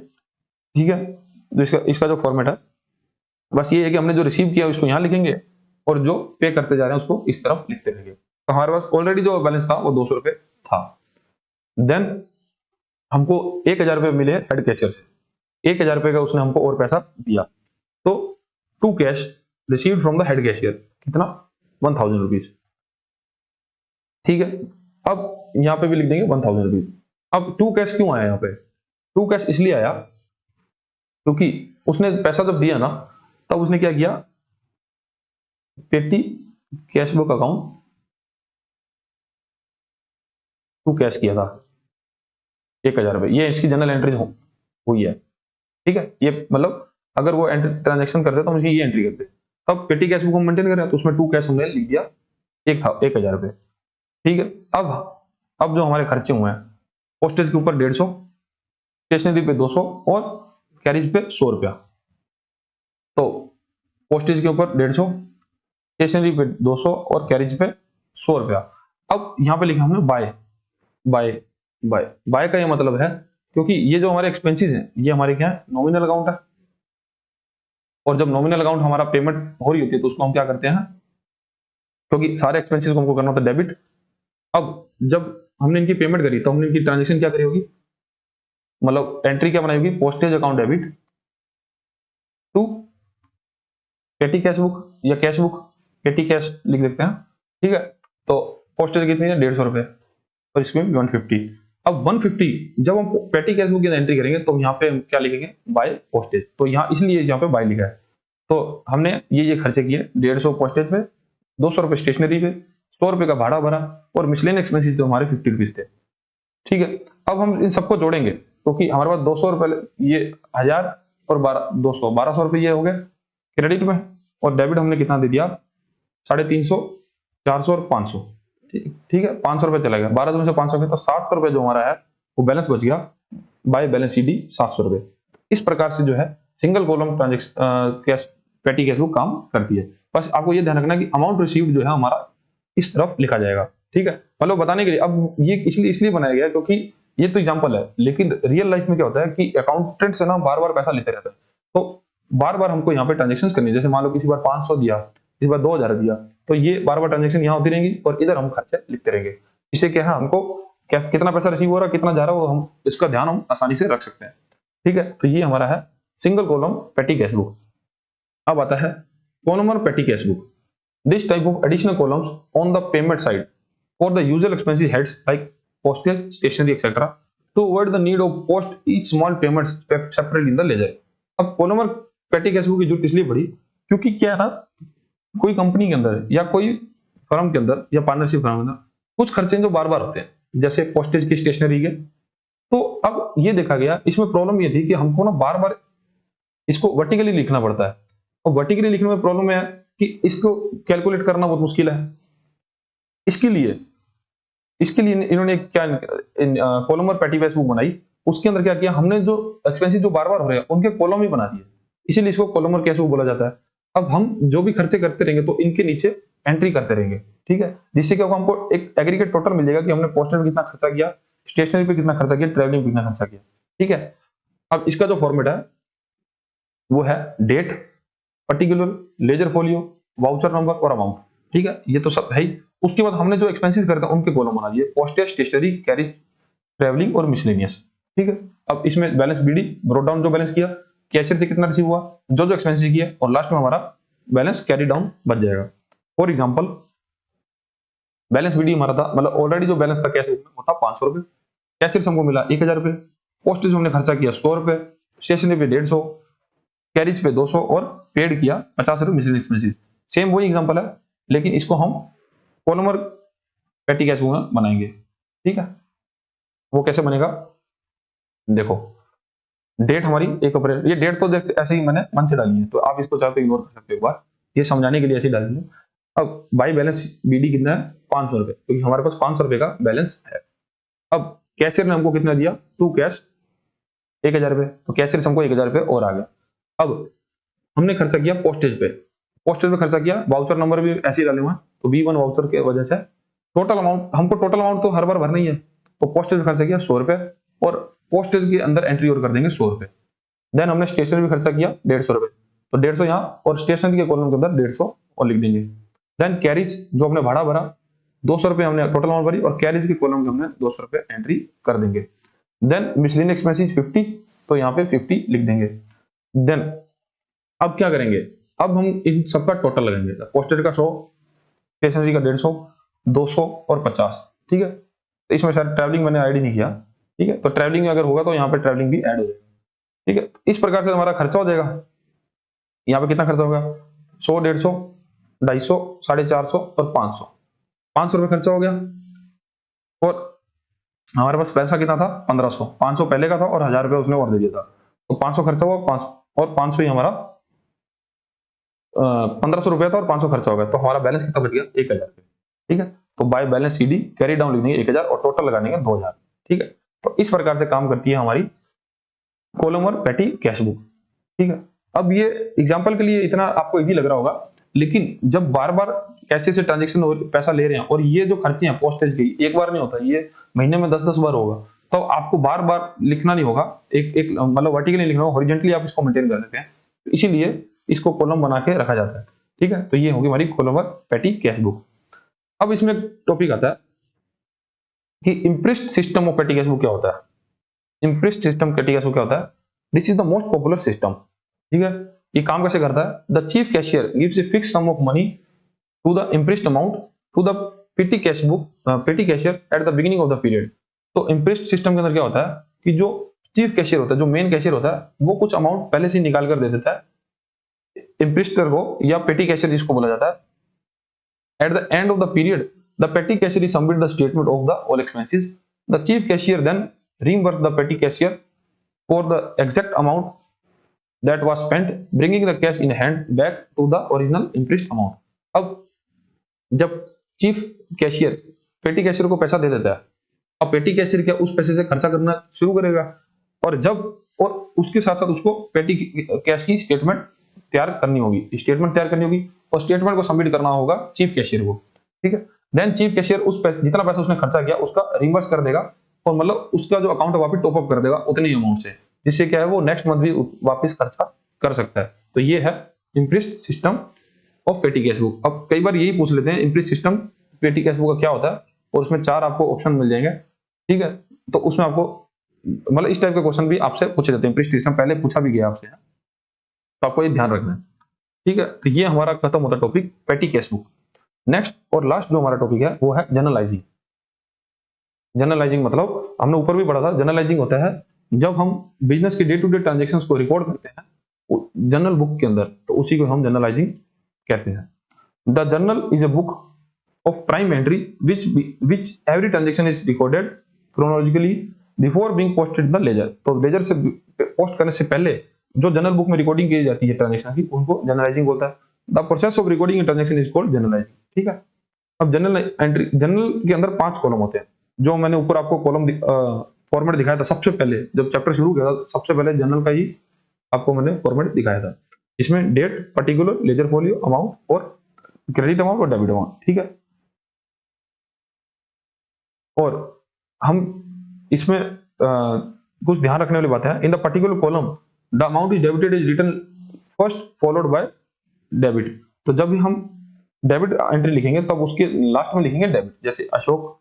ठीक है, तो इसका जो फॉर्मेट है बस ये है कि हमने जो रिसीव किया उसको यहाँ लिखेंगे और जो पे करते जा रहे हैं उसको इस तरफ लिखते रहेंगे। तो हमारे पास ऑलरेडी जो बैलेंस था वो 200 रुपये था। देन हमको 1000 रुपये मिले हेड कैशियर से, 1000 रुपये का उसने हमको और पैसा दिया, तो to cash received from the head cashier कितना, 1000 रुपीज। ठीक है, अब यहाँ पे भी लिख देंगे 1000 रुपीज। अब टू कैश क्यों आया यहाँ पे, टू कैश इसलिए आया क्योंकि उसने पैसा जब दिया ना तब उसने क्या किया, petty cash book account to cash किया था 1000 रुपये, ये इसकी जनरल एंट्री हुई है। ठीक है, ये मतलब अगर वो ट्रांजेक्शन करते तो हम इसकी ये एंट्री करते, तब पेटी कैश बुक हम मेंटेन कर रहे हैं तो उसमें टू कैश हमने लिख दिया, एक था 1000 रुपये। ठीक है, अब जो हमारे खर्चे हुए हैं, पोस्टेज के ऊपर 150, स्टेशनरी पे 200 और कैरिज पे 100 रुपया। तो पोस्टेज के ऊपर 150, स्टेशनरी पे 200 और कैरिज पे 100 रुपया। अब यहाँ पे लिखा हमने बाय बाय बाय बाय का ये मतलब है क्योंकि ये जो हमारे एक्सपेंसेस हैं ये हमारे क्या है, नॉमिनल अकाउंट है, और जब नॉमिनल अकाउंट हमारा पेमेंट हो रही होती है तो उसको हम क्या करते हैं, क्योंकि सारे एक्सपेंसेस को हमको करना होता है डेबिट। अब जब हमने इनकी पेमेंट करी तो हमने इनकी ट्रांजेक्शन क्या करी होगी, मतलब एंट्री क्या बनाई होगी, postage account debit to petty cash book या कैश बुक, पेटी कैश लिख देते हैं। ठीक है, तो पोस्टेज कितनी है, 150 रुपये और इसमें 150। अब 150 जब हम पेटी कैश बुक की एंट्री करेंगे तो यहाँ पे हम क्या लिखेंगे, बाय पोस्टेज। तो यहाँ इसलिए यहाँ पे बाय लिखा है। तो हमने ये खर्चे किए, 150 पोस्टेज पे, 200 रुपये स्टेशनरी पे, 100 रुपये का भाड़ा भरा और मिसलेनियस एक्सपेंसेस जो हमारे 50 रुपीज थे। ठीक है, अब हम इन सबको जोड़ेंगे क्योंकि तो हमारे पास 200 रुपये, ये 1000 और 1200 रुपये ये हो गए क्रेडिट में, और डेबिट हमने कितना दे दिया, 350, 400 और 500। ठीक है, 500 रुपये चला गया, 12 से 500 तो 700 रुपये जो हमारा है वो बैलेंस बच गया बाय बैलेंस सीडी 700 रुपये। इस प्रकार से जो है सिंगल कॉलम ट्रांजेक्शन कैश पेटी कैश बुक काम करती है। बस आपको ये ध्यान रखना कि अमाउंट रिसीव्ड जो है हमारा इस तरफ लिखा जाएगा। ठीक है, मतलब बताने के लिए, अब ये इसलिए बनाया गया क्योंकि ये तो एग्जांपल है, लेकिन रियल लाइफ में क्या होता है कि अकाउंटेंट से ना बार बार पैसा लेते रहते हैं, तो बार बार हमको यहाँ पे ट्रांजेक्शन करनी है। जैसे मान लो किसी बार 500 दिया, इस बार 2000 दिया, तो ये बार बार ट्रांजेक्शन यहाँ होती रहेंगी और इधर हम खर्चे लिखते रहेंगे। इससे क्या है, हमको कितना पैसा रिसीव हो रहा है, कितना जा रहा है, वो हम इसका ध्यान हम आसानी से रख सकते हैं। ठीक है, तो ये हमारा है सिंगल कॉलम पेटी कैश बुक। अब आता है कॉलम और पेटी cash book. This type of additional columns on the payment side for the usual expenses heads like postage, stationery, etc. to avoid the need of post each small payments separately in the ledger. अब column और पेटी cash book की जरूरत इसलिए पड़ी क्योंकि क्या है ना, कोई कंपनी के अंदर या कोई फर्म के अंदर या पार्टनरशिप फर्म के अंदर कुछ खर्चे जो बार बार होते हैं, जैसे पोस्टेज की, स्टेशनरी के। तो अब ये देखा गया, इसमें प्रॉब्लम ये थी कि हमको ना बार बार इसको वर्टिकली लिखना पड़ता है, और वर्टिकली लिखने में प्रॉब्लम है कि इसको कैलकुलेट करना बहुत मुश्किल है। इसके लिए इन्होंने क्या कॉलम और पेटी कैश बुक बनाई, उसके अंदर क्या किया हमने, जो एक्सपेंसेस जो बार बार हो रहे हैं उनके कॉलम ही बना दिए, इसीलिए इसको कॉलम और कैश बुक बोला जाता है। अब हम जो भी खर्चे करते रहेंगे तो इनके नीचे एंट्री करते रहेंगे। ठीक है, जिससे क्या होगा, हमको एक एग्रीगेट टोटल मिल जाएगा कि हमने पोस्टर पे कितना खर्चा किया, स्टेशनरी पे कितना खर्चा किया, ट्रेवलिंग पे कितना खर्चा किया। ठीक है, अब इसका जो फॉर्मेट है वो है date, particular, ledger folio, voucher number और अमाउंट। ठीक है, ये तो सब है ही। उसके बाद हमने जो एक्सपेंसेस करते हैं उनके कॉलम बना दिए, पोस्टेज, स्टेशनरी, कैरिज, ट्रैवलिंग और मिसलेनियस। ठीक है, अब इसमें बैलेंस बीडी ब्रोट डाउन, जो बैलेंस किया, कैशियर से कितना रिसीव हुआ, जो जो एक्सपेंसेस किया, और लास्ट में हमारा बैलेंस कैरी डाउन बच जाएगा। फॉर एग्जांपल बैलेंस बीडी हमारा था, मतलब ऑलरेडी जो बैलेंस था कैश बुक में वो था 500 रुपए, कैशियर से हमको मिला 1000 रुपए, पोस्टेज हमने खर्चा किया 100 रुपए, स्टेशनरी पे 150, कैरिज पे 200 और पेड किया 50 रुपए मिसलेनियस एक्सपेंसेस। सेम वही एग्जांपल है, लेकिन इसको हम कॉलमर पेटी कैश बुक में बनाएंगे। ठीक है, वो कैसे बनेगा, देखो डेट हमारी 1 अप्रैल, ये डेट तो ऐसे ही मैंने मन से डाली है, तो आप इसको चाहे तो इग्नोर कर सकते हो एक बार, ये समझाने के लिए ऐसे ही डाल दी। अब बाई बैलेंस बीडी कितना है, 500 रुपए, क्योंकि हमारे पास 500 रुपए का बैलेंस है। अब कैशियर ने हमको कितना दिया, टू कैश 1000 रुपए, तो कैशियर से हमको 1000 रुपए और आ गया। अब हमने खर्चा किया पोस्टेज पे, पोस्टेज पे खर्चा किया, वाउचर नंबर भी ऐसे ही डाले हुए हैं, तो B1 वाउचर की वजह से टोटल अमाउंट, हमको टोटल अमाउंट तो हर बार भरना ही है, तो पोस्टेज पे खर्चा किया 100 रुपए, और पोस्टेज के अंदर एंट्री और कर देंगे 100 रुपए। देन हमने स्टेशनरी भी खर्चा किया 150 रुपए, तो 150 यहाँ, और स्टेशनरी के कॉलम के अंदर 150 और लिख देंगे। देन कैरिज, जो हमने भाड़ा भरा 200 रुपए हमने टोटल अमाउंट भरी, और कैरिज के कॉलम के हमने 200 रुपए एंट्री कर देंगे। देन मिसलेनियस एक्सपेंसेस 50, तो यहाँ पे 50 लिख देंगे। देन अब क्या करेंगे, अब हम इन सबका टोटल लगाएंगे, पोस्टेज का 100, स्टेशनरी का 150, 200 और 50। ठीक है, तो इसमें शायद ट्रैवलिंग मैंने ऐड ही नहीं किया। ठीक है, तो ट्रैवलिंग अगर होगा तो यहाँ पे ट्रैवलिंग भी ऐड हो जाएगा। ठीक है, इस प्रकार से हमारा खर्चा हो जाएगा। यहाँ पे कितना खर्चा होगा, 100, 150, 250, 450 और 500, 500 रुपए खर्चा हो गया। और हमारे पास पैसा कितना था, 1500, 500 पहले का था और 1000 रुपए उसने और दे दिया था, तो 500 खर्चा हुआ, 5 और 500 ही हमारा 1500 रुपया था और 500 खर्चा हो गया, तो हमारा बैलेंस कितना बच गया, 1000 रुपए। ठीक है, तो by balance CD carry down लिख देंगे 1000 और टोटल लगा देंगे 2000। ठीक है, तो इस प्रकार से काम करती है हमारी कॉलम और पेटी कैश बुक। ठीक है, अब ये एग्जांपल के लिए इतना आपको इजी लग रहा होगा, लेकिन जब बार बार कैसे से ट्रांजेक्शन पैसा ले रहे हैं, और ये जो खर्चे हैं पोस्टेज के एक बार नहीं होता, ये महीने में 10-10 बार होगा, तो आपको बार बार लिखना नहीं होगा, एक एक मतलब वर्टिकली लिखना होगा, हॉरिजॉन्टली आप इसको मेंटेन कर सकते हैं, तो इसीलिए इसको कॉलम बना के रखा जाता है। ठीक है, तो ये होगी हमारी कॉलम और पेटी कैश बुक। अब इसमें टॉपिक आता है कि imprest system of petty cash book क्या होता है। Imprest system petty cash book क्या होता है, this is the most popular system. ठीक है, ये काम कैसे करता है, the chief cashier gives a fix sum of money to the imprest amount to the petty cash book, petty cashier at the beginning of the period. तो imprest system के अंदर क्या होता है कि जो चीफ कैशियर होता है, जो मेन कैशियर होता है, वो कुछ अमाउंट पहले से निकाल कर दे देता है इम्प्रेस्टर को, या पेटी कैशियर जिसको बोला जाता है। At the end of the period, the petty cashier is submit the statement of the all expenses. The chief cashier then reimburse the petty cashier for the exact amount that was spent, bringing the cash in hand back to the original impressed amount. अब जब chief cashier पेटी cashier को पैसा दे देता है, अब पेटी cashier क्या उस पैसे से खर्चा करना शुरू करेगा, और जब और उसके साथ साथ उसको पेटी कैश की स्टेटमेंट तैयार करनी होगी, और स्टेटमेंट को सबमिट करना होगा चीफ कैशियर को। ठीक है, देन चीफ कैशियर उस जितना पैसा उसने खर्चा किया उसका रिवर्स कर देगा, और मतलब उसका जो अकाउंट है वापस टॉप अप कर देगा उतने ही अमाउंट से, जिससे क्या है वो नेक्स्ट मंथ भी वापस खर्चा कर सकता है। तो ये है imprest system of petty cash book. अब कई बार यही पूछ लेते हैं impressed system petty cash book का क्या होता है, और उसमें 4 आपको ऑप्शन मिल जाएंगे। ठीक है, तो उसमें आपको मतलब इस टाइप के क्वेश्चन भी आपसे पूछे जाते हैं, इम्प्रेस्ड सिस्टम पहले पूछा भी गया आपसे, तो आपको ये ध्यान रखना है। ठीक है, तो ये हमारा खत्म होता टॉपिक पेटी कैश बुक। नेक्स्ट और लास्ट जो हमारा टॉपिक है वो है जनरलाइजिंग। जनरलाइजिंग मतलब हमने ऊपर भी पढ़ा था, जनरलाइजिंग होता है जब हम बिजनेस के डे टू डे ट्रांजैक्शंस को रिकॉर्ड करते हैं जर्नल बुक के अंदर, तो उसी को हम जनरलाइजिंग कहते हैं। The journal is a book of prime entry which every transaction is recorded chronologically before being posted the ledger. तो लेजर से पोस्ट करने से पहले जो जनरल बुक में रिकॉर्डिंग की जाती है ट्रांजैक्शन की, उनको जनरलाइजिंग बोलता है। The process of recording transaction is called journalising. ठीक है, अब जनरल एंट्री, जनरल के अंदर 5 कॉलम होते हैं, जो मैंने ऊपर आपको कॉलम फॉर्मेट दिखाया था सबसे पहले, जब चैप्टर शुरू किया था सबसे पहले जनरल का ही आपको मैंने फॉर्मेट दिखाया था। इसमें date, particular, ledger folio, amount और क्रेडिट अमाउंट और डेबिट अमाउंट। ठीक है, और हम इसमें कुछ ध्यान रखने वाली बात है। In the particular column the amount is debited is written first followed by debit. तो जब भी हम डेबिट एंट्री लिखेंगे तब उसके लास्ट में लिखेंगे डेबिट, जैसे अशोक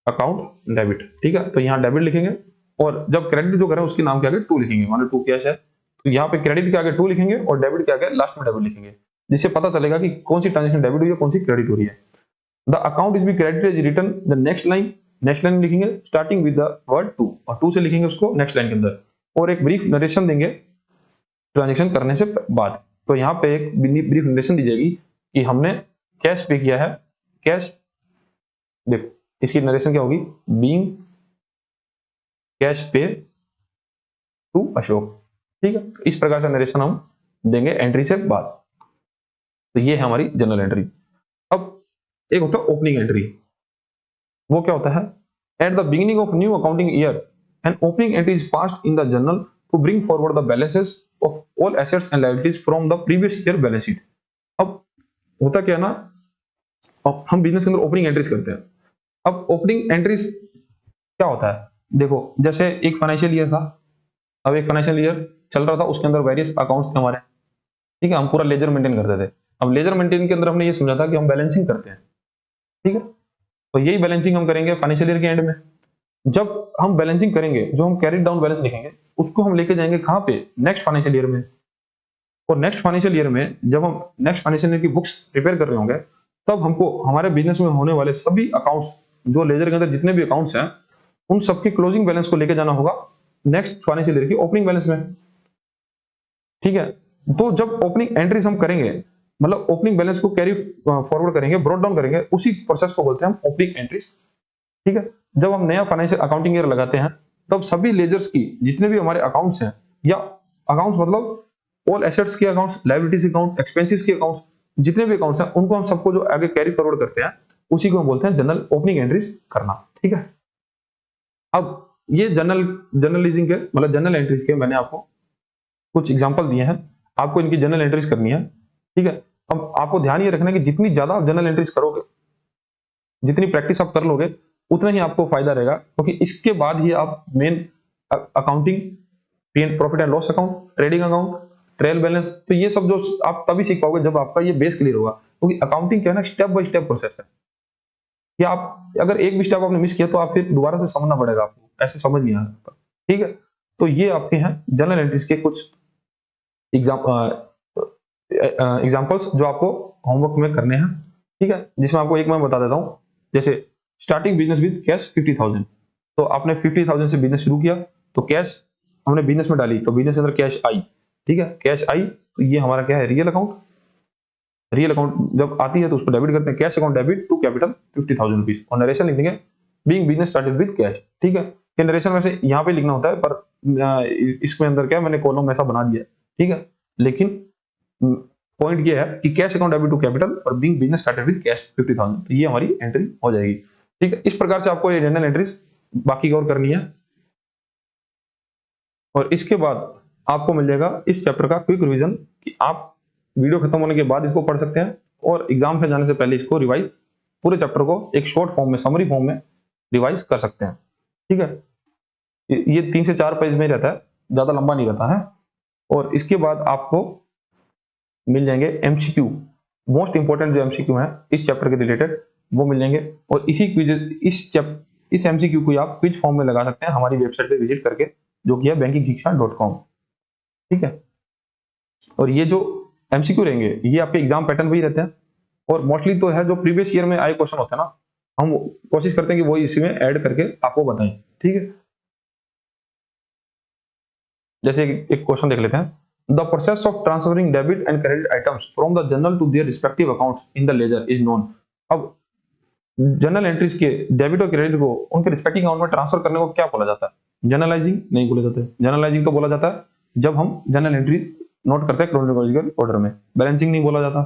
अकाउंट डेबिट, ठीक है। तो यहाँ डेबिट लिखेंगे और जब क्रेडिट जो करें उसके नाम के आगे 2 लिखेंगे, मान लो 2 कैश है तो यहाँ पे क्रेडिट के आगे 2 लिखेंगे और डेबिट के आगे लास्ट में डेबिट लिखेंगे, जिससे पता चलेगा कि कौन सी ट्रांजेक्शन डेबिट हुई है, कौन सी क्रेडिट हो रही है। The account is be credited is written the next line, next line लिखेंगे स्टार्टिंग विद द वर्ड 2 और 2 से लिखेंगे उसको नेक्स्ट लाइन के अंदर, और एक ब्रीफ नरेशन देंगे ट्रांजेक्शन करने से बाद। तो यहाँ पे एक ब्रीफ नरेशन दी जाएगी कि हमने कैश पे किया है, कैश, देखो इसकी नरेशन क्या होगी, बीइंग कैश पे टू अशोक, ठीक है। इस प्रकार से नरेशन हम देंगे एंट्री से बाद। तो ये है हमारी जनरल एंट्री। अब एक होता है ओपनिंग एंट्री, वो क्या होता है, at the beginning of new accounting year an opening entry is passed in the journal to bring forward the balances of all assets and liabilities from the previous year balance sheet. अब होता क्या है ना, अब हम business के अंदर opening entries करते हैं। अब ओपनिंग एंट्रीज क्या होता है, देखो जैसे एक फाइनेंशियल ईयर था, अब एक फाइनेंशियल ईयर चल रहा था, उसके अंदर वेरियस अकाउंट्स थे हमारे, ठीक है, हम पूरा लेजर मेंटेन करते थे। अब लेजर मेंटेन के अंदर हमने ये समझा था कि हम बैलेंसिंग करते हैं, ठीक है। तो यही बैलेंसिंग हम करेंगे फाइनेंशियल ईयर के एंड में। जब हम बैलेंसिंग करेंगे, जो हम कैरी डाउन बैलेंस लिखेंगे उसको हम लेके जाएंगे कहाँ पे, नेक्स्ट फाइनेंशियल ईयर में। और नेक्स्ट फाइनेंशियल ईयर में जब हम नेक्स्ट फाइनेंशियल ईयर की बुक्स प्रिपेयर कर रहे होंगे, तब हमको हमारे बिजनेस में होने वाले सभी अकाउंट्स, जो लेजर के अंदर जितने भी अकाउंट्स हैं, उन सबके क्लोजिंग बैलेंस को लेके जाना होगा नेक्स्ट फाइनेंशियल ईयर की ओपनिंग बैलेंस में, ठीक है। तो जब ओपनिंग एंट्रीज हम करेंगे, मतलब ओपनिंग बैलेंस को कैरी फॉरवर्ड करेंगे, ब्रॉट डाउन करेंगे, उसी प्रोसेस को बोलते हैं हम ओपनिंग एंट्रीज, ठीक है। जब हम नया फाइनेंशियल अकाउंटिंग ईयर लगाते हैं, तब सभी लेजर्स की जितने भी हमारे अकाउंट्स हैं, या अकाउंट्स मतलब ऑल एसेट्स के अकाउंट्स, लायबिलिटीज अकाउंट, एक्सपेंसेस के अकाउंट्स, जितने भी अकाउंट्स हैं उनको हम सबको जो आगे कैरी फॉरवर्ड करते हैं, उसी को हम बोलते हैं जनरल ओपनिंग एंट्रीज करना, ठीक है। अब ये जर्नलिज्म के मतलब जनरल एंट्रीज के मैंने आपको कुछ एग्जांपल दिए हैं, आपको इनकी जनरल एंट्रीज करनी है, ठीक है। अब आपको ध्यान ये रखना है कि जितनी ज्यादा आप जनरल एंट्रीज करोगे, जितनी प्रैक्टिस आप कर लोगे, उतना ही आपको फायदा रहेगा, क्योंकि इसके बाद ही आप main accounting, profit and loss account, trading account, trial balance, तो ये सब जो आप तभी सीख पाओगे जब आपका ये बेस क्लियर होगा। क्योंकि अकाउंटिंग क्या है ना, स्टेप बाय स्टेप प्रोसेस है, कि आप अगर एक भी स्टेप आपने मिस किया तो आप फिर दोबारा से समझना पड़ेगा आपको, ऐसे समझ नहीं आता, ठीक है। तो ये आपके हैं जनरल एंट्रीज के कुछ एग्जाम्पल्स जो आपको होमवर्क में करने हैं, ठीक है। जिसमें आपको एक मैं बता देता हूँ, जैसे स्टार्टिंग बिजनेस विद कैश 50,000, तो आपने 50,000 से बिजनेस शुरू किया, तो कैश हमने बिजनेस में डाली, तो बिजनेस के अंदर कैश आई, ठीक है, कैश आई, तो ये हमारा क्या है, रियल अकाउंट। रियल अकाउंट जब आती है तो उसको डेबिट करते हैं, cash account debit to capital 50,000 rupees, और नरेशन लिख देंगे being business started with cash, ठीक है। ये नरेशन वैसे यहाँ पे लिखना होता है, पर इसके अंदर क्या मैंने कॉलम ऐसा बना दिया है, ठीक है। लेकिन पॉइंट ये है कि cash account debit to capital और being business started with cash 50,000, तो ये हमारी एंट्री हो जाएगी, ठीक है। इस प्रकार से आपको ये जनरल एंट्रीज बाकी और करनी है, और इसके बाद आपको मिल जाएगा इस चैप्टर का क्विक रिवीजन, कि आप वीडियो खत्म होने के बाद इसको पढ़ सकते हैं, और एग्जाम में जाने से पहले इसको रिवाइज, पूरे चैप्टर को एक शॉर्ट फॉर्म में, समरी फॉर्म में रिवाइज कर सकते हैं, ठीक है। ये 3 से 4 पेज में रहता है, ज्यादा लंबा नहीं रहता है। और इसके बाद आपको मिल जाएंगे एमसीक्यू, मोस्ट इंपोर्टेंट जो एमसीक्यू है इस चैप्टर के रिलेटेड, वो मिल जाएंगे। और इसी क्विज, इस एमसीक्यू को आप क्विज फॉर्म में लगा सकते हैं हमारी वेबसाइट पे विजिट करके, जो कि है bankingshiksha.com, ठीक है। और ये जो एमसीक्यू रहेंगे ये आपके एग्जाम पैटर्न वही रहते हैं, और मोस्टली तो है जो प्रीवियस ईयर में आए क्वेश्चन होते हैं ना, हम कोशिश करते हैं कि वो इसी में ऐड करके आपको बताएं, ठीक है। जैसे एक क्वेश्चन देख लेते हैं, the process of transferring debit and credit items from the journal to their respective accounts in the ledger is known. अब जनरल एंट्रीज के डेबिट और क्रेडिट को उनके रिस्पेक्टिव अकाउंट में ट्रांसफर करने को क्या बोला जाता है, जर्नलाइजिंग नहीं बोला जाता है। जर्नलाइजिंग तो बोला जाता है जब हम जर्नल एंट्री नोट करते हैं क्रोनोलॉजिकल ऑर्डर में। बैलेंसिंग नहीं बोला जाता,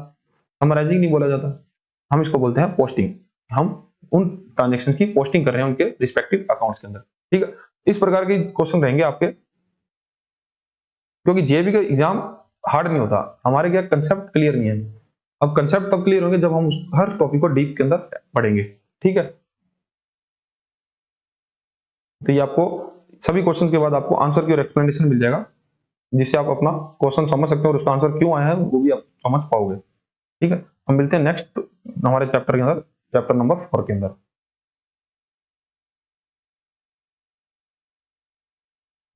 समराइजिंग नहीं बोला जाता, हम इसको बोलते हैं पोस्टिंग। हम उन ट्रांजेक्शन की पोस्टिंग कर रहे हैं उनके रिस्पेक्टिव अकाउंट्स के अंदर, ठीक है। इस प्रकार के क्वेश्चन रहेंगे आपके, क्योंकि जेबी का एग्जाम हार्ड नहीं होता, हमारे क्या कंसेप्ट क्लियर नहीं है। अब कंसेप्ट तब क्लियर होंगे जब हम हर टॉपिक को डीप के अंदर पढ़ेंगे, ठीक है। तो ये आपको सभी क्वेश्चन के बाद आपको आंसर की और एक्सप्लेनेशन मिल जाएगा जिससे आप अपना क्वेश्चन समझ सकते हो और उसका आंसर क्यों आया है वो भी आप समझ पाओगे। ठीक है, हम मिलते हैं नेक्स्ट हमारे चैप्टर के अंदर, चैप्टर नंबर 4 के अंदर।